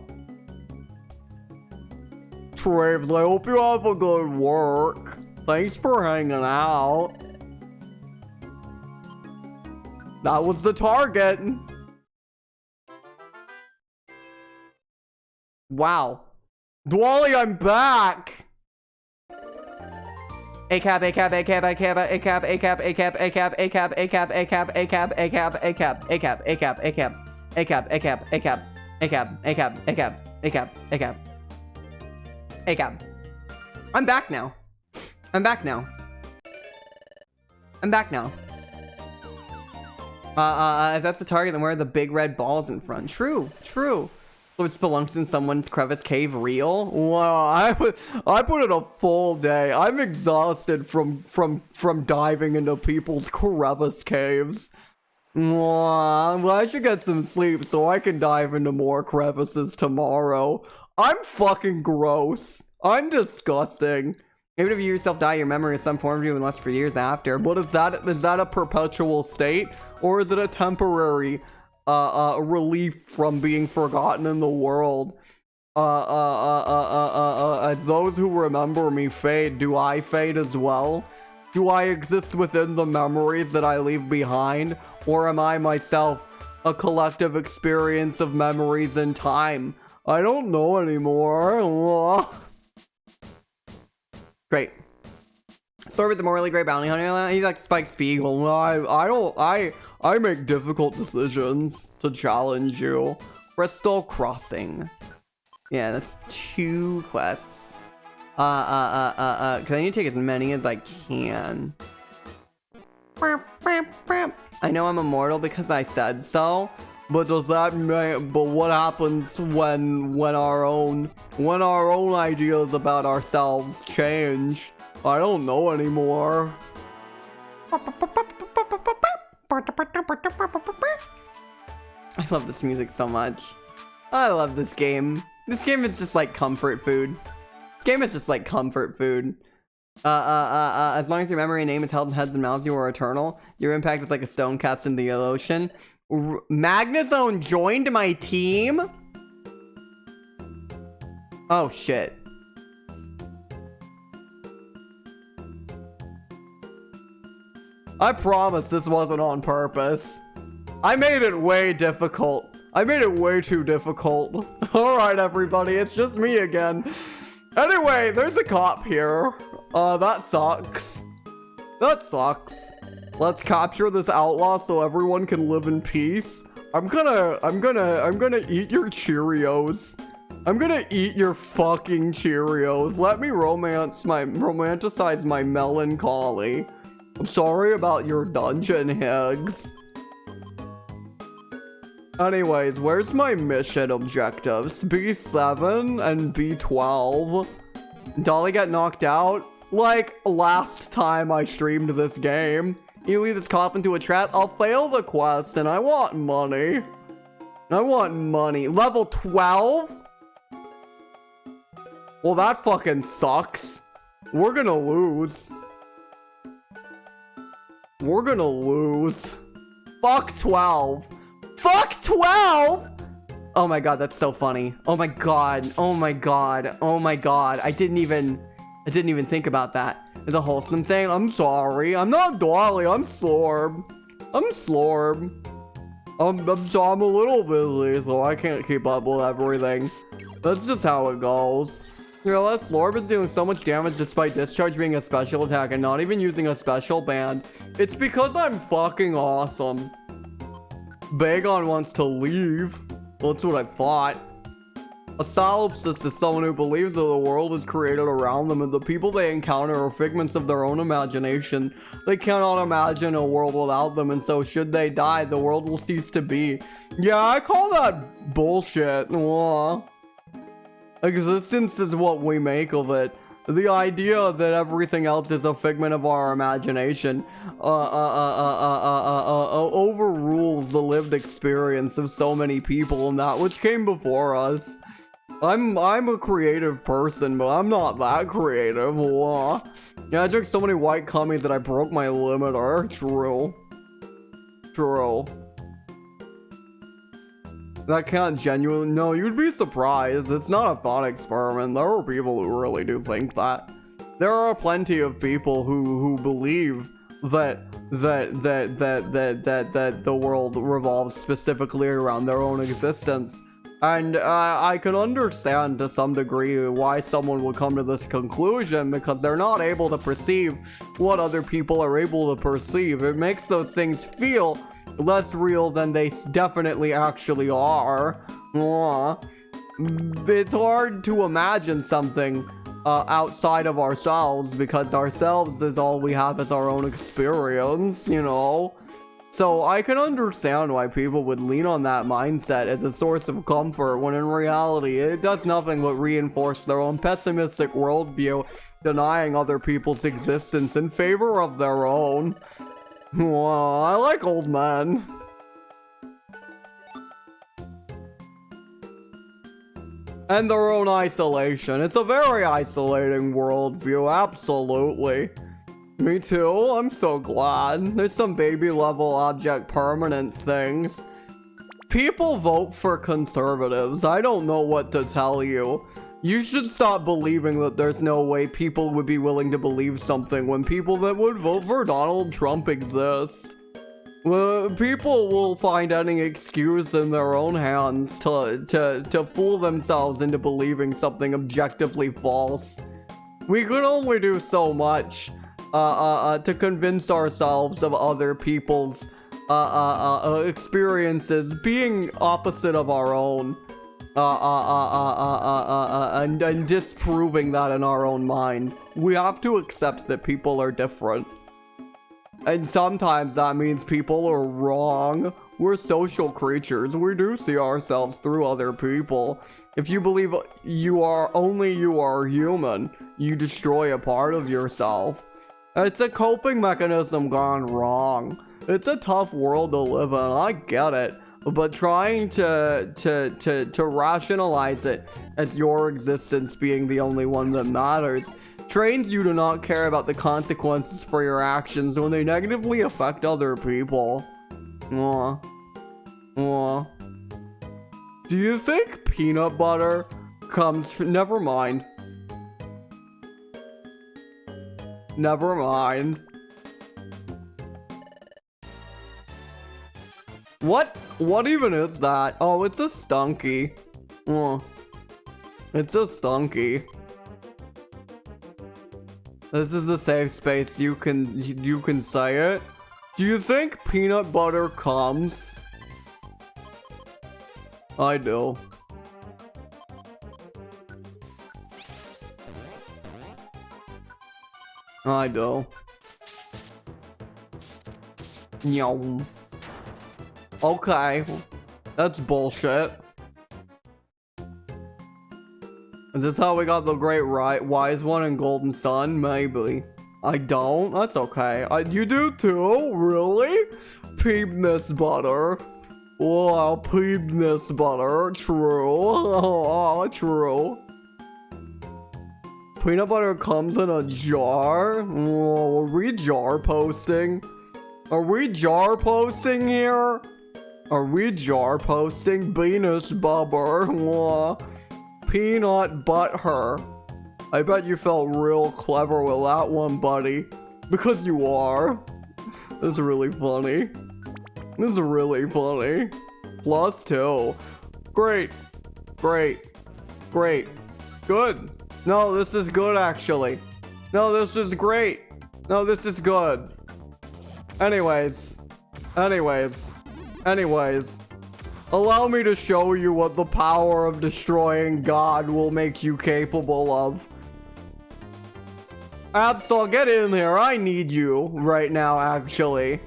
Traves, I hope you have a good work. Thanks for hanging out. That was the target. Wow. Dwally, I'm back. ACAB. I'm back now. If that's the target, then where are the big red balls in front? True. So it spelunks in someone's crevice cave real? Wow, I put in a full day. I'm exhausted from diving into people's crevice caves. Wow, I should get some sleep so I can dive into more crevices tomorrow. I'm fucking gross. I'm disgusting. Even if you yourself die, your memory is some form of you and lasts for years after. But is that a perpetual state? Or is it a temporary relief from being forgotten in the world? As those who remember me fade, do I fade as well? Do I exist within the memories that I leave behind? Or am I myself a collective experience of memories in time? I don't know anymore. Great. Sorbet's a morally great bounty hunter. He's like Spike Spiegel. I make difficult decisions to challenge you. Bristol Crossing. Yeah, that's 2 quests. Cause I need to take as many as I can. I know I'm immortal because I said so, but does that mean, but what happens when our own ideas about ourselves change? I don't know anymore. I love this music so much. I love this game. This game is just like comfort food. This game is just like comfort food. As long as your memory and name is held in heads and mouths, you are eternal. Your impact is like a stone cast in the ocean. Magnazone joined my team? Oh shit. I promise this wasn't on purpose. I made it way difficult. I made it way too difficult. Alright everybody, it's just me again. Anyway, there's a cop here. That sucks. That sucks. Let's capture this outlaw so everyone can live in peace. I'm gonna eat your Cheerios. I'm gonna eat your fucking Cheerios. Let me romanticize my melancholy. I'm sorry about your dungeon, Higgs. Anyways, where's my mission objectives? B7 and B12. Dolly got knocked out? Like last time I streamed this game. You lead this cop into a trap, I'll fail the quest, and I want money. I want money. Level 12? Well, that fucking sucks. We're gonna lose. We're gonna lose. Fuck 12. Fuck 12! Oh my god, that's so funny. Oh my god. Oh my god. Oh my god. I didn't even think about that. It's a wholesome thing. I'm sorry. I'm not Dolly. I'm Slorb. I'm Slorb. I'm a little busy, so I can't keep up with everything. That's just how it goes. You know, that Slorb is doing so much damage despite Discharge being a special attack and not even using a special band. It's because I'm fucking awesome. Bagon wants to leave. Well, that's what I thought. A solipsist is someone who believes that the world is created around them and the people they encounter are figments of their own imagination. They cannot imagine a world without them, and so should they die, the world will cease to be. Yeah, I call that bullshit. Existence is what we make of it. The idea that everything else is a figment of our imagination overrules the lived experience of so many people and that which came before us. I'm a creative person, but I'm not that creative. Yeah, I drank so many white cummies that I broke my limiter. True. True. That can't genuinely... No, you'd be surprised. It's not a thought experiment. There are people who really do think that. There are plenty of people who believe that the world revolves specifically around their own existence. And I can understand to some degree why someone would come to this conclusion, because they're not able to perceive what other people are able to perceive. It makes those things feel less real than they definitely actually are. It's hard to imagine something outside of ourselves, because ourselves is all we have as our own experience, you know? So I can understand why people would lean on that mindset as a source of comfort, when in reality it does nothing but reinforce their own pessimistic worldview, denying other people's existence in favor of their own. I like old men. And their own isolation. It's a very isolating worldview, absolutely. Me too, I'm so glad. There's some baby level object permanence things. People vote for conservatives. I don't know what to tell you. You should stop believing that there's no way people would be willing to believe something when people that would vote for Donald Trump exist. People will find any excuse in their own hands to fool themselves into believing something objectively false. We can only do so much to convince ourselves of other people's experiences being opposite of our own, and disproving that in our own mind. We have to accept that people are different. And sometimes that means people are wrong. We're social creatures. We do see ourselves through other people. If you believe you are human, you destroy a part of yourself. It's a coping mechanism gone wrong. It's a tough world to live in, I get it. But trying to rationalize it as your existence being the only one that matters trains you to not care about the consequences for your actions when they negatively affect other people. Aww. Aww. Do you think peanut butter comes from... Never mind. Never mind. What even is that? Oh, it's a stunky. Oh. It's a stunky. This is a safe space. You can say it. Do you think peanut butter comes? I do. I do. Yum. Okay. That's bullshit. Is this how we got the great wise one and golden sun? Maybe. I don't? That's okay. You do too? Really? Penis butter. Wow, penis butter. True. Oh, true. Peanut butter comes in a jar? Oh, are we jar posting? Are we jar posting here? Are we jar posting? Penis butter. Oh. Peanut butter. I bet you felt real clever with that one, buddy. Because you are. This is really funny. This is really funny. +2. Great. Great. Great. Good. No, this is good, actually. No, this is great. No, this is good. Anyways. Allow me to show you what the power of destroying God will make you capable of. Absol, get in here. I need you right now, actually.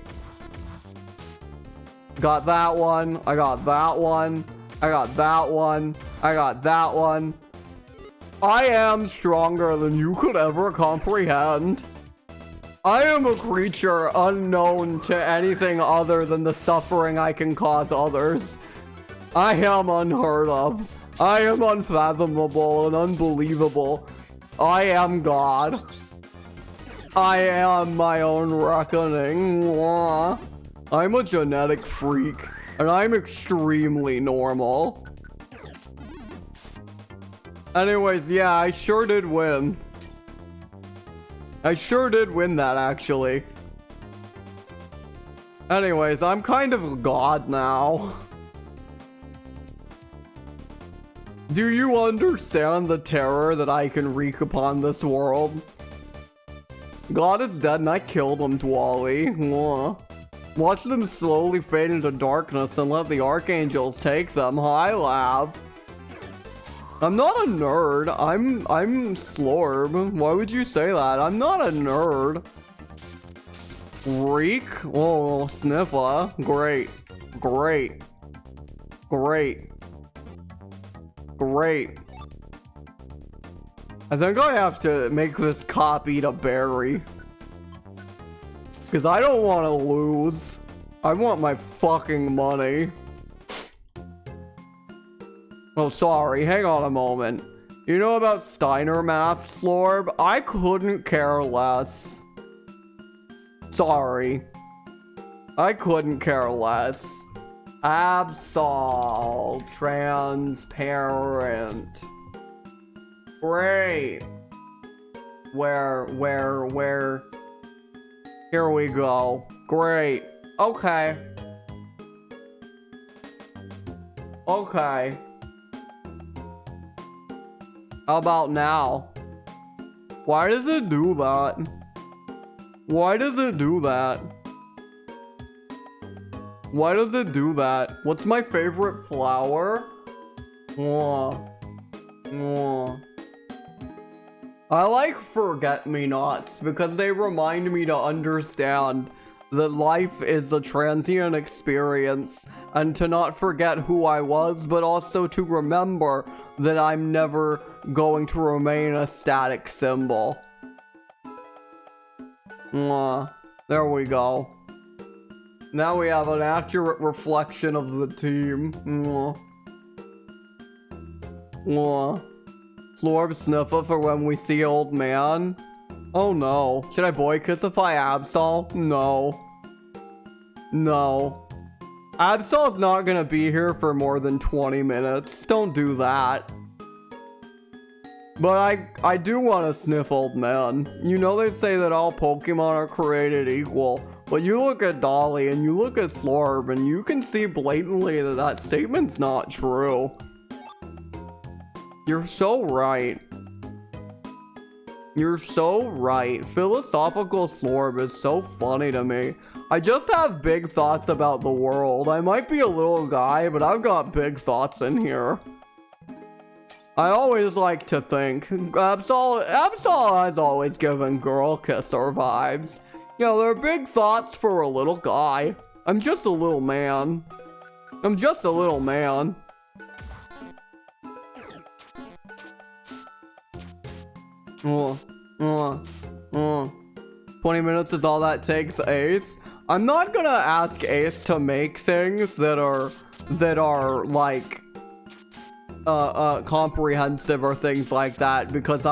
Got that one. I got that one. I got that one. I got that one. I am stronger than you could ever comprehend. I am a creature unknown to anything other than the suffering I can cause others. I am unheard of. I am unfathomable and unbelievable. I am God. I am my own reckoning. Mwah. I'm a genetic freak, and I'm extremely normal. Anyways, yeah, I sure did win. I sure did win that, actually. Anyways, I'm kind of God now. Do you understand the terror that I can wreak upon this world? God is dead and I killed him, Dwally. Mwah. Watch them slowly fade into darkness and let the archangels take them. Hi, Lab. I'm not a nerd. I'm Slorb. Why would you say that? I'm not a nerd. Reek? Oh, Sniffa. Great. Great. Great. Great. I think I have to make this copy to Barry. Because I don't want to lose. I want my fucking money. Oh, sorry. Hang on a moment. You know about Steiner math, Slorb? I couldn't care less. Sorry. I couldn't care less. Absol. Transparent. Great. Where? Here we go. Great. Okay. Okay. How about now? Why does it do that? Why does it do that? Why does it do that? What's my favorite flower? Mwah. Mwah. I like forget-me-nots because they remind me to understand that life is a transient experience, and to not forget who I was, but also to remember that I'm never going to remain a static symbol. There we go. Now we have an accurate reflection of the team. Slorb sniffer for when we see old man. Oh no. Should I boy-kissify Absol? No. No. Absol's not gonna be here for more than 20 minutes. Don't do that. But I do want to sniff old man. You know they say that all Pokemon are created equal. But you look at Dolly and you look at Slorb and you can see blatantly that that statement's not true. You're so right. You're so right. Philosophical Slorb is so funny to me. I just have big thoughts about the world. I might be a little guy, but I've got big thoughts in here. I always like to think. Absol has always given girl kisser vibes. You know, they're big thoughts for a little guy. I'm just a little man. I'm just a little man. 20 minutes is all that takes, Ace. I'm not gonna ask Ace to make things that are like comprehensive or things like that, because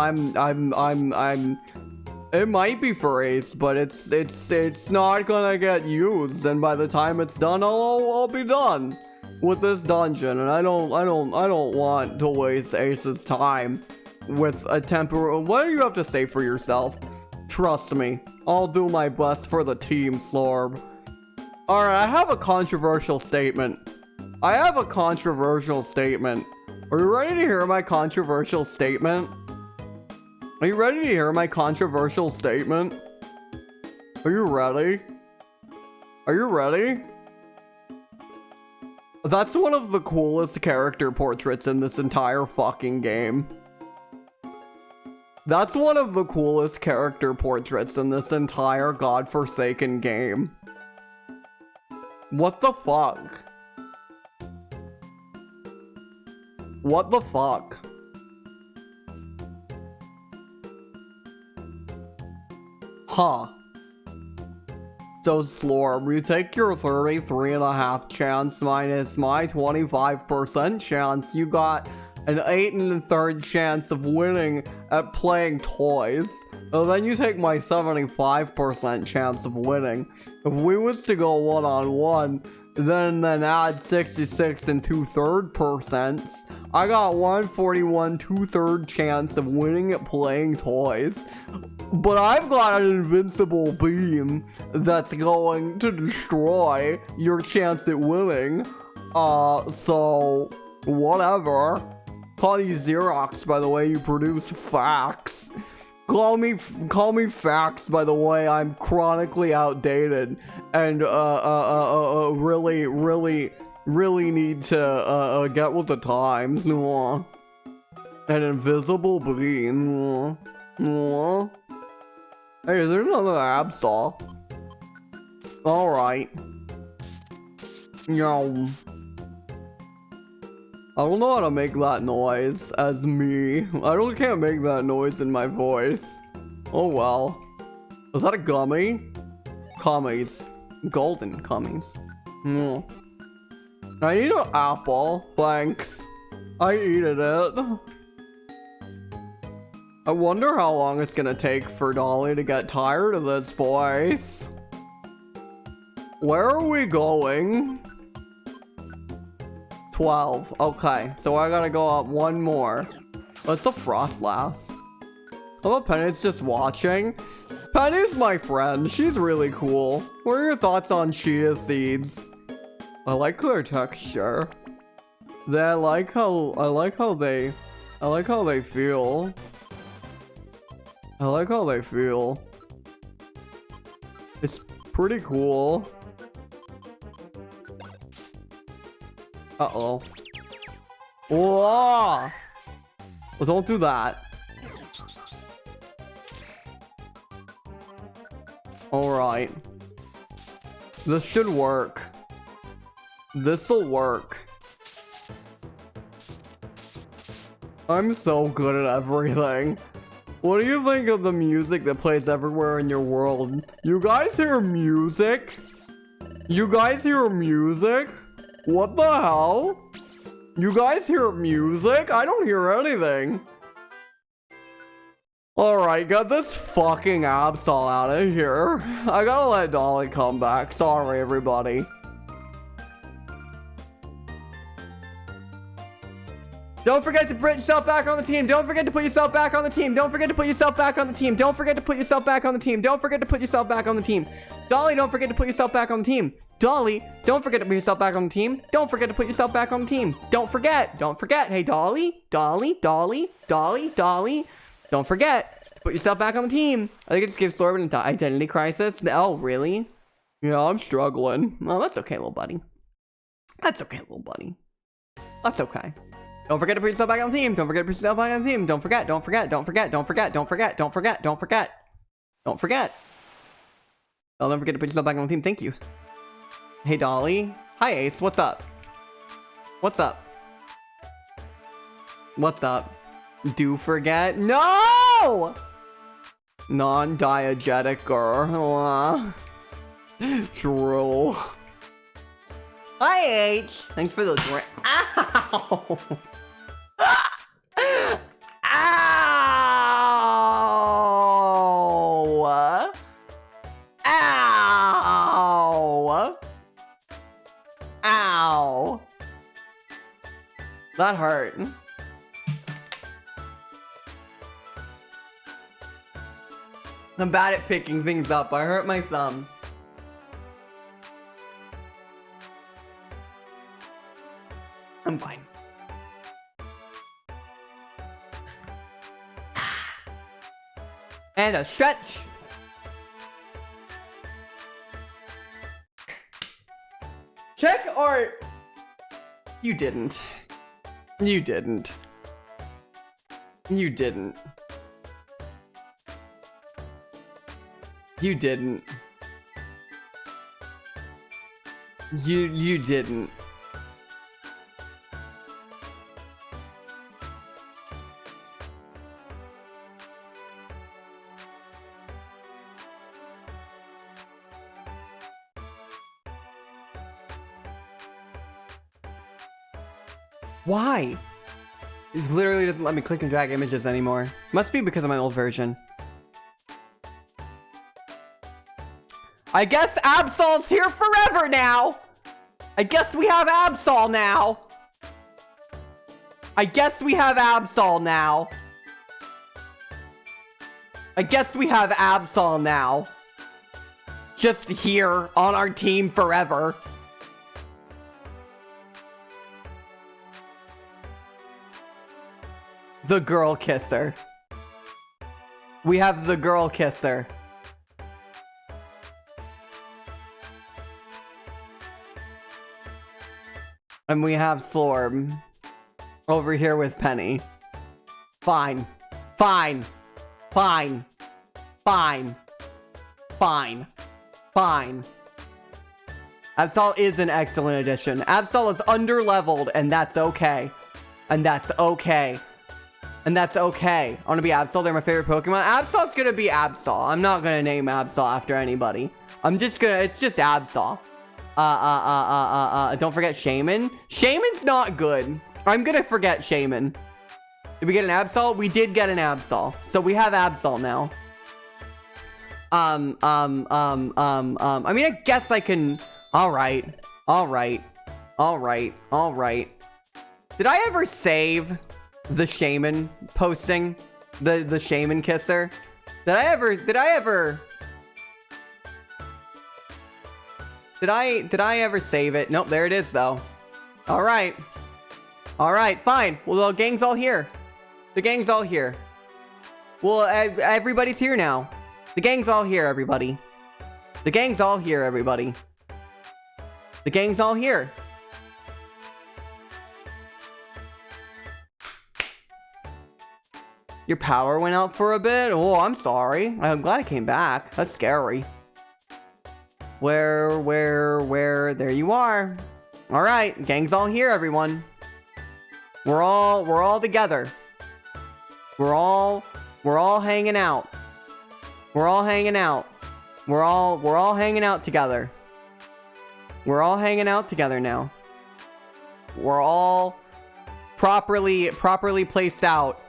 it might be for Ace, but it's not gonna get used, and by the time it's done, I'll be done with this dungeon, and I don't want to waste Ace's time with a temporary. What do you have to say for yourself? Trust me, I'll do my best for the team, Slorb. Alright, I have a controversial statement. Are you ready to hear my controversial statement? Are you ready to hear my controversial statement? Are you ready? Are you ready? That's one of the coolest character portraits in this entire fucking game. That's one of the coolest character portraits in this entire godforsaken game. What the fuck? What the fuck? Huh. So Slorb, you take your 33.5 chance minus my 25% chance, you got an 8 1/3 chance of winning at playing toys. And then you take my 75% chance of winning. If we was to go 1-on-1, then add 66 and 2/3%, I got 141 2/3 chance of winning at playing toys. But I've got an invincible beam that's going to destroy your chance at winning. So whatever. Call you Xerox, by the way, you produce facts. Call me facts, by the way, I'm chronically outdated and really need to get with the times. An invisible beam. Hey, there's another Absol. Alright. Yo. I don't know how to make that noise as me. I can't make that noise in my voice. Oh well. Was that a gummy? Gummies. Golden gummies. I need an apple. Thanks. I eated it. I wonder how long it's gonna take for Dolly to get tired of this voice. Where are we going? 12. Okay, so I gotta go up one more. What's a Frostlass? Oh, Penny's just watching. Penny's my friend. She's really cool. What are your thoughts on chia seeds? I like their texture. I like how they feel. I like how they feel. It's pretty cool. Uh-oh. Whoa! Well, don't do that. Alright. This should work. This'll work. I'm so good at everything. What do you think of the music that plays everywhere in your world? You guys hear music? You guys hear music? What the hell? You guys hear music? I don't hear anything. Alright, get this fucking Absol out of here. I gotta let Dolly come back. Sorry, everybody. Don't forget to put yourself back on the team. Don't forget to put yourself back on the team. Don't forget to put yourself back on the team. Don't forget to put yourself back on the team. Don't forget to put yourself back on the team. Dolly, don't forget to put yourself back on the team. Dolly, don't forget to put yourself back on the team. Don't forget to put yourself back on the team. Don't forget. Don't forget. Hey, Dolly, Dolly, Dolly, Dolly, Dolly. Don't forget. Put yourself back on the team. I think it just gives Sorbet an identity crisis. Oh, really? Yeah, I'm struggling. Oh, that's okay, little buddy. That's okay, little buddy. That's okay. Don't forget to put yourself back on the team. Don't forget to put yourself back on the team. Don't forget. Don't forget. Don't forget. Don't forget. Don't forget. Don't forget. Don't forget. Don't forget. Oh, don't forget to put yourself back on the team. Thank you. Hey, Dolly. Hi, Ace. What's up? What's up? What's up? Do forget? No! Non-diegetic girl. True. Hi, H. Thanks for those. Ow! Ow! Ow! Ow! That hurt. I'm bad at picking things up. I hurt my thumb. I'm fine. And a stretch. Check art. You didn't. You didn't. You didn't. You didn't. You didn't. Why? It literally doesn't let me click and drag images anymore. Must be because of my old version. I guess Absol's here forever now! I guess we have Absol now! I guess we have Absol now! I guess we have Absol now. Just here on our team forever. The girl kisser. We have the girl kisser. And we have Slorb over here with Penny. Fine. Fine. Fine. Fine. Fine. Fine. Absol is an excellent addition. Absol is under-leveled, and that's okay. And that's okay. And that's okay. I want to be Absol. They're my favorite Pokemon. Absol's gonna be Absol. I'm not gonna name Absol after anybody. I'm just gonna... It's just Absol. Don't forget Shaman. Shaman's not good. I'm gonna forget Shaman. Did we get an Absol? We did get an Absol. So we have Absol now. I mean, I guess I can... Alright. Alright. Alright. Alright. Did I ever save the Shaman posting? The Shaman kisser? Did I ever... Did I ever save it? Nope, there it is, though. Alright. Alright, fine. Well, the gang's all here. The gang's all here. Well, everybody's here now. The gang's all here, everybody. The gang's all here, everybody. The gang's all here. Your power went out for a bit? Oh, I'm sorry. I'm glad it came back. That's scary. Where? There you are. All right, gang's all here, everyone. We're all together. We're all hanging out. We're all hanging out. We're all hanging out together. We're all hanging out together now. We're all properly placed out,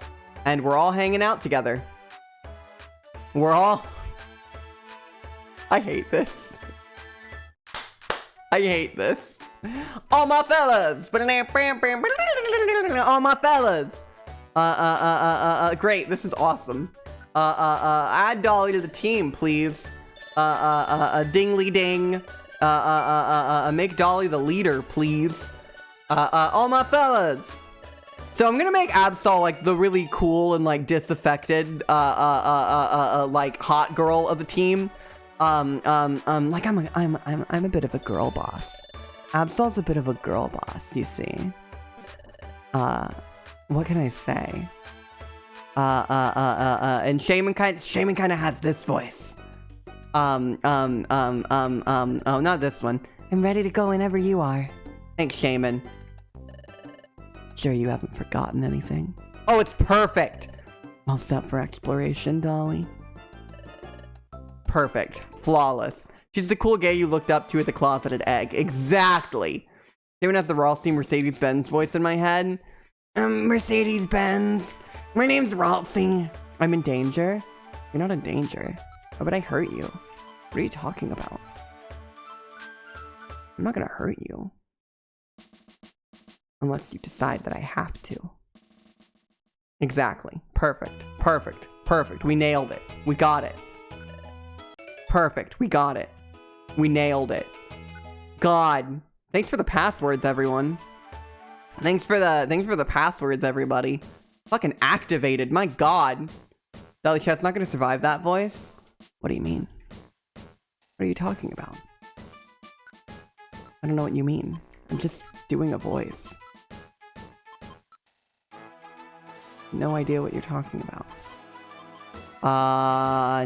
and we're all hanging out together. We're all... I hate this. I hate this. All my fellas! All my fellas! Great, this is awesome. Add Dolly to the team, please. Dingly ding. Make Dolly the leader, please. All my fellas! So I'm gonna make Absol like the really cool and like disaffected, like hot girl of the team. Like I'm a bit of a girl boss. Absol's a bit of a girl boss, you see. What can I say? And Shaman kind of has this voice. Oh, not this one. I'm ready to go whenever you are. Thanks, Shaman. Sure you haven't forgotten anything? Oh, it's perfect! All set for exploration, Dolly. Perfect. Flawless. She's the cool gay you looked up to as a closeted egg. Exactly! Even has the Ralsei Mercedes-Benz voice in my head. Mercedes-Benz. My name's Ralsei. I'm in danger? You're not in danger. Why would I hurt you? What are you talking about? I'm not gonna hurt you. Unless you decide that I have to. Exactly. Perfect. Perfect. Perfect. We nailed it. We got it. Perfect. We got it. We nailed it. God. Thanks for the passwords, everyone. Thanks for the passwords, everybody. Fucking activated. My God. Dolly Chat's not gonna survive that voice? What do you mean? What are you talking about? I don't know what you mean. I'm just doing a voice. No idea what you're talking about.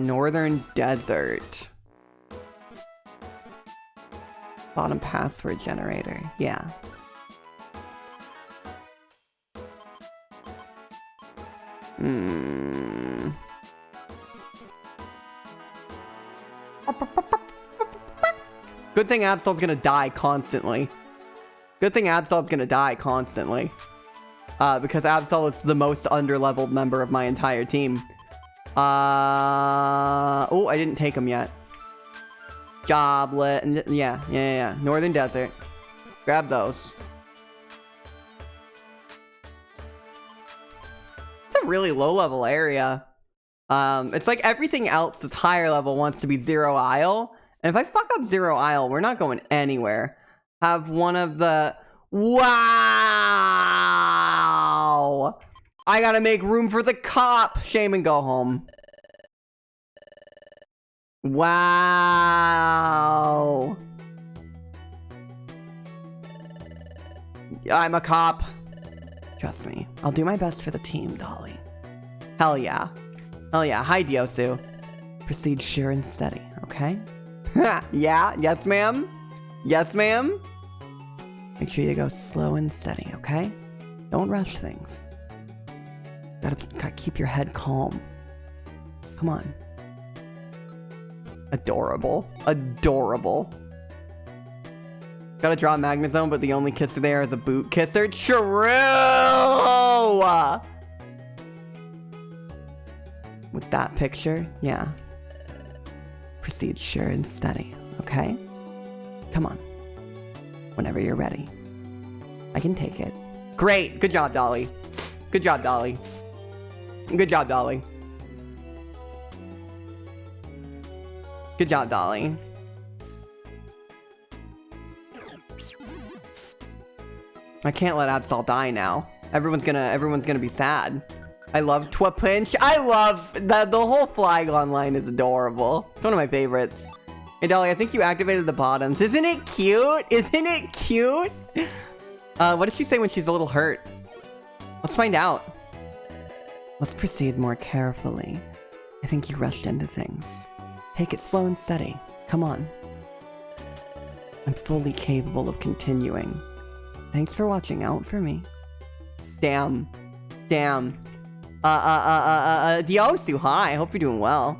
Northern Desert. Bottom password generator. Yeah. Good thing Absol's gonna die constantly. Good thing Absol's gonna die constantly. Because Absol is the most underleveled member of my entire team. Oh, I didn't take him yet. Joblet. Yeah. Northern Desert. Grab those. It's a really low-level area. It's like everything else that's higher level wants to be Zero Isle. And if I fuck up Zero Isle, we're not going anywhere. Have one of the... Wow! I gotta make room for the cop! Shame and go home. Wow! I'm a cop. Trust me. I'll do my best for the team, Dolly. Hell yeah. Hell yeah. Hi, Diosu. Proceed sure and steady, okay? Yeah? Yes, ma'am? Yes, ma'am? Make sure you go slow and steady, okay? Don't rush things. Gotta keep your head calm. Come on. Adorable. Adorable. Gotta draw a Magnezone, but the only kisser there is a boot kisser. True! With that picture, yeah. Proceed sure and steady, okay? Come on. Whenever you're ready. I can take it. Great! Good job, Dolly. Good job, Dolly. Good job, Dolly. Good job, Dolly. I can't let Absol die now. Everyone's gonna be sad. I love Twapinch. I love the whole Flygon line is adorable. It's one of my favorites. Hey Dolly, I think you activated the bottoms. Isn't it cute? Isn't it cute? What does she say when she's a little hurt? Let's find out. Let's proceed more carefully. I think you rushed into things. Take it slow and steady. Come on. I'm fully capable of continuing. Thanks for watching out for me. Damn. Diosu, hi. I hope you're doing well.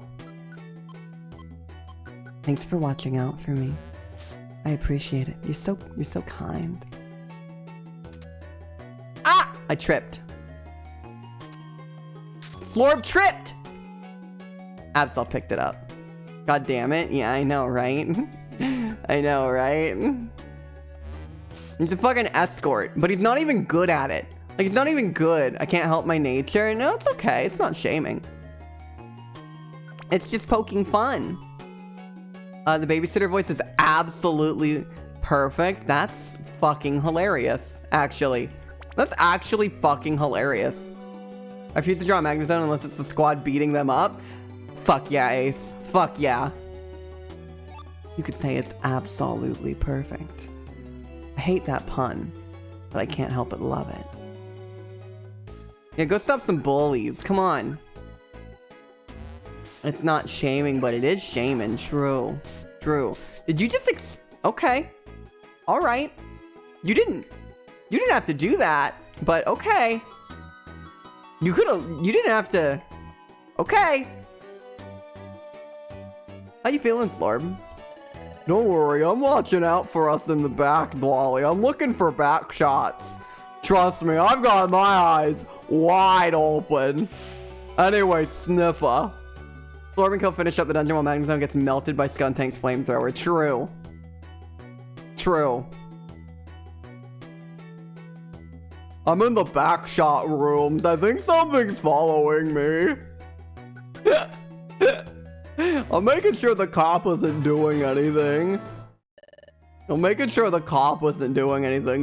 Thanks for watching out for me. I appreciate it. You're so kind. Ah! I tripped. Slorb tripped! Absol picked it up. God damn it. Yeah, I know, right? I know, right? He's a fucking escort, but he's not even good at it. Like, he's not even good. I can't help my nature. No, it's okay. It's not shaming. It's just poking fun. The babysitter voice is absolutely perfect. That's fucking hilarious, actually. That's actually fucking hilarious. I refuse to draw a Magnezone unless it's the squad beating them up. Fuck yeah, Ace. Fuck yeah. You could say it's absolutely perfect. I hate that pun, but I can't help but love it. Yeah, go stop some bullies. Come on. It's not shaming, but it is shaming. True. Did you just okay. All right. You didn't have to do that, but okay. You didn't have to. Okay. How you feeling, Slorb? Don't worry, I'm watching out for us in the back, Dolly. I'm looking for back shots. Trust me, I've got my eyes wide open. Anyway, Sniffer. Slorb and Kill finish up the dungeon while Magnezone gets melted by Skuntank's flamethrower. True. I'm in the back shot rooms. I think something's following me. I'm making sure the cop isn't doing anything.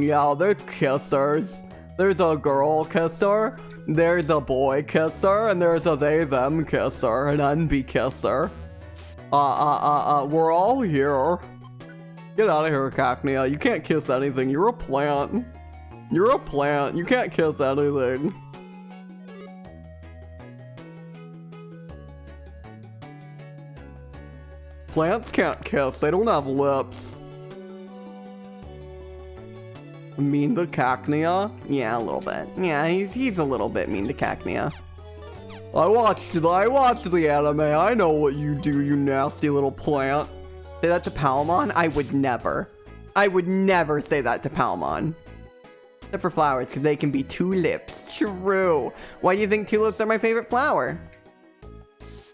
Yeah, they're kissers. There's a girl kisser, there's a boy kisser, and there's a they-them kisser, an NB kisser. We're all here. Get out of here, Cacnea. You can't kiss anything. You're a plant. You can't kiss anything. Plants can't kiss. They don't have lips. Mean to Cacnea? Yeah, a little bit. Yeah, he's a little bit mean to Cacnea. I watched the anime. I know what you do, you nasty little plant. Say that to Palmon? I would never say that to Palmon. Except for flowers, because they can be tulips. True. Why do you think tulips are my favorite flower?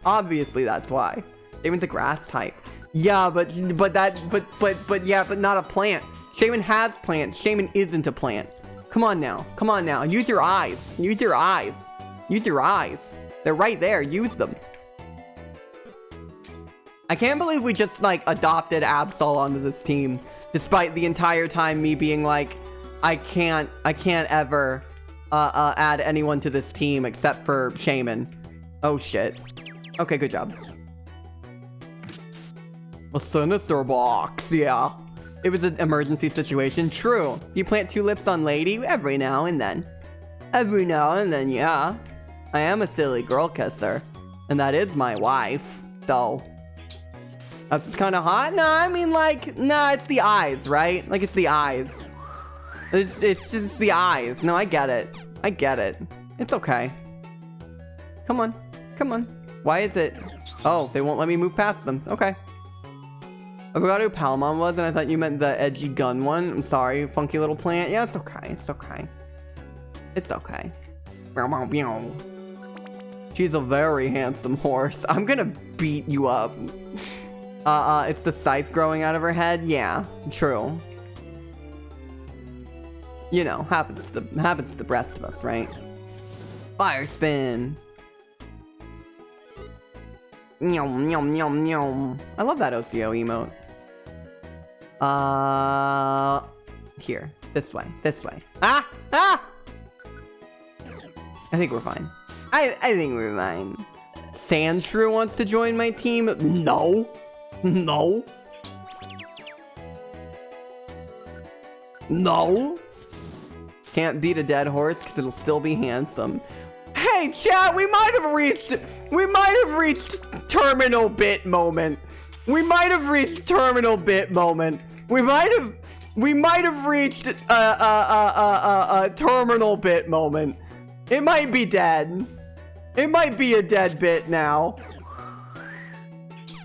Obviously, that's why. Shaman's a grass type. Yeah, but not a plant. Shaman has plants. Shaman isn't a plant. Come on now. Use your eyes. They're right there. Use them. I can't believe we just, like, adopted Absol onto this team. Despite the entire time me being like, I can't ever add anyone to this team except for Shaman. Oh, shit. Okay, good job. A sinister box, yeah. It was an emergency situation. True. You plant tulips on Lady every now and then. Yeah. I am a silly girl kisser. And that is my wife. So. That's just kind of hot? No, I mean, like, nah, it's the eyes, right? Like, it's the eyes. It's just the eyes. No, I get it. It's okay. Come on. Why is it? Oh, they won't let me move past them. Okay. I forgot who Palmon was, and I thought you meant the edgy gun one. I'm sorry, funky little plant. Yeah, it's okay. She's a very handsome horse. I'm gonna beat you up. It's the scythe growing out of her head. Yeah, true. You know, happens to the rest of us, right? Fire spin. Nyom. I love that OCO emote. Here. This way. Ah! I think we're fine. I think we're fine. Sandshrew wants to join my team? No. Can't beat a dead horse because it'll still be handsome. Hey, chat, we might have reached terminal bit moment. We might have reached a terminal bit moment. It might be dead. It might be a dead bit now.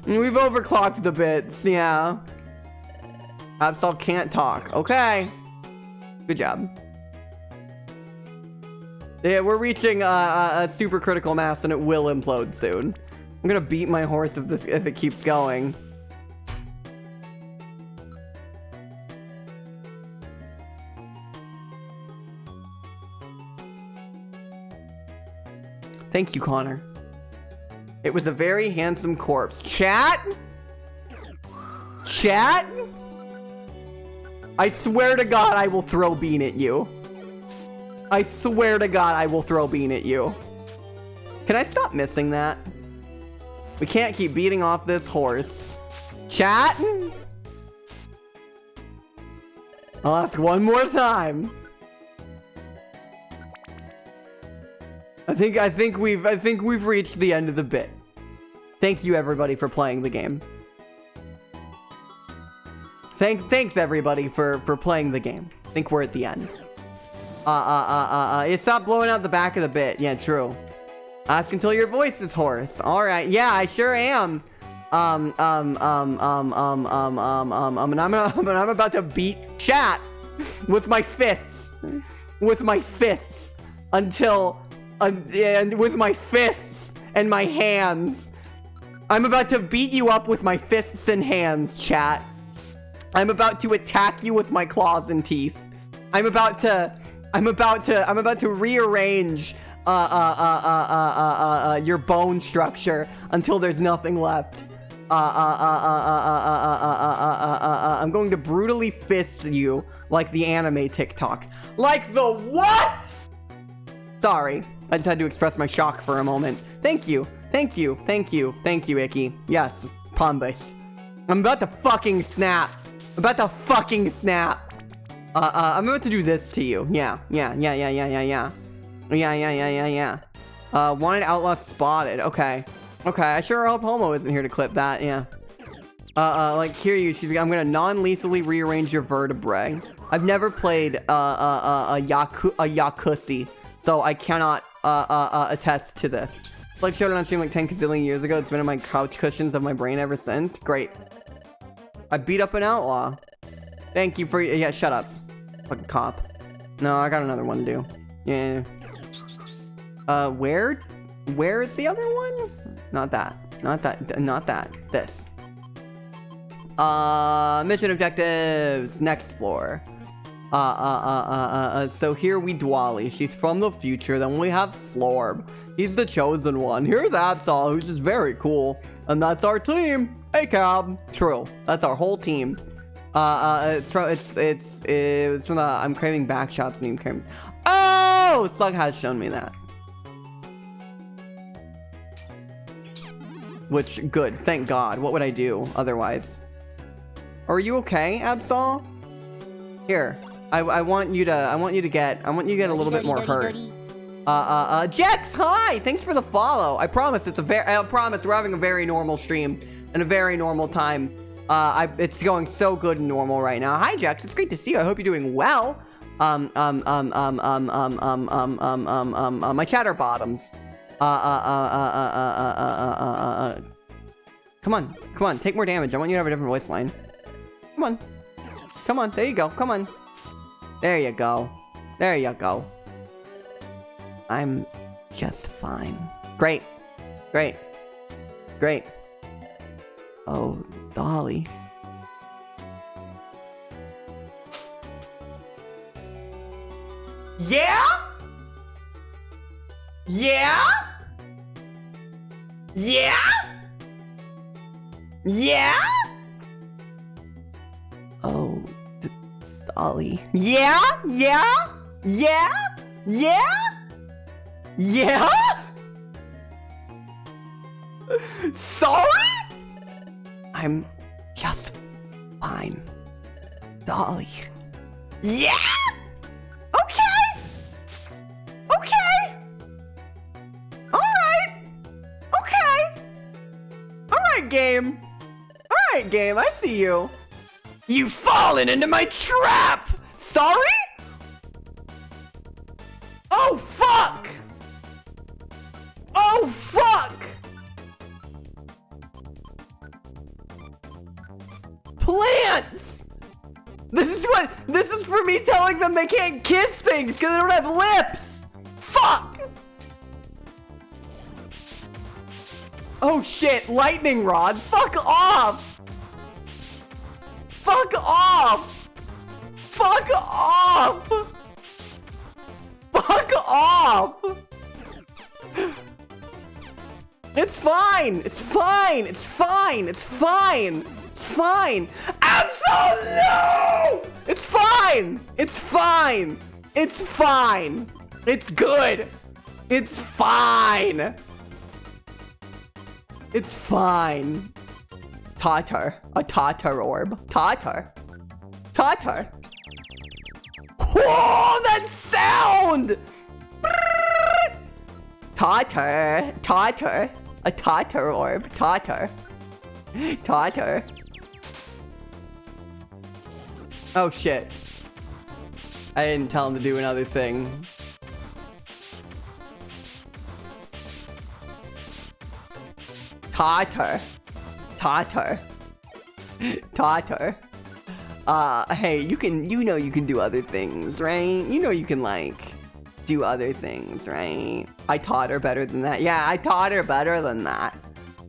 We've overclocked the bits, yeah. Absol can't talk. Okay. Good job. Yeah, we're reaching a super critical mass and it will implode soon. I'm gonna beat my horse if it keeps going. Thank you, Connor. It was a very handsome corpse. Chat? Chat? I swear to God I will throw Bean at you. I swear to God I will throw Bean at you. Can I stop missing that? We can't keep beating off this horse. Chat? I'll ask one more time. I think we've reached the end of the bit. Thank you everybody for playing the game. Thanks everybody for playing the game. I think we're at the end. You stop blowing out the back of the bit. Yeah, true. Ask until your voice is hoarse. All right. Yeah, I sure am. And I'm about to beat chat with my fists. With my fists until and with my fists and my hands. I'm about to beat you up with my fists and hands, chat. I'm about to attack you with my claws and teeth. I'm about to rearrange your bone structure until there's nothing left. I'm going to brutally fist you like the anime TikTok. Like the what? Sorry, I just had to express my shock for a moment. Thank you, Icky. Yes, Pombus. I'm about to fucking snap. I'm about to do this to you. Yeah. Wanted outlaw spotted. Okay, I sure hope Homo isn't here to clip that. Yeah. Like I'm gonna non-lethally rearrange your vertebrae. I've never played a Yakuza, so I cannot attest to this. Like showed it on stream like 10 gazillion years ago. It's been in my couch cushions of my brain ever since. Great. I beat up an outlaw. Thank you for yeah. Shut up, fucking cop. No, I got another one to do. Yeah. Where is the other one? Not that. This. Mission objectives. Next floor. So here we Dwally. She's from the future. Then we have Slorb. He's the chosen one. Here's Absol, who's just very cool. And that's our team. Hey, Cab. True. That's our whole team. It's from the I'm craving backshots name craving. Oh, Slug has shown me that. Which, good. Thank God. What would I do otherwise? Are you okay, Absol? Here. I want you to get a little bit more hurt. Jex, hi! Thanks for the follow. I promise we're having a very normal stream and a very normal time. It's going so good and normal right now. Hi, Jex. It's great to see you. I hope you're doing well. My chatter bottoms. Come on. Take more damage. I want you to have a different voice line. Come on. There you go. Come on. There you go. I'm just fine. Great. Oh, Dolly. Yeah? Oh, Dolly. Yeah? Sorry? I'm just fine. Dolly. Yeah? Okay. Alright, game. I see you. You've fallen into my trap! Sorry? Oh, fuck! Oh, fuck! Plants! This is for me telling them they can't kiss things because they don't have lips! Fuck! Oh shit, lightning rod. Fuck off! Fuck off! Fuck off! Fuck off! It's fine! It's fine! It's fine! It's fine! It's fine! Absol, no! It's fine! It's fine! It's fine! It's good! It's fine! It's fine. Tatar. A Tatar orb. Tatar. Tatar. Whoa, that sound! Tatar. Tatar. A Tatar orb. Tatar. Tatar. Oh shit. I didn't tell him to do another thing. Tatar. Tatar. Tatar. Hey, you know you can do other things, right? You know you can, like, do other things, right? I taught her better than that. Yeah, I taught her better than that.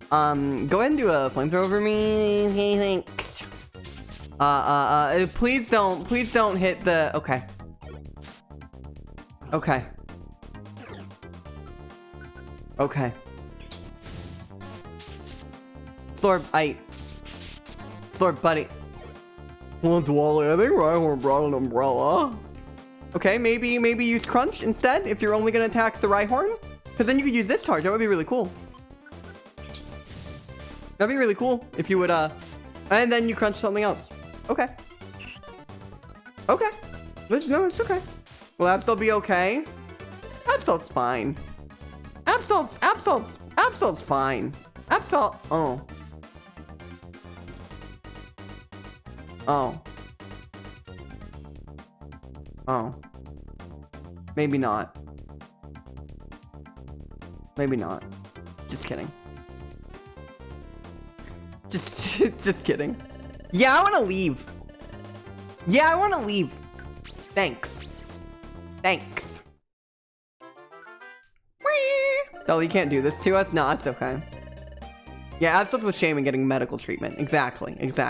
Go ahead and do a flamethrower for me. Hey, thanks. Please don't hit the, okay. Okay. Okay. Slorb, Slorb, buddy. Well, Dwally, I think Rhyhorn brought an umbrella. Okay, maybe use Crunch instead if you're only gonna attack the Rhyhorn. Because then you could use this charge. That would be really cool. That'd be really cool if you would, and then you crunch something else. Okay. Okay. No, it's okay. Will Absol be okay? Absol's fine. Absol's fine. Absol, oh. Oh. Oh. Maybe not. Maybe not. Just kidding. Just kidding. Yeah, I want to leave. Yeah, I want to leave. Thanks. Thanks. Oh, you can't do this to us? No, it's okay. Yeah, Absol's with shame and getting medical treatment. Exactly. ACAB,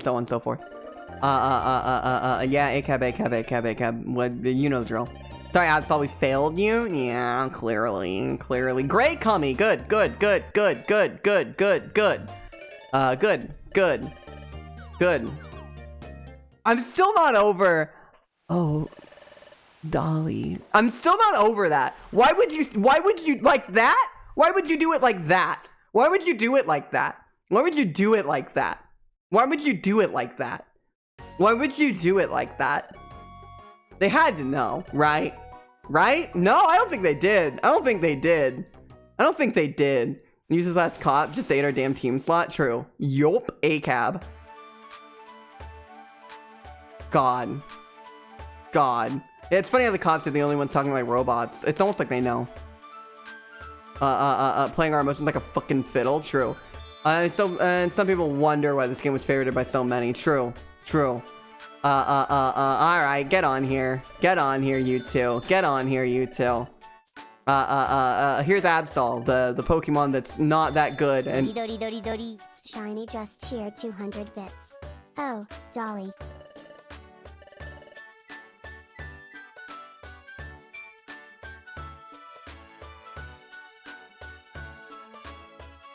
so on and so forth. Yeah, ACAB. What, you know the drill. Sorry, Absol, we failed you? Yeah, clearly. Great, Kami. Good. Good. I'm still not over. Oh, Dolly. I'm still not over that. Why would you like that? Why would you do it like that? Why would you do it like that? Why would you do it like that? Why would you do it like that? Why would you do it like that? They had to know, right? Right? No, I don't think they did. I don't think they did. Use his last cop, just ate our damn team slot. True. Yup, ACAB. God. It's funny how the cops are the only ones talking like robots. It's almost like they know. Playing our emotions like a fucking fiddle. True. And some people wonder why this game was favorited by so many. True. Alright, get on here, you two. Here's Absol, the Pokemon that's not that good, and... Shiny just cheered 200 bits. Oh, Dolly.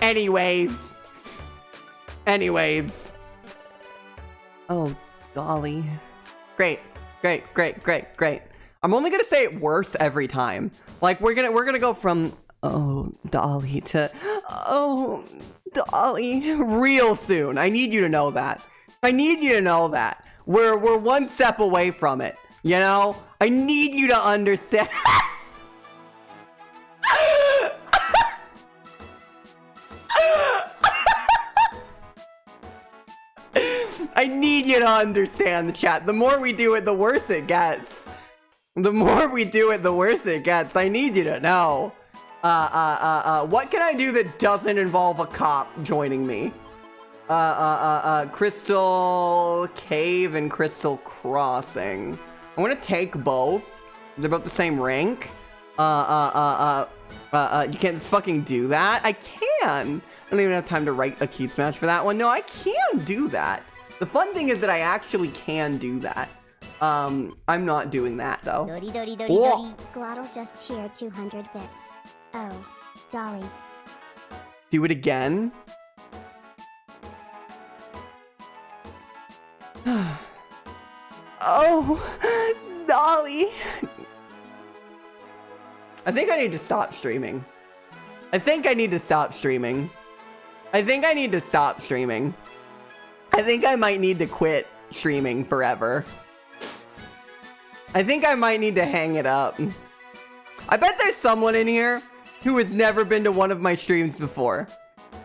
Anyways. Oh, Dolly. Great. I'm only gonna say it worse every time. Like, we're gonna go from, oh, Dolly, to, oh, Dolly, real soon. I need you to know that. We're one step away from it, you know? I need you to understand. I need you to understand the chat. The more we do it, the worse it gets. The more we do it, the worse it gets. I need you to know. What can I do that doesn't involve a cop joining me? Crystal Cave and Crystal Crossing. I'm gonna take both. They're both the same rank. You can't just fucking do that. I can. I don't even have time to write a key smash for that one. No, I can do that. The fun thing is that I actually can do that. I'm not doing that though. Whoa. Glottal just cheered 200 bits. Oh, Dolly. Do it again. Oh, Dolly. I think I need to stop streaming. I think I need to stop streaming. I think I need to stop streaming. I think I might need to quit streaming forever. I think I might need to hang it up. I bet there's someone in here who has never been to one of my streams before.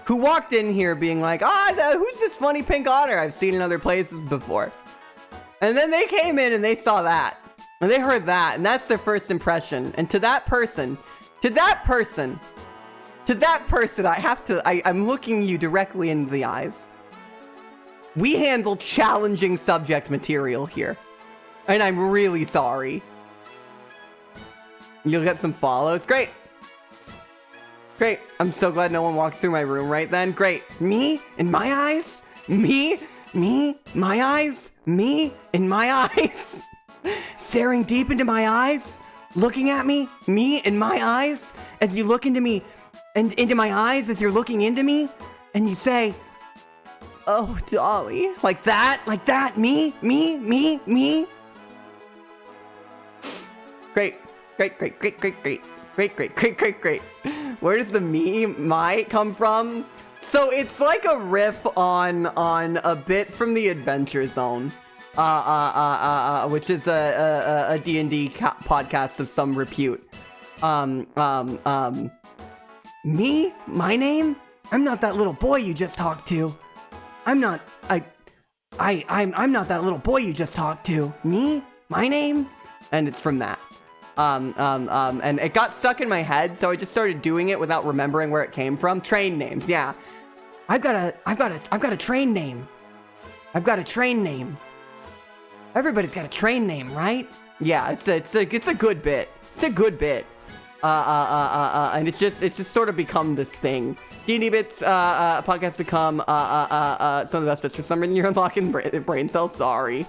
Who walked in here being like, who's this funny pink otter I've seen in other places before? And then they came in and they saw that. And they heard that, and that's their first impression. And to that person, I'm looking you directly into the eyes. We handle challenging subject material here. And I'm really sorry. You'll get some follows. Great. Great. I'm so glad no one walked through my room right then. Great. Me? In my eyes? Me? My eyes? Me? In my eyes? Staring deep into my eyes? Looking at me? Me? In my eyes? As you look into me and into my eyes as you're looking into me? And you say, oh, Dolly. Like that? Like that? Me? Great. Where does the me, my come from? So it's like a riff on a bit from the Adventure Zone, which is a D&D podcast of some repute. Me, my name? I'm not that little boy you just talked to. I'm not that little boy you just talked to. Me, my name? And it's from that. And it got stuck in my head, so I just started doing it without remembering where it came from. Train names, yeah. I've got a train name. I've got a train name. Everybody's got a train name, right? Yeah, it's a good bit. It's a good bit. And it's just sort of become this thing. D&D Bits podcast become some of the best bits. For some reason, you're unlocking brain cells. Sorry.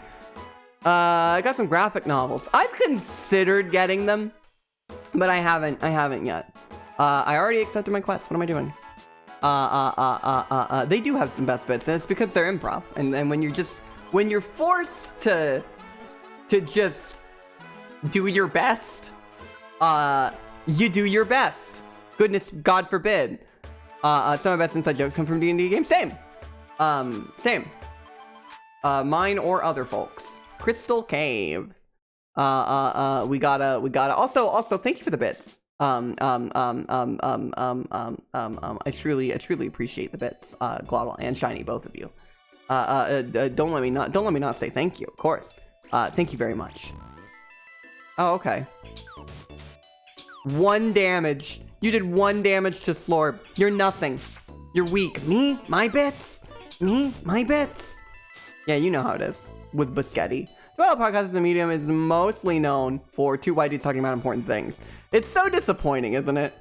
I got some graphic novels. I've considered getting them, but I haven't yet. I already accepted my quest. What am I doing? They do have some best bits, and it's because they're improv. And when you're forced to just do your best, you do your best. Goodness, God forbid. Some of my best inside jokes come from D&D games. Same. Mine or other folks. Crystal Cave. We gotta. Also, thank you for the bits. I truly appreciate the bits. Glottal and Shiny, both of you. Don't let me not say thank you. Of course. Thank you very much. Oh, okay. 1 damage. You did 1 damage to Slorb. You're nothing. You're weak. Me? My bits? Me? My bits? Yeah, you know how it is with Biscotti. Well, podcast as a medium is mostly known for 2 white dudes talking about important things. It's so disappointing, isn't it?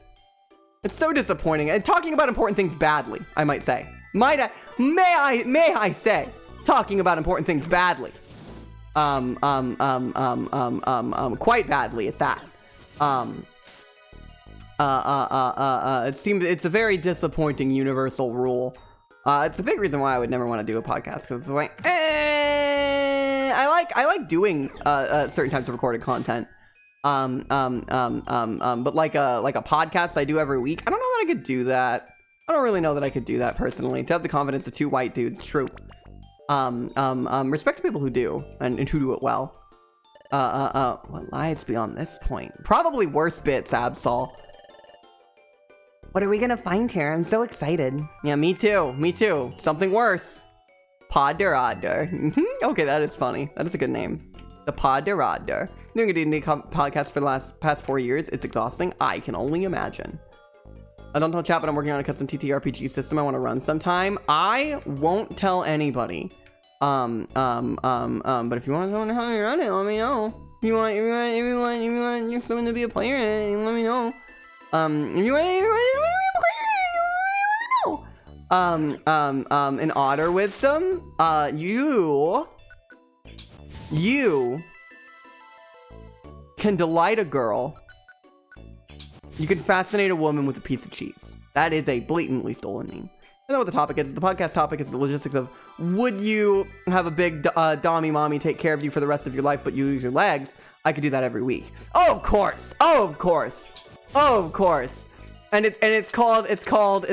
It's so disappointing. And talking about important things badly, I might say. May I say, talking about important things badly. Quite badly at that. It seems it's a very disappointing universal rule. It's a big reason why I would never want to do a podcast, because it's like, I like doing certain types of recorded content. But like a podcast I do every week, I don't know that I could do that. I don't really know that I could do that personally. To have the confidence of 2 white dudes, true. Respect to people who do and who do it well. What lies beyond this point? Probably worse bits, Absol. What are we gonna find here? I'm so excited. Yeah, me too. Something worse. Podderadder. Okay, that is funny. That is a good name. The Podderadder. Doing a D&D podcast for the past 4 years. It's exhausting. I can only imagine. I don't tell chat, but I'm working on a custom TTRPG system I want to run sometime. I won't tell anybody. But if you want someone to help me run it, let me know. If you want someone to be a player in it, let me know. If you want to be a player in it, let me know. In Otter Wisdom, you can delight a girl. You can fascinate a woman with a piece of cheese. That is a blatantly stolen meme. I don't know what the topic is. The podcast topic is the logistics of, would you have a big dommy mommy take care of you for the rest of your life, but you lose your legs? I could do that every week. Oh, of course. Oh, of course. Oh, of course. And it's called it's called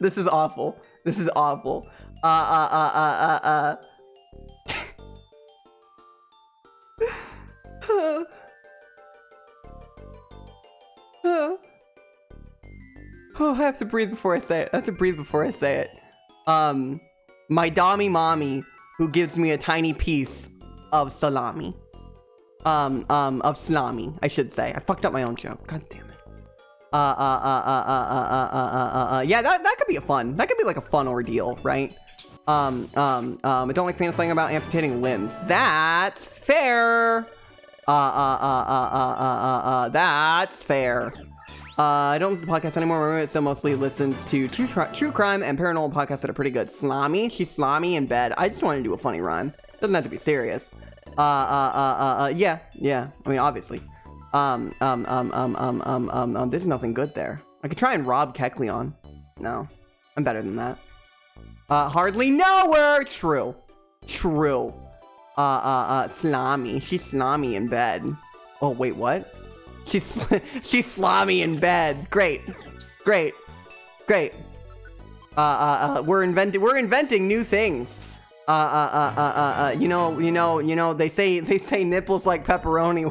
this is awful. This is awful. Oh, I have to breathe before I say it. My dommy mommy who gives me a tiny piece of salami. Of salami, I should say. I fucked up my own joke. God damn it. Yeah, that could be that could be like a fun ordeal, right? I don't like fantasizing about amputating limbs. That's fair. That's fair. I don't listen to podcasts anymore. My roommate still mostly listens to true crime and paranormal podcasts that are pretty good. Slimy? She's slimy in bed. I just want to do a funny rhyme. Doesn't have to be serious. Yeah. I mean, obviously. There's nothing good there. I could try and rob Kekleon. No. I'm better than that. Hardly know her! True. Slimy. She's slimy in bed. Oh, wait, what? She's slimy in bed. Great. We're inventing new things. They say nipples like pepperoni.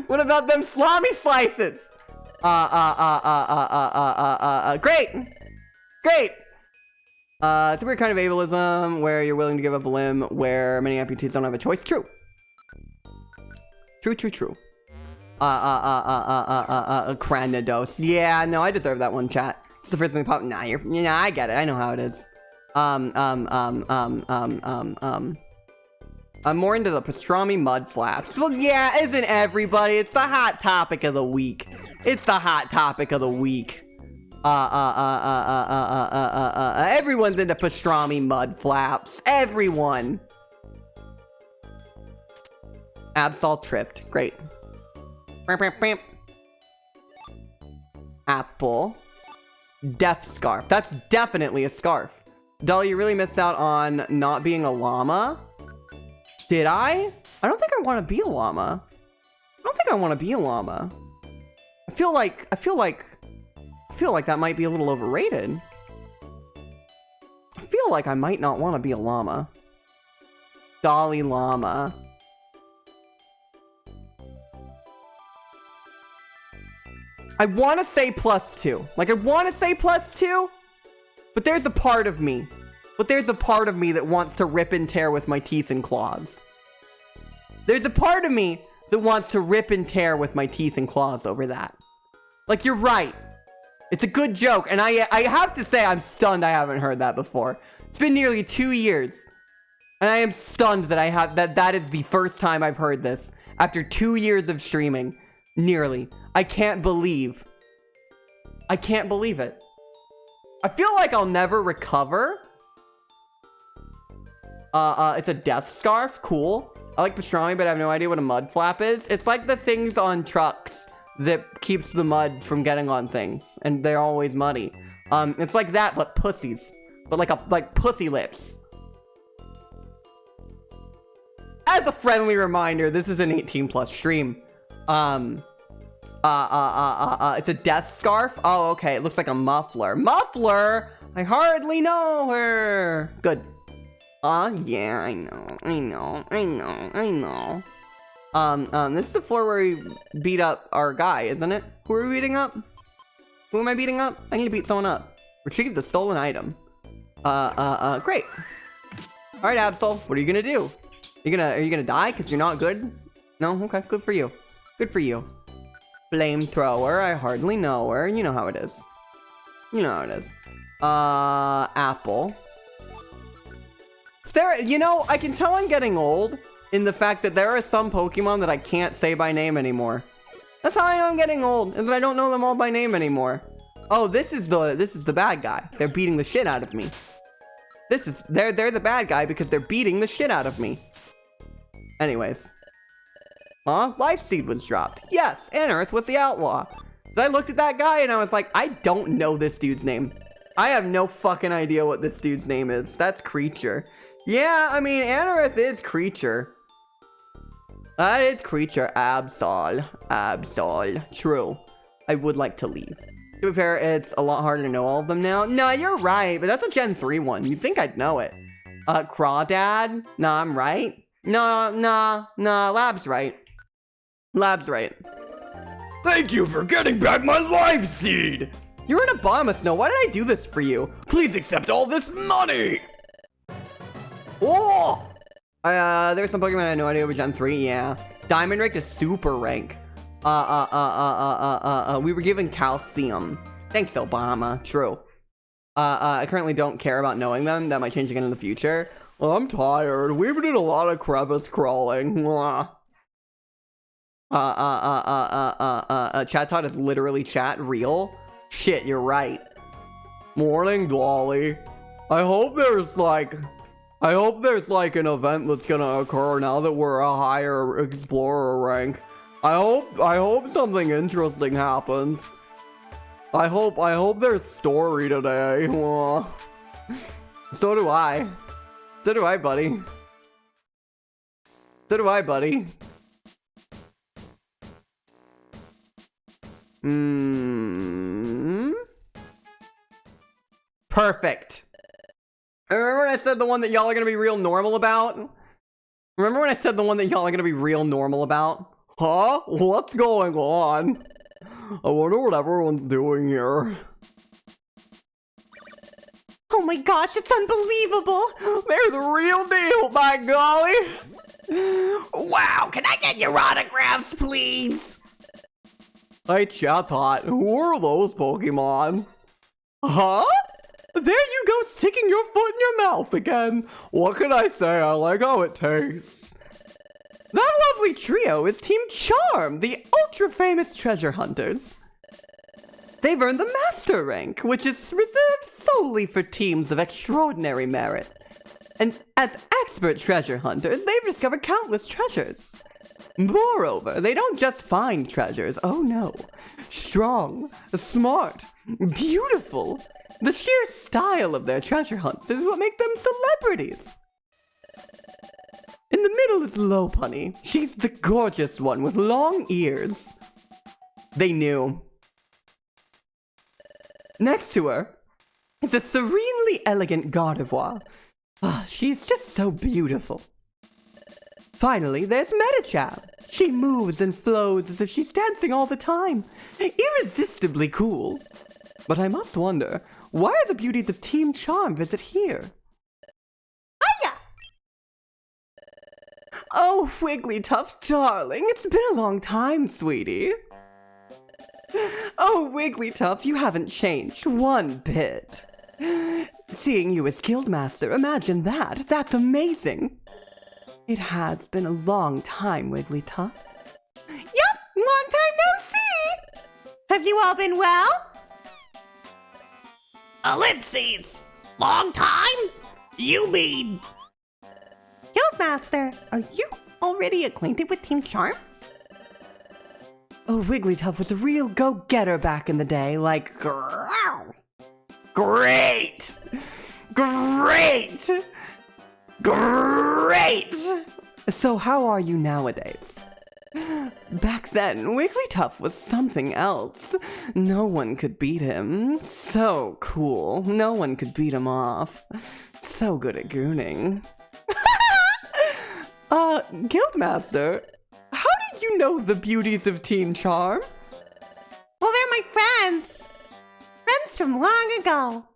What about them salami slices? Great. It's a weird kind of ableism where you're willing to give up a limb where many amputees don't have a choice. True. Cranidos. Yeah, no, I deserve that one, chat. It's the first thing that popped. Nah, I get it. I know how it is. I'm more into the pastrami mud flaps. Well, yeah, isn't everybody? It's the hot topic of the week. Everyone's into pastrami mud flaps. Everyone. Absol tripped. Great. Apple. Death scarf. That's definitely a scarf. Dolly, you really missed out on not being a llama. Did I? I don't think I want to be a llama. I feel like that might be a little overrated. I feel like I might not want to be a llama. Dolly llama. I want to say +2. Like, I want to say +2, but there's a part of me that wants to rip and tear with my teeth and claws. There's a part of me that wants to rip and tear with my teeth and claws over that. Like, you're right. It's a good joke, and I have to say I'm stunned I haven't heard that before. It's been nearly 2 years, and I am stunned that that is the first time I've heard this after 2 years of streaming. Nearly. I can't believe it. I feel like I'll never recover. It's a death scarf. Cool. I like pastrami, but I have no idea what a mud flap is. It's like the things on trucks that keeps the mud from getting on things, and they're always muddy. It's like that, but pussies. But like pussy lips. As a friendly reminder, this is an 18+ stream. It's a death scarf? Oh, okay. It looks like a muffler. Muffler? I hardly know her. Good. Yeah, I know. This is the floor where we beat up our guy, isn't it? Who are we beating up? Who am I beating up? I need to beat someone up. Retrieve the stolen item. Great. Alright, Absol, what are you gonna do? Are you gonna die because you're not good? No? Okay, good for you. Good for you. Flamethrower, I hardly know her. You know how it is. You know how it is. Apple. You know, I can tell I'm getting old in the fact that there are some Pokemon that I can't say by name anymore. That's how I know I'm getting old, is that I don't know them all by name anymore. Oh, this is the bad guy. They're beating the shit out of me. They're the bad guy because they're beating the shit out of me. Anyways. Life Seed was dropped. Yes, Anorith was the outlaw. So I looked at that guy and I was like, I don't know this dude's name. I have no fucking idea what this dude's name is. That's Creature. Yeah, I mean, Anorith is Creature. That is Creature. Absol. True. I would like to leave. To be fair, it's a lot harder to know all of them now. No, you're right, but that's a Gen 3 one. You'd think I'd know it. Crawdad? Nah, I'm right. Nah, Lab's right. Lab's right. Thank you for getting back my Life Seed! You're an Abomasnow. Why did I do this for you? Please accept all this money! Oh! There's some Pokemon I had no idea over Gen 3, yeah. Diamond rank is super rank. We were given Calcium. Thanks, Obama. True. I currently don't care about knowing them. That might change again in the future. I'm tired. We've been doing a lot of crevice crawling. Chat Tot is literally chat real. Shit, you're right. Morning, Dolly. I hope there's like an event that's gonna occur now that we're a higher explorer rank. I hope something interesting happens. I hope there's story today. So do I. So do I, buddy. So do I, buddy. Perfect. Remember when I said the one that y'all are gonna be real normal about? Remember when I said the one that y'all are gonna be real normal about? Huh? What's going on? I wonder what everyone's doing here. Oh my gosh, it's unbelievable! They're the real deal, by golly! Wow, can I get your autographs, please? Hey, Chatot, who are those Pokemon? Huh? There you go, sticking your foot in your mouth again. What can I say? I like how it tastes. That lovely trio is Team Charm, the ultra-famous treasure hunters. They've earned the Master rank, which is reserved solely for teams of extraordinary merit. And as expert treasure hunters, they've discovered countless treasures. Moreover, they don't just find treasures, oh no. Strong, smart, beautiful. The sheer style of their treasure hunts is what makes them celebrities. In the middle is Lopunny. She's the gorgeous one with long ears. They knew. Next to her is a serenely elegant Gardevoir. She's just so beautiful. Finally, there's Medichap. She moves and flows as if she's dancing all the time. Irresistibly cool. But I must wonder, why are the beauties of Team Charm visit here? Hiya! Oh, Wigglytuff, darling, it's been a long time, sweetie. Oh, Wigglytuff, you haven't changed one bit. Seeing you as Guildmaster, imagine that. That's amazing. It has been a long time, Wigglytuff. Yup, long time no see. Have you all been well? Ellipses! Long time? You mean... Guildmaster, are you already acquainted with Team Charm? Oh, Wigglytuff was a real go-getter back in the day, like... Great! Great! Great! So how are you nowadays? Back then, Wigglytuff was something else. No one could beat him. So cool. No one could beat him off. So good at gooning. Guildmaster, how did you know the beauties of Teen Charm? Well, they're my friends. Friends from long ago.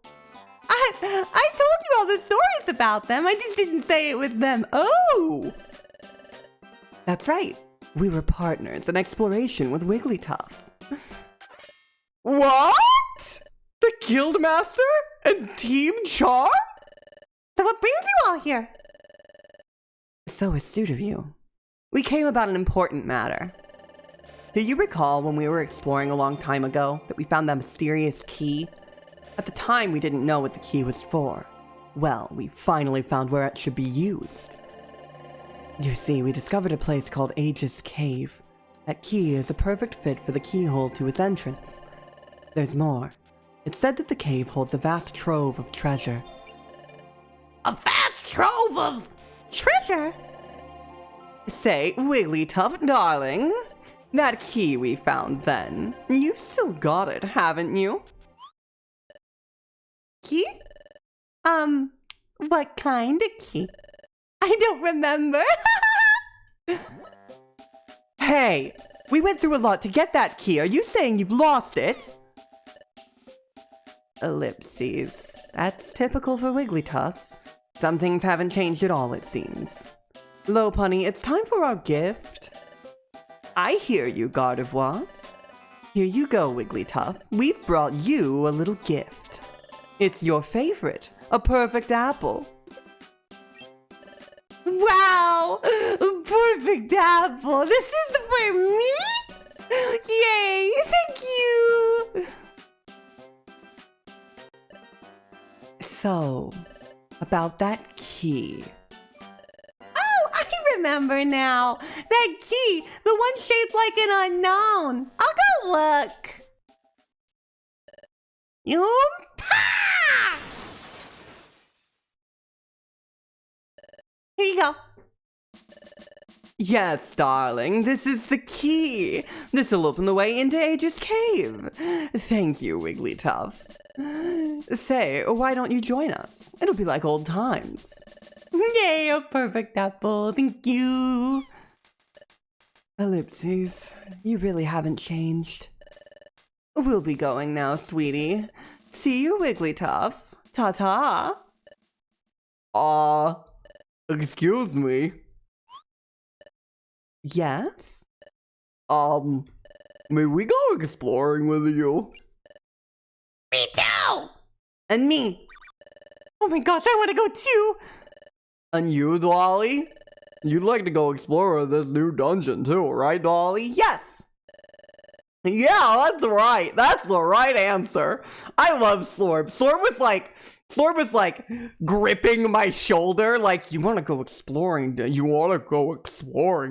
I told you all the stories about them. I just didn't say it was them. Oh! That's right. We were partners in exploration with Wigglytuff. What? The Guildmaster and Team Charm? So what brings you all here? So astute of you. We came about an important matter. Do you recall when we were exploring a long time ago that we found that mysterious key? At the time, we didn't know what the key was for. Well, we finally found where it should be used. You see, we discovered a place called Aegis Cave. That key is a perfect fit for the keyhole to its entrance. There's more. It's said that the cave holds a vast trove of treasure. A vast trove of treasure? Say, Wigglytuff, darling. That key we found then. You've still got it, haven't you? Key? What kind of key? I don't remember. Hey, we went through a lot to get that key. Are you saying you've lost it? Ellipses. That's typical for Wigglytuff. Some things haven't changed at all, it seems. Lopunny, it's time for our gift. I hear you, Gardevoir. Here you go, Wigglytuff. We've brought you a little gift. It's your favorite, a perfect apple. Wow! Perfect apple! This is for me? Yay! Thank you! So, about that key. Oh, I remember now! That key! The one shaped like an unknown! I'll go look! Yoom-pa! Here you go. Yes, darling, this is the key. This'll open the way into Aegis Cave. Thank you, Wigglytuff. Say, why don't you join us? It'll be like old times. Yay, a perfect apple. Thank you. Ellipses, you really haven't changed. We'll be going now, sweetie. See you, Wigglytuff. Ta-ta. Excuse me. Yes? May we go exploring with you? Me too! And me. Oh my gosh, I want to go too! And you, Dolly? You'd like to go explore this new dungeon too, right, Dolly? Yes! Yeah, that's right. That's the right answer. I love Slorb. Slorb was like gripping my shoulder, like, you want to go exploring,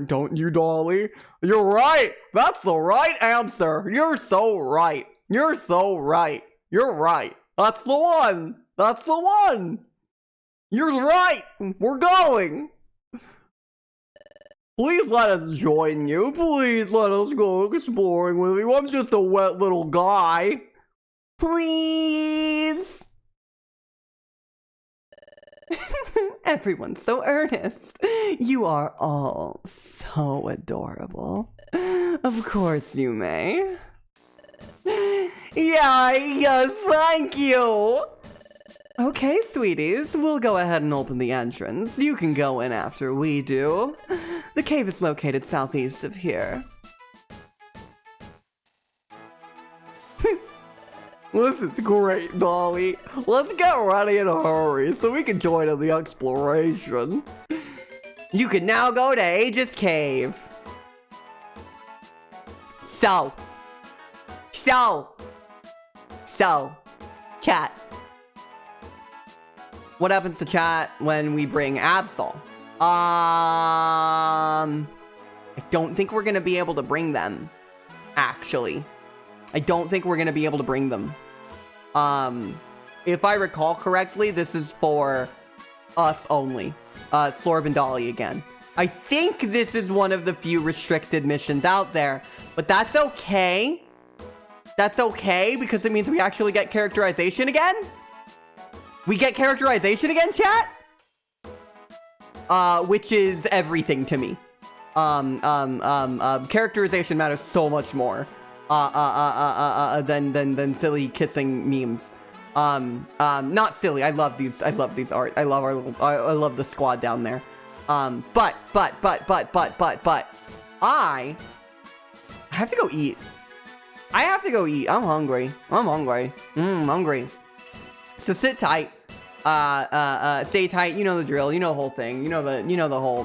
don't you, Dolly? You're right. That's the right answer. You're so right. You're so right. You're right. That's the one. That's the one. You're right. We're going. Please let us join you. Please let us go exploring with you. I'm just a wet little guy. Please! Everyone's so earnest. You are all so adorable. Of course you may. Yeah, thank you. Okay, sweeties, we'll go ahead and open the entrance. You can go in after we do. The cave is located southeast of here. This is great, Dolly. Let's get ready in a hurry so we can join in the exploration. You can now go to Aegis Cave. So, chat. What happens to chat when we bring Absol? I don't think we're gonna be able to bring them. Actually, I don't think we're gonna be able to bring them. If I recall correctly, this is for us only. Slorb and Dolly again. I think this is one of the few restricted missions out there, but that's okay. That's okay, because it means we actually get characterization again. We get characterization again, chat? Which is everything to me. Characterization matters so much more, than silly kissing memes. Not silly. I love these art. I love the squad down there. But, I have to go eat. I'm hungry. Hungry. So sit tight. Stay tight. You know the drill. You know the whole thing. You know the whole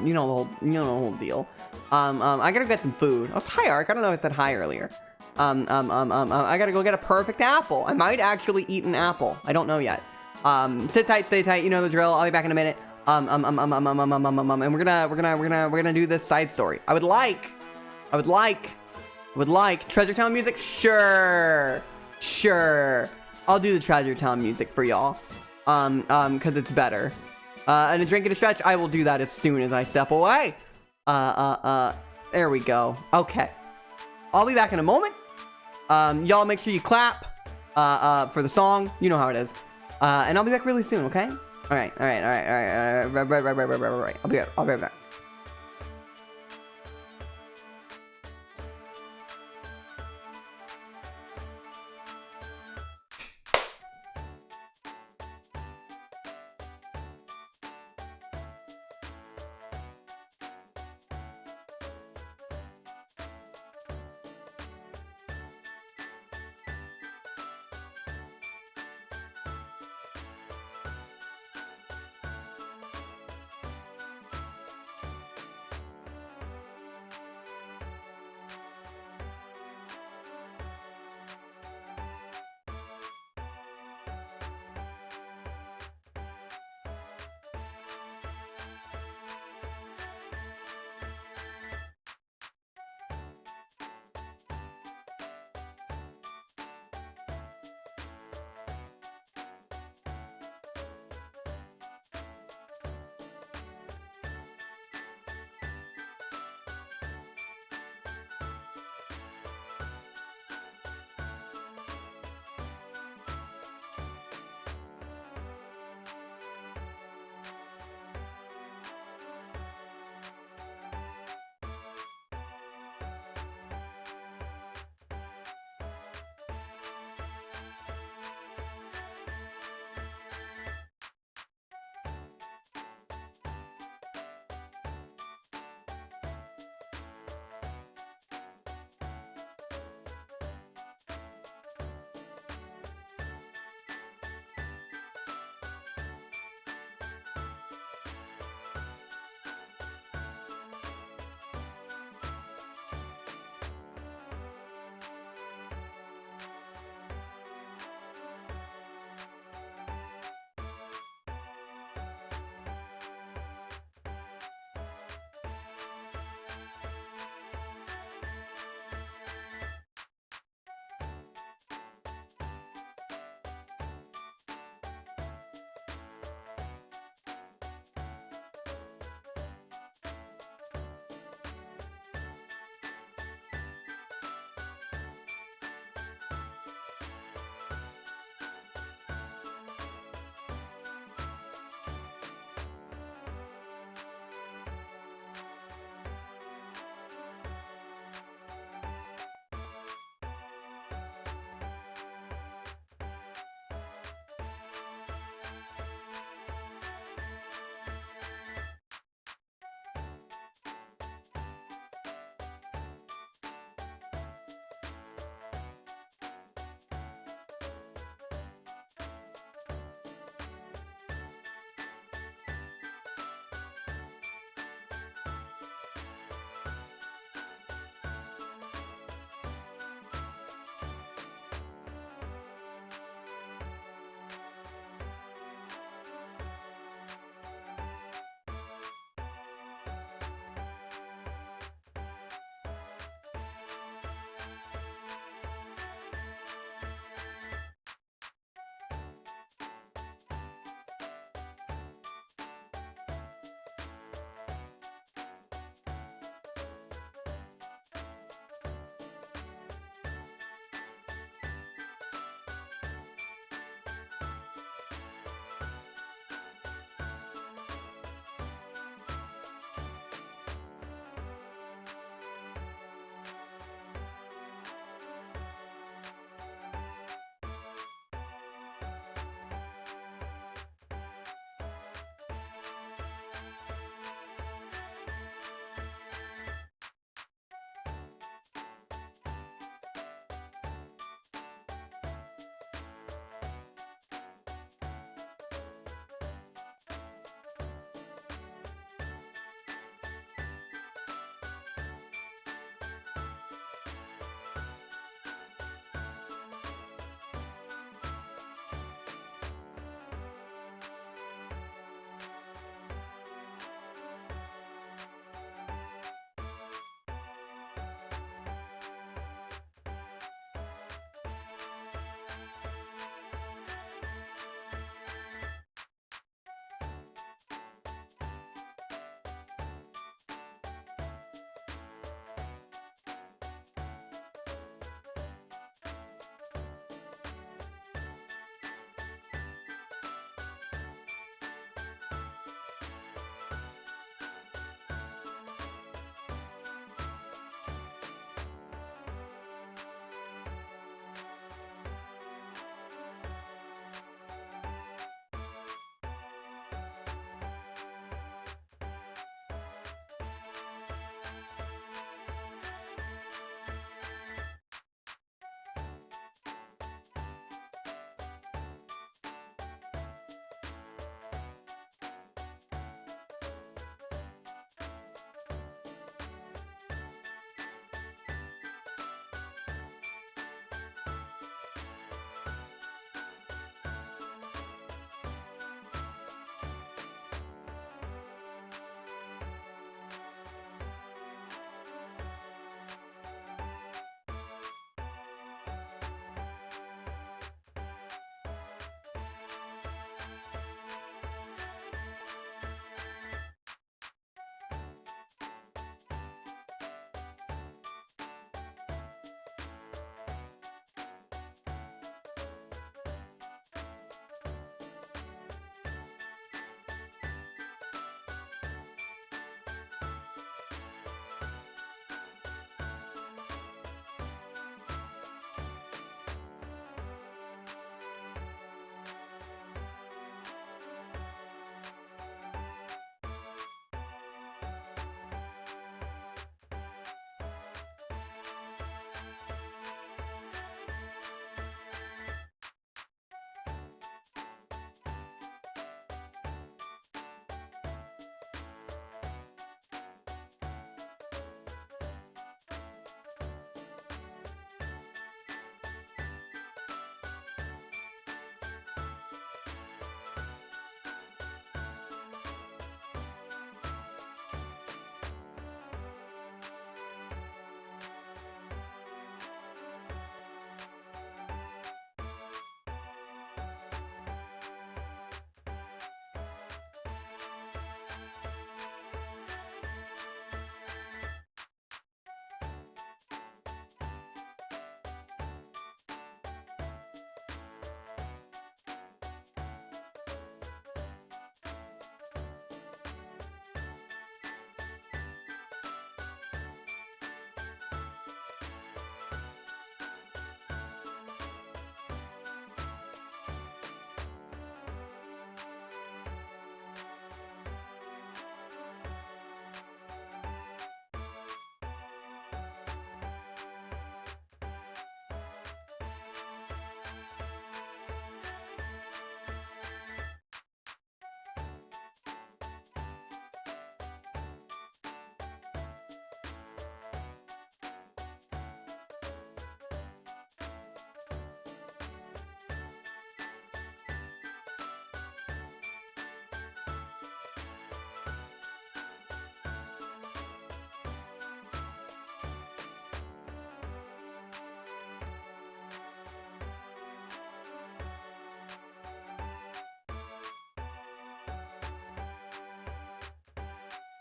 deal. I gotta get some food. I was hi, Ark. I don't know if I said hi earlier. I gotta go get a perfect apple. I might actually eat an apple. I don't know yet. Sit tight, stay tight. You know the drill. I'll be back in a minute. And we're gonna do this side story. I would like Treasure Town music. Sure. I'll do the Treasure Town music for y'all. Cause it's better. And a drink and a stretch. I will do that as soon as I step away. There we go. Okay. I'll be back in a moment. Y'all make sure you clap, for the song. You know how it is. And I'll be back really soon, okay? Alright. Right. I'll be right back.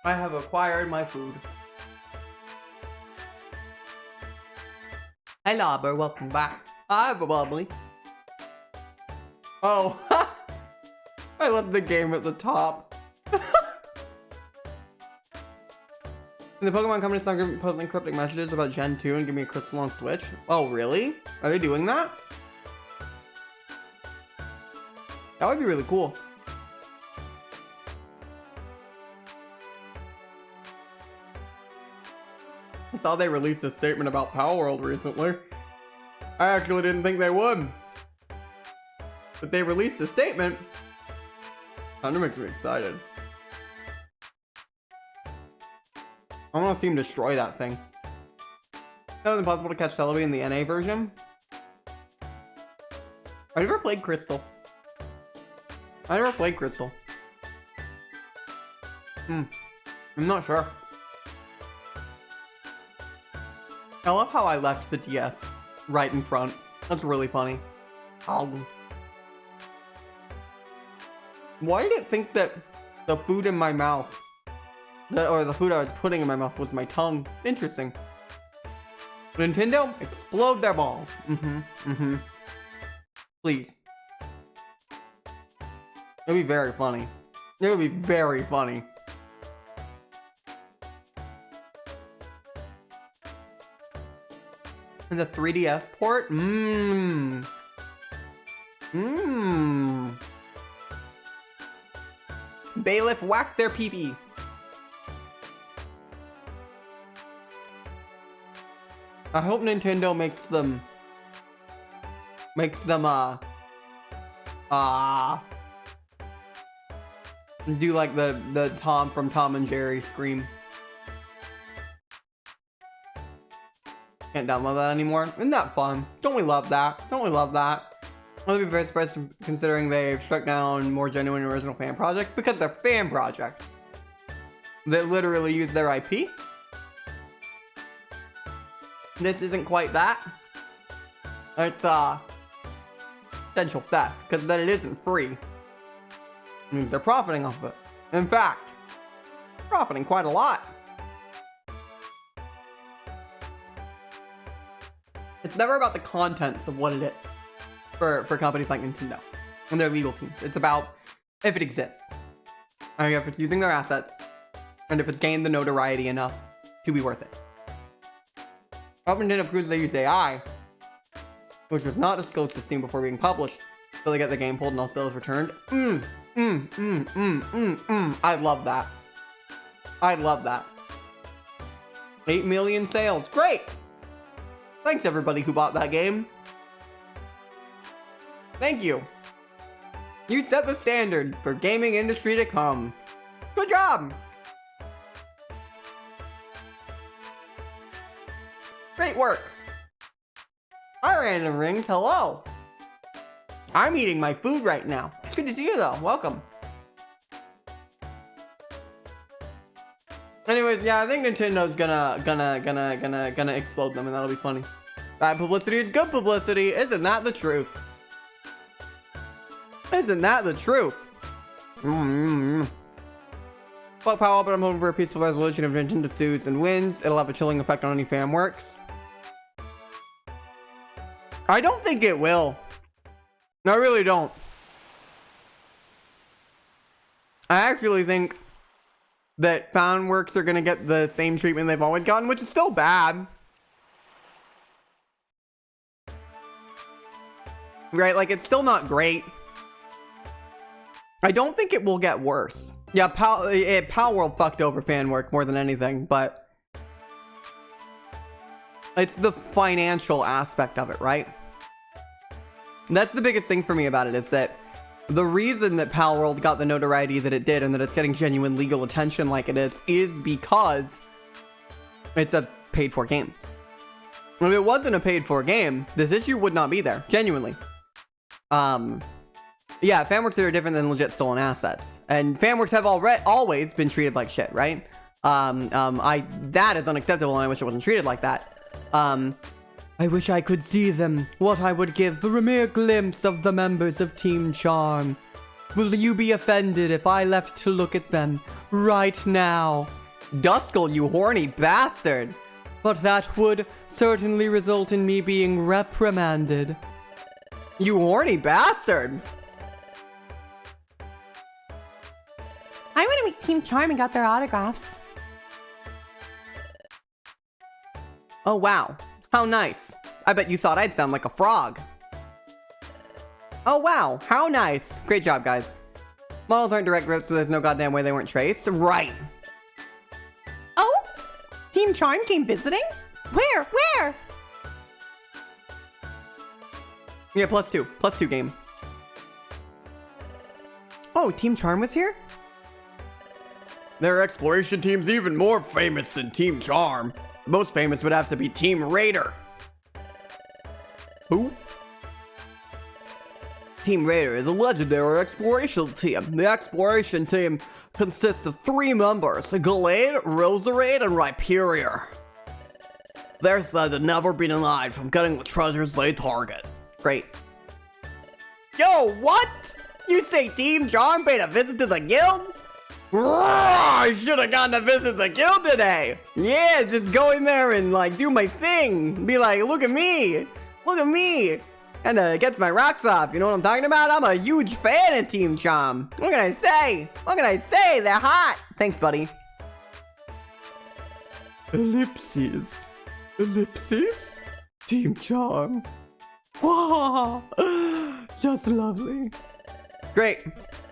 I have acquired my food. Hey Lobber, welcome back. I have a bubbly. Oh, I love the game at the top. The Pokemon company started posting cryptic messages about Gen 2 and give me a crystal on Switch. Oh, really? Are they doing that? That would be really cool. I saw they released a statement about Power World recently. I actually didn't think they would. But they released a statement. Kind of makes me excited. I want to see him destroy that thing. It was impossible to catch Celebi in the NA version. I never played Crystal. I'm not sure. I love how I left the DS right in front. That's really funny. Why did it think that the food in my mouth, or the food I was putting in my mouth, was my tongue? Interesting. Nintendo, explode their balls. Please. It would be very funny. It would be very funny. And the 3DS port? Bailiff whack their pee-pee. I hope Nintendo makes them do like the Tom from Tom and Jerry scream. Can't download that anymore. Isn't that fun? Don't we love that? Don't we love that? I would be very surprised considering they've struck down more genuine original fan projects because they're fan projects that literally use their IP. This isn't quite that. It's potential theft because then it isn't free. It means they're profiting off of it. In fact, profiting quite a lot. It's never about the contents of what it is for companies like Nintendo and their legal teams. It's about if it exists, and if it's using their assets, and if it's gained the notoriety enough to be worth it. Hope Nintendo proves they use AI, which was not disclosed to Steam before being published, so they get the game pulled and all sales returned. I love that. I love that. 8 million sales. Great! Thanks everybody who bought that game. Thank you. You set the standard for gaming industry to come. Good job! Great work. Hi Random Rings, hello. I'm eating my food right now. It's good to see you though, welcome. Anyways, yeah, I think Nintendo's gonna explode them, and that'll be funny. Bad publicity is good publicity. Isn't that the truth? Isn't that the truth? Fuck Powell, but I'm hoping for a peaceful resolution if Nintendo sues and wins. It'll have a chilling effect on any fan works. I don't think it will. I really don't. I actually think that fan works are gonna get the same treatment they've always gotten, which is still bad. Right, like it's still not great. I don't think it will get worse. Yeah, Power World fucked over fan work more than anything, but it's the financial aspect of it, right? And that's the biggest thing for me about it, is that the reason that Power World got the notoriety that it did and that it's getting genuine legal attention like it is because it's a paid-for game. If it wasn't a paid-for game, this issue would not be there, genuinely. Yeah, fanworks are different than legit stolen assets, and fanworks have always been treated like shit, right? That is unacceptable, and I wish it wasn't treated like that. I wish I could see them, what I would give for a mere glimpse of the members of Team Charm. Will you be offended if I left to look at them right now? Duskull, you horny bastard! But that would certainly result in me being reprimanded. You horny bastard! I want to meet Team Charm and got their autographs. Oh wow, how nice. I bet you thought I'd sound like a frog. Oh wow, how nice. Great job, guys. Models aren't direct rips, so there's no goddamn way they weren't traced. Right. Oh? Team Charm came visiting? Where? Where? Yeah, +2 game. Oh, Team Charm was here? Their exploration team's even more famous than Team Charm. The most famous would have to be Team Raider. Who? Team Raider is a legendary exploration team. The exploration team consists of 3 members, Gallade, Roserade, and Rhyperior. They're said to never be denied from getting the treasures they target. Great. Yo, what? You say Team Charm paid a visit to the guild? I should have gotten to visit the guild today. Yeah, just go in there and like do my thing. Be like, look at me. Look at me. And gets my rocks off. You know what I'm talking about? I'm a huge fan of Team Charm. What can I say? What can I say? They're hot. Thanks, buddy. Ellipses. Ellipses? Team Charm. Wow. Just lovely. Great.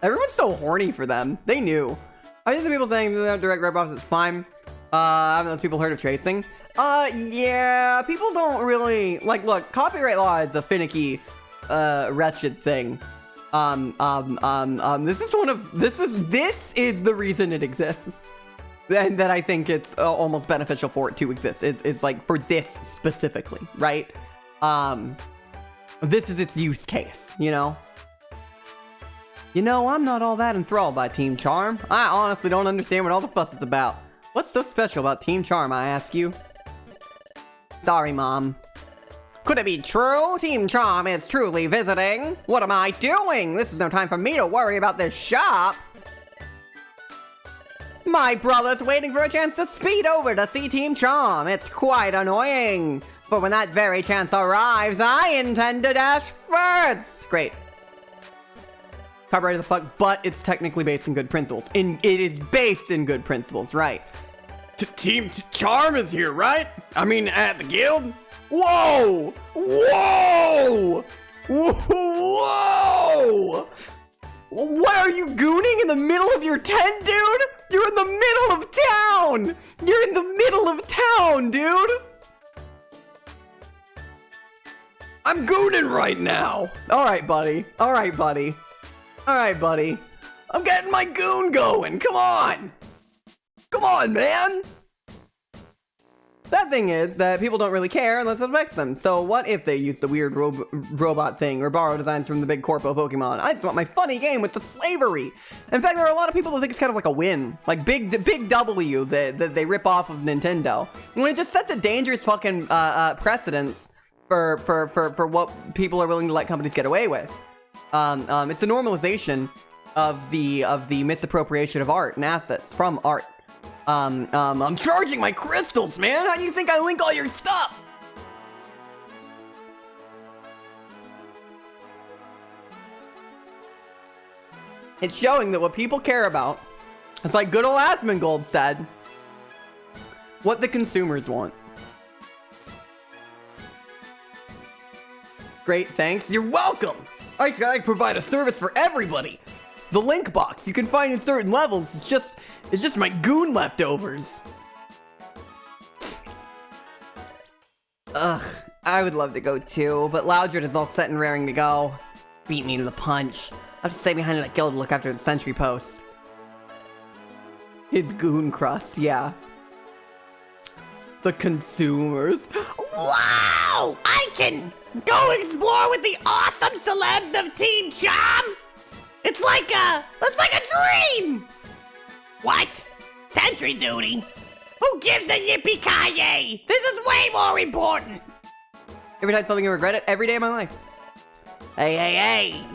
Everyone's so horny for them. They knew. I think the people saying that direct rip-offs is fine. Haven't those people heard of tracing? Yeah, people don't really like. Look, copyright law is a finicky, wretched thing. This is the reason it exists, and that I think it's almost beneficial for it to exist. Is like for this specifically, right? This is its use case, you know. You know, I'm not all that enthralled by Team Charm. I honestly don't understand what all the fuss is about. What's so special about Team Charm, I ask you? Sorry, Mom. Could it be true? Team Charm is truly visiting? What am I doing? This is no time for me to worry about this shop. My brother's waiting for a chance to speed over to see Team Charm. It's quite annoying. For when that very chance arrives, I intend to dash first. Great. Copyrighted the fuck, but it's technically based in good principles. It is based in good principles, right? Team Charm is here, right? I mean, at the guild? Whoa! Whoa! Whoa! Why are you gooning in the middle of your tent, dude? You're in the middle of town! You're in the middle of town, dude! I'm gooning right now! Alright, buddy. Alright, buddy. Alright, buddy. I'm getting my goon going! Come on! Come on, man! That thing is that people don't really care unless it affects them. So what if they use the weird robot thing or borrow designs from the big corpo Pokemon? I just want my funny game with the slavery. In fact, there are a lot of people that think it's kind of like a win. Like big W that they rip off of Nintendo. When it just sets a dangerous fucking precedence for what people are willing to let companies get away with. It's the normalization of the misappropriation of art and assets from art. I'm charging my crystals, man! How do you think I link all your stuff? It's showing that what people care about, it's like good old Asmongold said, what the consumers want. Great, thanks. You're welcome! I provide a service for everybody! The link box you can find in certain levels is just my goon leftovers. Ugh, I would love to go too, but Loudred is all set and raring to go. Beat me to the punch. I'll have to stay behind that guild to look after the sentry post. His goon crust, yeah. The consumers. Wow! I can go explore with the awesome celebs of Team Charm! It's like a dream! What? Sentry duty? Who gives a yippee-ki-yay? This is way more important! Every time something I regret it, every day of my life. Hey!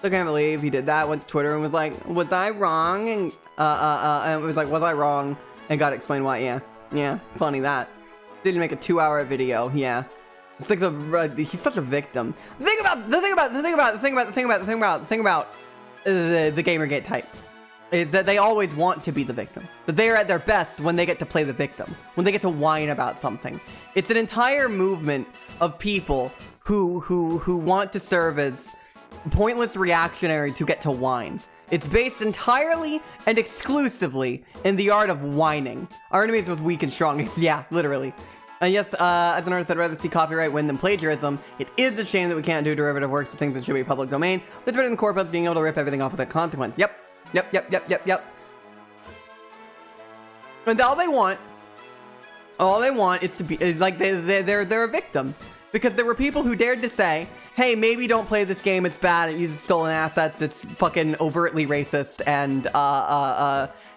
I can't believe he did that. Went to Twitter and was like, was I wrong? And it was like, was I wrong? And got explained why. Yeah, funny that. Didn't make a 2-hour video. Yeah, it's like he's such a victim. The thing about the Gamergate type is that they always want to be the victim. That they are at their best when they get to play the victim, when they get to whine about something. It's an entire movement of people who want to serve as pointless reactionaries who get to whine. It's based entirely and exclusively in the art of whining. Our enemies with weak and strong. Yeah, literally. And yes, as an artist, I'd rather see copyright win than plagiarism. It is a shame that we can't do derivative works of things that should be public domain. But it's better than corpus being able to rip everything off without consequence. Yep. And all they want is to be like they're a victim. Because there were people who dared to say, hey, maybe don't play this game, it's bad, it uses stolen assets, it's fucking overtly racist, and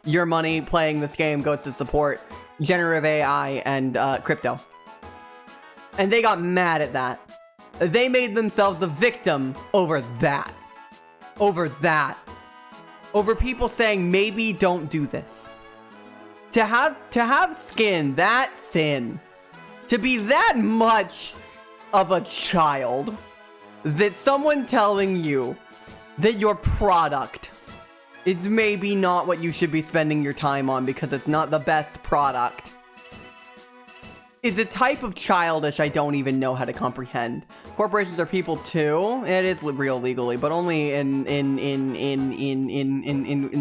your money playing this game goes to support generative AI and crypto. And they got mad at that. They made themselves a victim over that. Over people saying, maybe don't do this. To have skin that thin, to be that much of a child, that someone telling you that your product is maybe not what you should be spending your time on because it's not the best product, is a type of childish I don't even know how to comprehend. Corporations are people too. It is real legally, but only in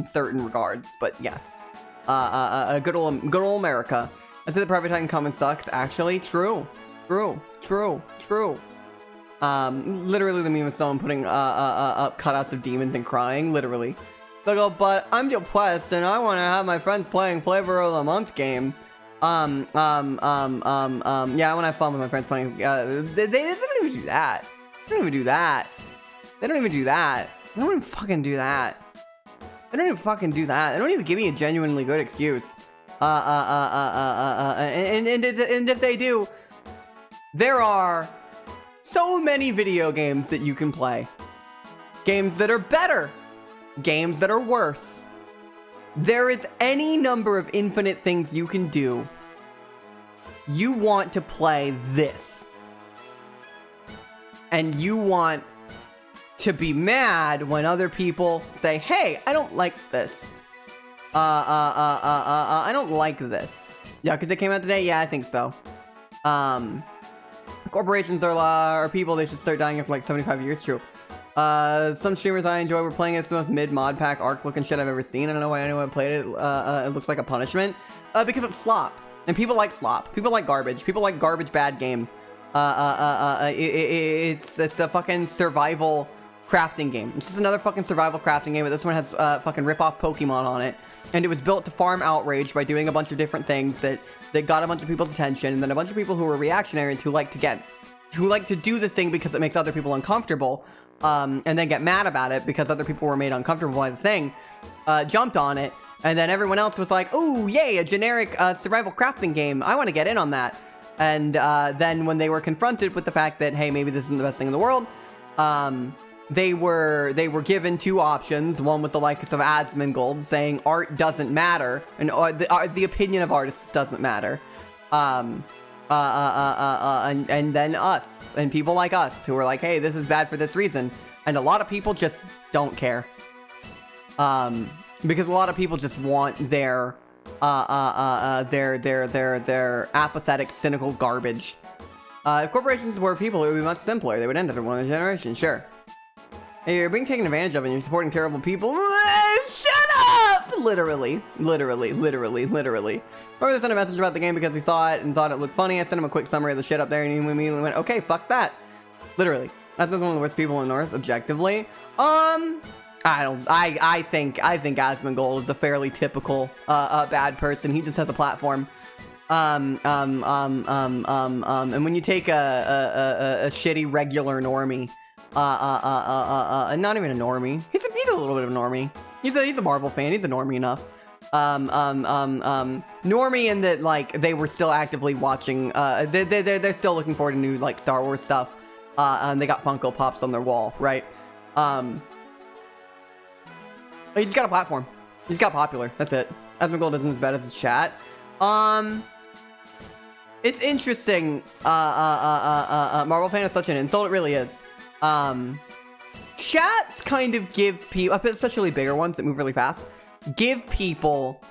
certain regards. But yes, good old America. I say the private time comment sucks. Actually, true. Literally the meme of someone putting up cutouts of demons and crying. Literally. They go, but I'm depressed and I want to have my friends playing Flavor of the Month game. Yeah, I want to have fun with my friends playing. They don't even do that. They don't even fucking do that. They don't even give me a genuinely good excuse. And if they do, there are so many video games that you can play. Games that are better. Games that are worse. There is any number of infinite things you can do. You want to play this. And you want to be mad when other people say, hey, I don't like this. I don't like this. Yeah, because it came out today? Yeah, I think so. Corporations are people, they should start dying after like 75 years, true. Some streamers I enjoy were playing it. It's the most mid-mod pack arc looking shit I've ever seen. I don't know why anyone played it. It looks like a punishment. Because it's slop. And people like slop. People like garbage. People like garbage bad game. It's a fucking survival crafting game. It's just another fucking survival crafting game, but this one has fucking rip-off Pokemon on it. And it was built to farm outrage by doing a bunch of different things that got a bunch of people's attention, and then a bunch of people who were reactionaries who like to do the thing because it makes other people uncomfortable, and then get mad about it because other people were made uncomfortable by the thing, jumped on it, and then everyone else was like, ooh, yay, a generic survival crafting game, I want to get in on that. And then when they were confronted with the fact that, hey, maybe this isn't the best thing in the world, they were given two options. One was the likes of Asmongold saying art doesn't matter, and the opinion of artists doesn't matter. And then us, and people like us, who are like, hey, this is bad for this reason. And a lot of people just don't care. Because a lot of people just want their apathetic, cynical garbage. If corporations were people, it would be much simpler. They would end after one generation, sure. Hey, you're being taken advantage of and you're supporting terrible people. Shut up! Literally. Remember they sent a message about the game because he saw it and thought it looked funny. I sent him a quick summary of the shit up there and he immediately went, okay, fuck that. Literally. That's one of the worst people in the North, objectively. I think Asmongold is a fairly typical, bad person. He just has a platform. And when you take a shitty regular normie, not even a normie. He's a little bit of a normie. He's a Marvel fan. He's a normie enough. Normie in that, like, they were still actively watching, they're still looking forward to new, like, Star Wars stuff. And they got Funko Pops on their wall, right? He just got a platform. He just got popular. That's it. Asmongold isn't as bad as his chat. It's interesting. Marvel fan is such an insult. It really is. Chats kind of give people, especially bigger ones that move really fast, give people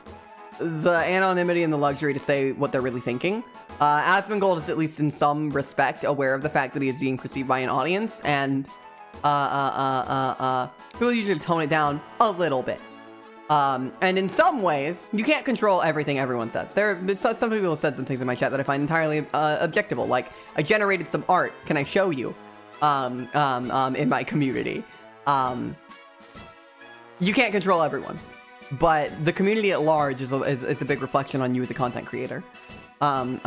the anonymity and the luxury to say what they're really thinking. Asmongold is at least in some respect aware of the fact that he is being perceived by an audience, and people usually tone it down a little bit. And in some ways, you can't control everything everyone says. Some people have said some things in my chat that I find entirely objectable, like, I generated some art, can I show you? In my community. You can't control everyone, but the community at large is a big reflection on you as a content creator. It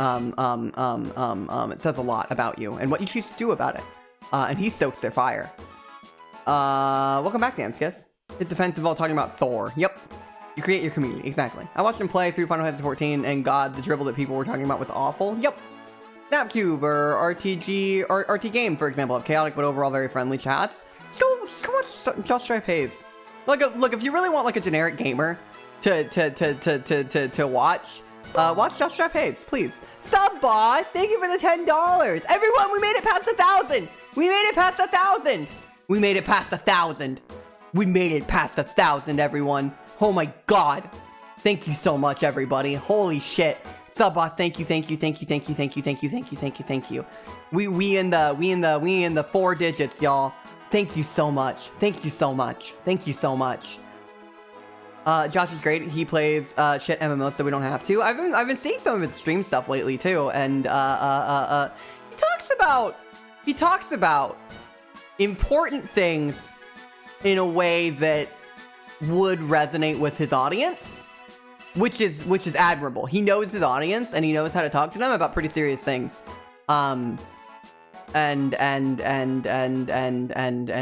says a lot about you and what you choose to do about it. And he stokes their fire. Welcome back, Damskis. His defense involved talking about Thor. Yep. You create your community. Exactly. I watched him play through Final Fantasy 14, and God, the dribble that people were talking about was awful. Yep. Snapcube or RT Game, for example, have chaotic but overall very friendly chats. Just go watch Josh Stripe Hayes. Look, if you really want like a generic gamer to watch Josh Stripe Hayes, please. Sub boss, thank you for the $10. Everyone, we made it past 1,000. We made it past 1,000. We made it past 1,000. We made it past 1,000, everyone. Oh my god. Thank you so much, everybody. Holy shit. Sub boss, thank you. We in the 4 digits, y'all. Thank you so much. Josh is great. He plays shit MMO, so we don't have to. I've been seeing some of his stream stuff lately too, and he talks about important things in a way that would resonate with his audience, which is admirable. He knows his audience and he knows how to talk to them about pretty serious things. And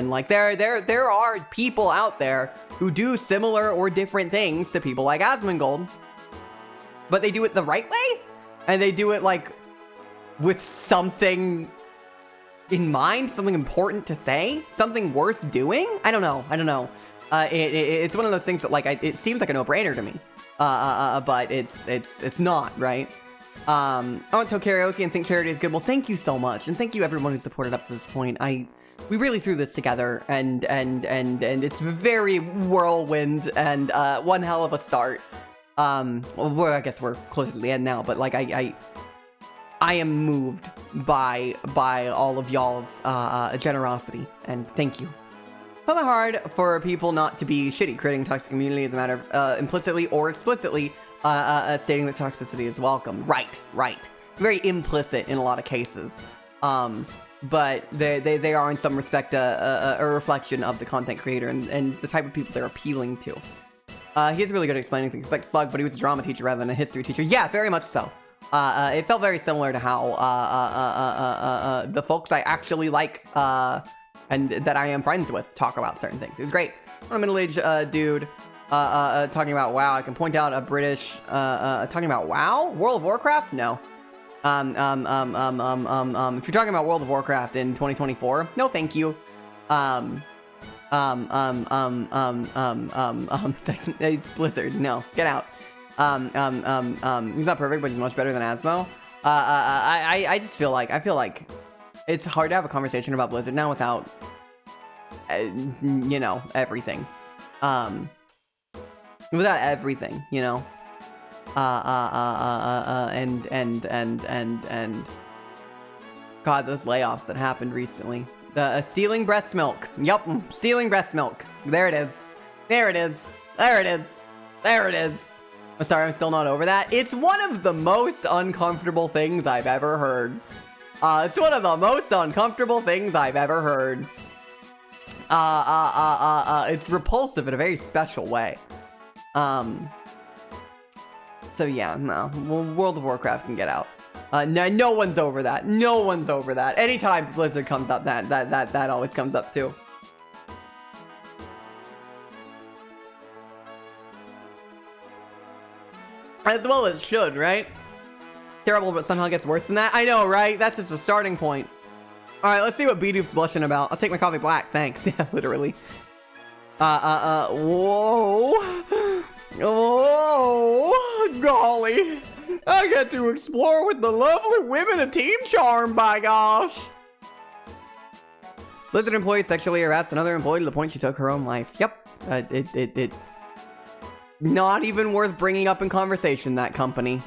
like there are people out there who do similar or different things to people like Asmongold, but they do it the right way, and they do it like with something in mind, something important to say, something worth doing. I don't know. It's one of those things that like it seems like a no-brainer to me, but it's not, right? I want to tell karaoke and think charity is good. Well, thank you so much, and thank you everyone who supported up to this point. We really threw this together, and it's very whirlwind and one hell of a start. Well, I guess we're close to the end now, but like I am moved by all of y'all's generosity, and thank you. It's not that hard for people not to be shitty. Creating toxic community is a matter of implicitly or explicitly stating that toxicity is welcome. Right. Very implicit in a lot of cases. But they are in some respect a reflection of the content creator and the type of people they're appealing to. He's really good at explaining things. He's like Slug, but he was a drama teacher rather than a history teacher. Yeah, very much so. It felt very similar to how the folks I actually like and that I am friends with talk about certain things. It was great. I'm a middle-aged dude talking about WoW. I can point out a British talking about WoW? World of Warcraft? No. If you're talking about World of Warcraft in 2024, no thank you. It's Blizzard. No, get out. He's not perfect, but he's much better than Asmo. I feel like it's hard to have a conversation about Blizzard now without, you know, everything. Without everything, you know. And God, those layoffs that happened recently. Stealing breast milk. Yup, stealing breast milk. There it is. I'm sorry, I'm still not over that. It's one of the most uncomfortable things I've ever heard. It's repulsive in a very special way. So yeah, no. World of Warcraft can get out. No one's over that. Anytime Blizzard comes up, that always comes up too. As well as should, right? Terrible, but somehow gets worse than that. I know, right? That's just a starting point. Alright, let's see what B-Doop's blushing about. I'll take my coffee black, thanks. Yeah, literally. Whoa. Oh, golly. I get to explore with the lovely women of Team Charm, by gosh. Blizzard employee sexually harassed another employee to the point she took her own life. Yep. It not even worth bringing up in conversation, that company.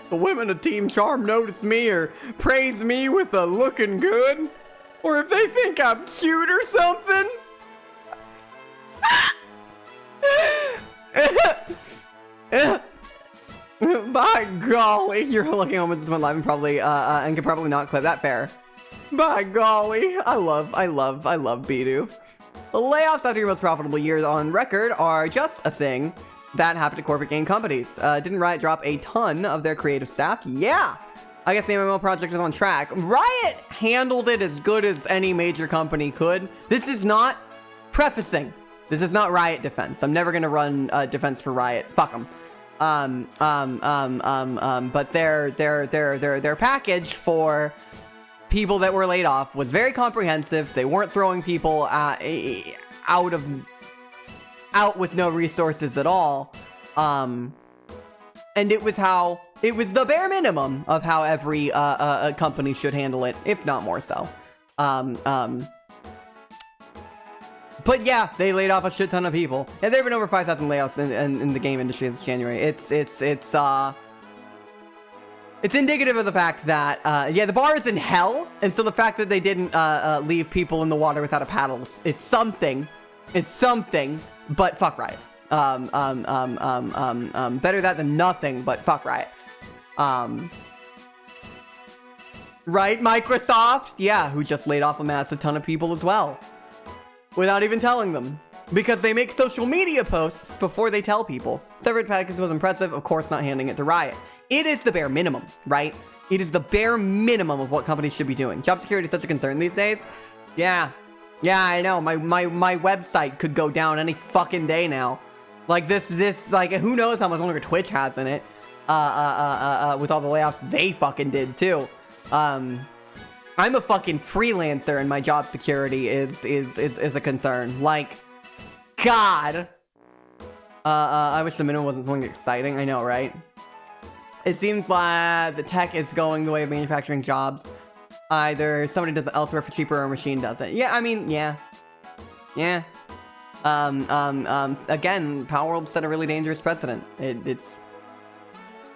The women of Team Charm notice me or praise me with a looking good. Or if they think I'm cute or something. By golly. You're looking home with this one live and probably and can probably not clip that fair. By golly. I love Bidoof. The layoffs after your most profitable years on record are just a thing that happened to corporate game companies. Didn't Riot drop a ton of their creative staff? Yeah! I guess the MMO project is on track. Riot handled it as good as any major company could. This is not prefacing. This is not Riot defense. I'm never gonna run defense for Riot. Fuck them. But their package for people that were laid off was very comprehensive. They weren't throwing people out with no resources at all. And it was the bare minimum of how every a company should handle it, if not more so. But yeah, they laid off a shit ton of people. And there have been over 5,000 layoffs in the game industry this January. It's indicative of the fact that, yeah, the bar is in hell, and so the fact that they didn't leave people in the water without a paddle is something, but fuck Riot. Better that than nothing, but fuck Riot. Right, Microsoft? Yeah, who just laid off a massive ton of people as well. Without even telling them. Because they make social media posts before they tell people. Severance package was impressive, of course not handing it to Riot. It is the bare minimum, right? It is the bare minimum of what companies should be doing. Job security is such a concern these days. Yeah, I know. My website could go down any fucking day now. Like this, like, who knows how much longer Twitch has in it. With all the layoffs they fucking did too. I'm a fucking freelancer and my job security is a concern. Like, God. I wish the minimum wasn't something exciting. I know, right? It seems like the tech is going the way of manufacturing jobs. Either somebody does it elsewhere for cheaper or a machine does it. Yeah, I mean, yeah. Yeah. Again, Power World set a really dangerous precedent. It's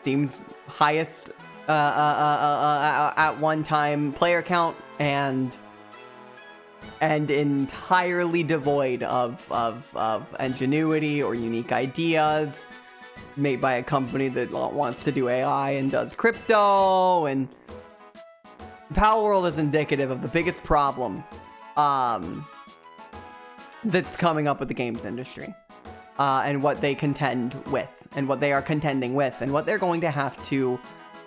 seems highest at one time player count and entirely devoid of ingenuity or unique ideas made by a company that wants to do AI and does crypto. And Power World is indicative of the biggest problem that's coming up with the games industry, and what they contend with, and what they are contending with, and what they're going to have to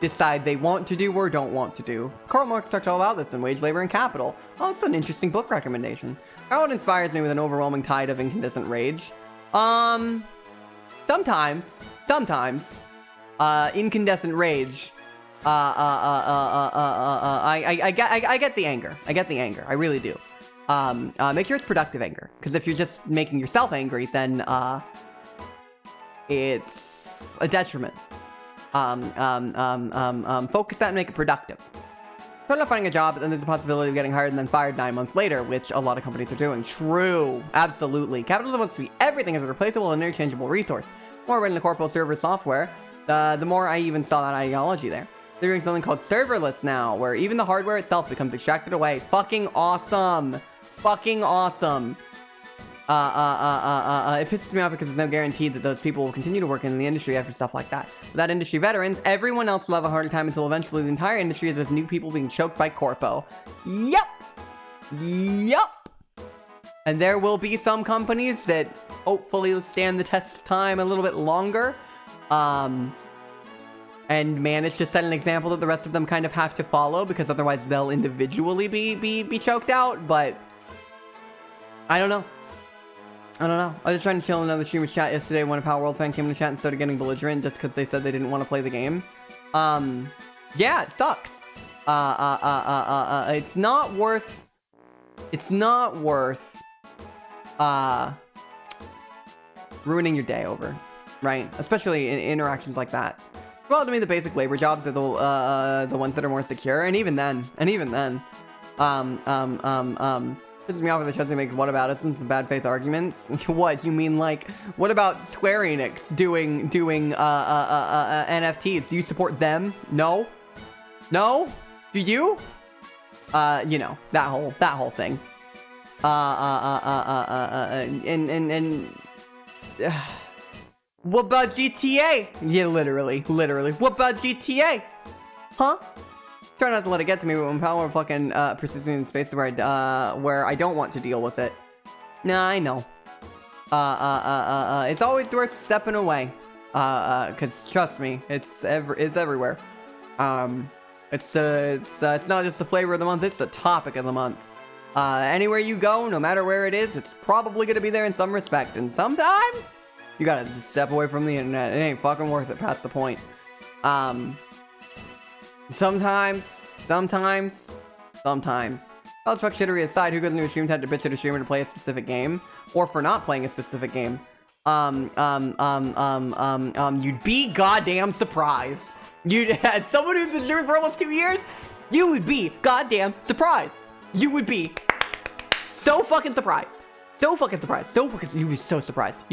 decide they want to do or don't want to do. Karl Marx talked all about this in Wage, Labor, and Capital. Oh, that's an interesting book recommendation. How it inspires me with an overwhelming tide of incandescent rage. Sometimes, incandesent rage. I get the anger. I really do. Make sure it's productive anger, because if you're just making yourself angry, then it's a detriment. Focus that and make it productive. Start not finding a job, but then there's a possibility of getting hired and then fired 9 months later, which a lot of companies are doing. True. Absolutely. Capitalism wants to see everything as a replaceable and interchangeable resource. The more in the corporate server software, the more I even saw that ideology there. They're doing something called serverless now, where even the hardware itself becomes extracted away. Fucking awesome. Fucking awesome. It pisses me off because there's no guarantee that those people will continue to work in the industry after stuff like that. Without industry veterans, everyone else will have a harder time until eventually the entire industry is just new people being choked by corpo. Yup! And there will be some companies that hopefully will stand the test of time a little bit longer, and manage to set an example that the rest of them kind of have to follow, because otherwise they'll individually be choked out. But I don't know. I was just trying to chill in another streamer's chat yesterday when a Power World fan came in the chat and started getting belligerent just because they said they didn't want to play the game. Yeah, it sucks. It's not worth ruining your day over, right? Especially in interactions like that. Well, to me, the basic labor jobs are the ones that are more secure, and even then, pisses me off when the chance to make what about us and some bad faith arguments. What you mean, like, what about Square Enix doing NFTs? Do you support them? No, no. Do you? You know, that whole thing. What about GTA? Yeah, literally. What about GTA? Huh? Try not to let it get to me, but when power fucking persists in spaces where I don't want to deal with it. Nah, I know. It's always worth stepping away. Cause trust me, it's everywhere. It's not just the flavor of the month, it's the topic of the month. Anywhere you go, no matter where it is, it's probably gonna be there in some respect. And sometimes you gotta just step away from the internet. It ain't fucking worth it past the point. Sometimes. Let's fuck shittery aside, who goes into a stream time to bitch at a streamer to play a specific game? Or for not playing a specific game? You'd be goddamn surprised. As someone who's been streaming for almost 2 years, you would be goddamn surprised. You would be so fucking surprised. You'd be so surprised.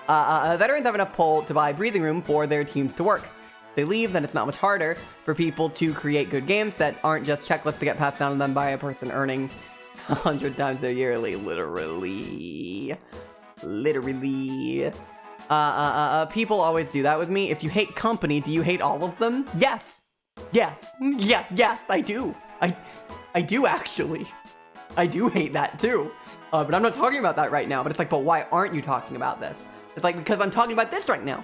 Veterans have enough pull to buy breathing room for their teams to work. If they leave, then it's not much harder for people to create good games that aren't just checklists to get passed down to them by a person earning 100 times their yearly. Literally. People always do that with me. If you hate company, do you hate all of them? Yes, I do. I do actually. I do hate that too. But I'm not talking about that right now. But it's like, but why aren't you talking about this? It's like, because I'm talking about this right now.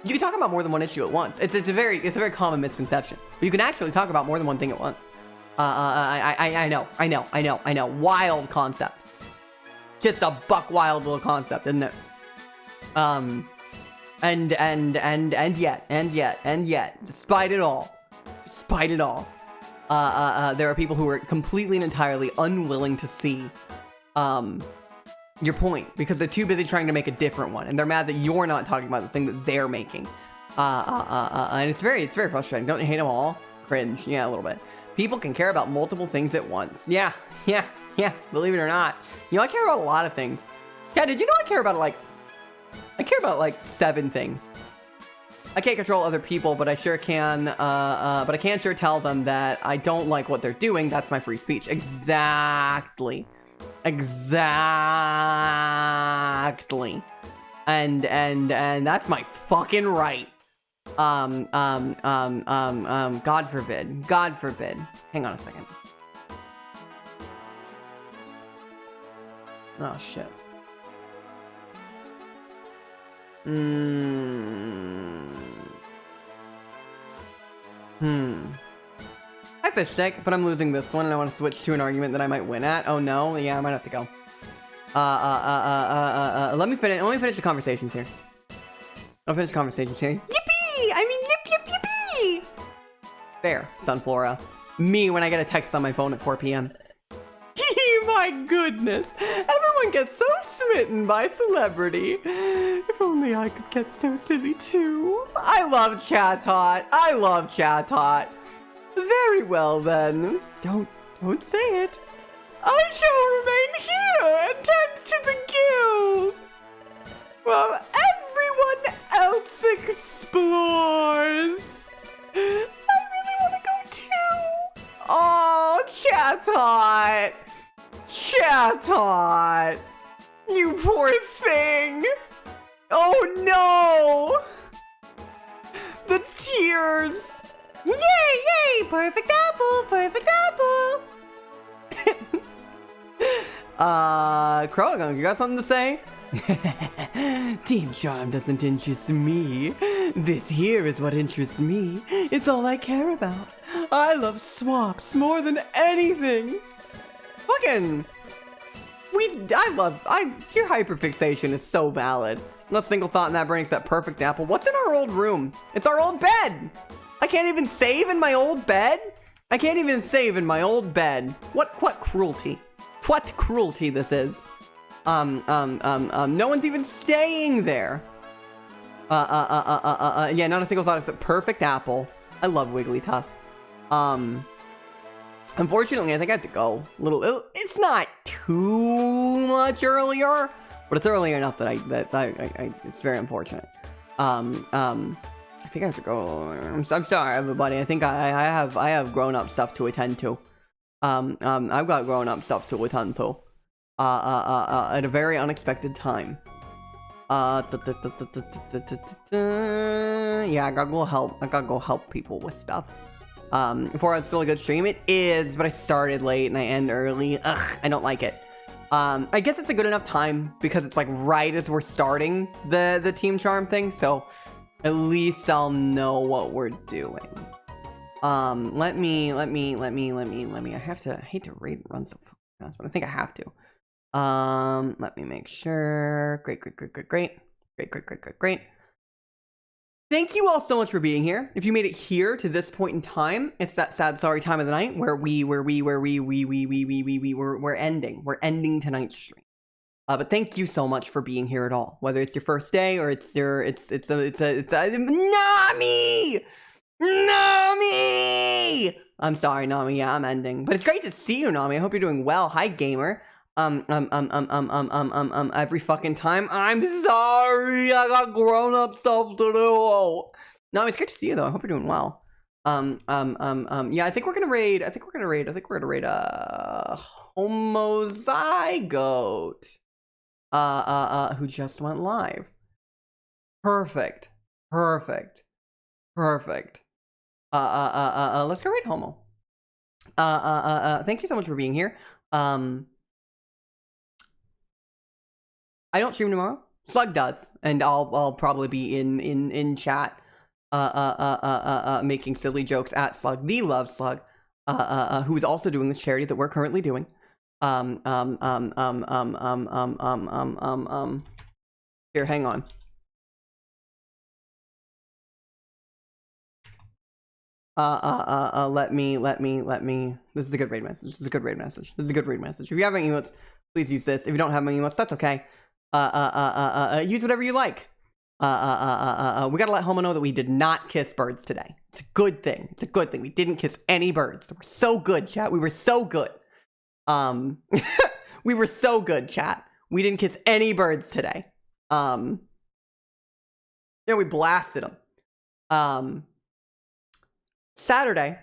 You can talk about more than one issue at once. It's a very common misconception. But you can actually talk about more than one thing at once. I know. Wild concept. Just a buck wild little concept, isn't it? And yet, despite it all, there are people who are completely and entirely unwilling to see, your point, because they're too busy trying to make a different one, and they're mad that you're not talking about the thing that they're making. And it's very frustrating. Don't you hate them all? Cringe, yeah, a little bit. People can care about multiple things at once. Yeah, believe it or not. You know, I care about a lot of things. Yeah, did you know I care about, like 7 things. I can't control other people, but I sure can, but I can sure tell them that I don't like what they're doing. That's my free speech. Exactly. And that's my fucking right. God forbid. Hang on a second. Oh, shit. Hi, fish stick, but I'm losing this one and I want to switch to an argument that I might win at. Oh no, yeah, I might have to go. Let me finish the conversations here. Yippee! I mean, yippee! There, Sunflora. Me when I get a text on my phone at 4 p.m. My goodness, everyone gets so smitten by celebrity. If only I could get so silly too. I love Chatot. Very well then. Don't say it. I shall remain here and tend to the guild while everyone else explores. I really want to go too. Oh, Chatot. You poor thing. Oh no. The tears. Yay! Perfect apple. Krogunk, you got something to say? Team Charm doesn't interest me. This here is what interests me. It's all I care about. I love swaps more than anything. Fucking... your hyperfixation is so valid. Not a single thought in that brain except perfect apple. What's in our old room? It's our old bed! I can't even save in my old bed? What cruelty. What cruelty this is. No one's even staying there. Yeah, not a single thought except perfect apple. I love Wigglytuff. Unfortunately, I think I have to go a little. It's not too much earlier, but it's early enough that I it's very unfortunate. I think I have to go. I'm sorry, everybody. I think I have grown up stuff to attend to. I've got grown up stuff to attend to. At a very unexpected time. Yeah, I gotta go help people with stuff. 4 hours still a good stream. It is, but I started late and I end early. Ugh, I don't like it. I guess it's a good enough time because it's like right as we're starting the Team Charm thing, so at least I'll know what we're doing. Let me. I hate to run so fast, but I think I have to. Let me make sure. Great. Thank you all so much for being here. If you made it here to this point in time, it's that sad, sorry time of the night where we're ending. We're ending tonight's stream. But thank you so much for being here at all. Whether it's your first day or it's a Nami! Nami! I'm sorry, Nami. Yeah, I'm ending. But it's great to see you, Nami. I hope you're doing well. Hi, gamer. Every fucking time. I'm sorry. I got grown-up stuff to do. No, it's great to see you though. I hope you're doing well. Yeah, I think we're gonna raid Homozygote. Who just went live. Perfect. Let's go raid Homo. Thank you so much for being here. I don't stream tomorrow. Slug does, and I'll probably be in chat, making silly jokes at Slug, the Love Slug, who is also doing this charity that we're currently doing. Here, hang on. Let me. This is a good raid message. If you have any emotes, please use this. If you don't have any emotes, that's okay. Use whatever you like. We gotta let Homo know that we did not kiss birds today. It's a good thing. We didn't kiss any birds. We're so good, chat. We were so good. We were so good, chat. We didn't kiss any birds today. Yeah, we blasted them. Saturday,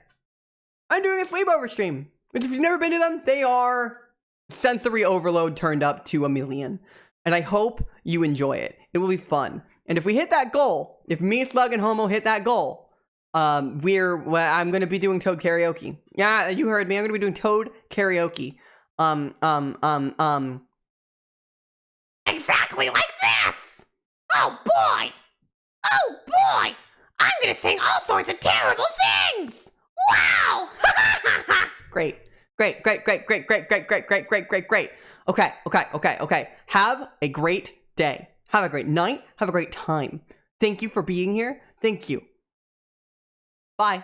I'm doing a sleepover stream. Which, if you've never been to them, they are sensory overload turned up to 1,000,000. And I hope you enjoy it. It will be fun. And if we hit that goal, if me, Slug, and Homo hit that goal, I'm going to be doing Toad karaoke. Yeah, you heard me. I'm going to be doing Toad karaoke. Exactly like this! Oh boy! I'm gonna sing all sorts of terrible things! Wow! Great. Okay. Have a great day. Have a great night. Have a great time. Thank you for being here. Thank you. Bye.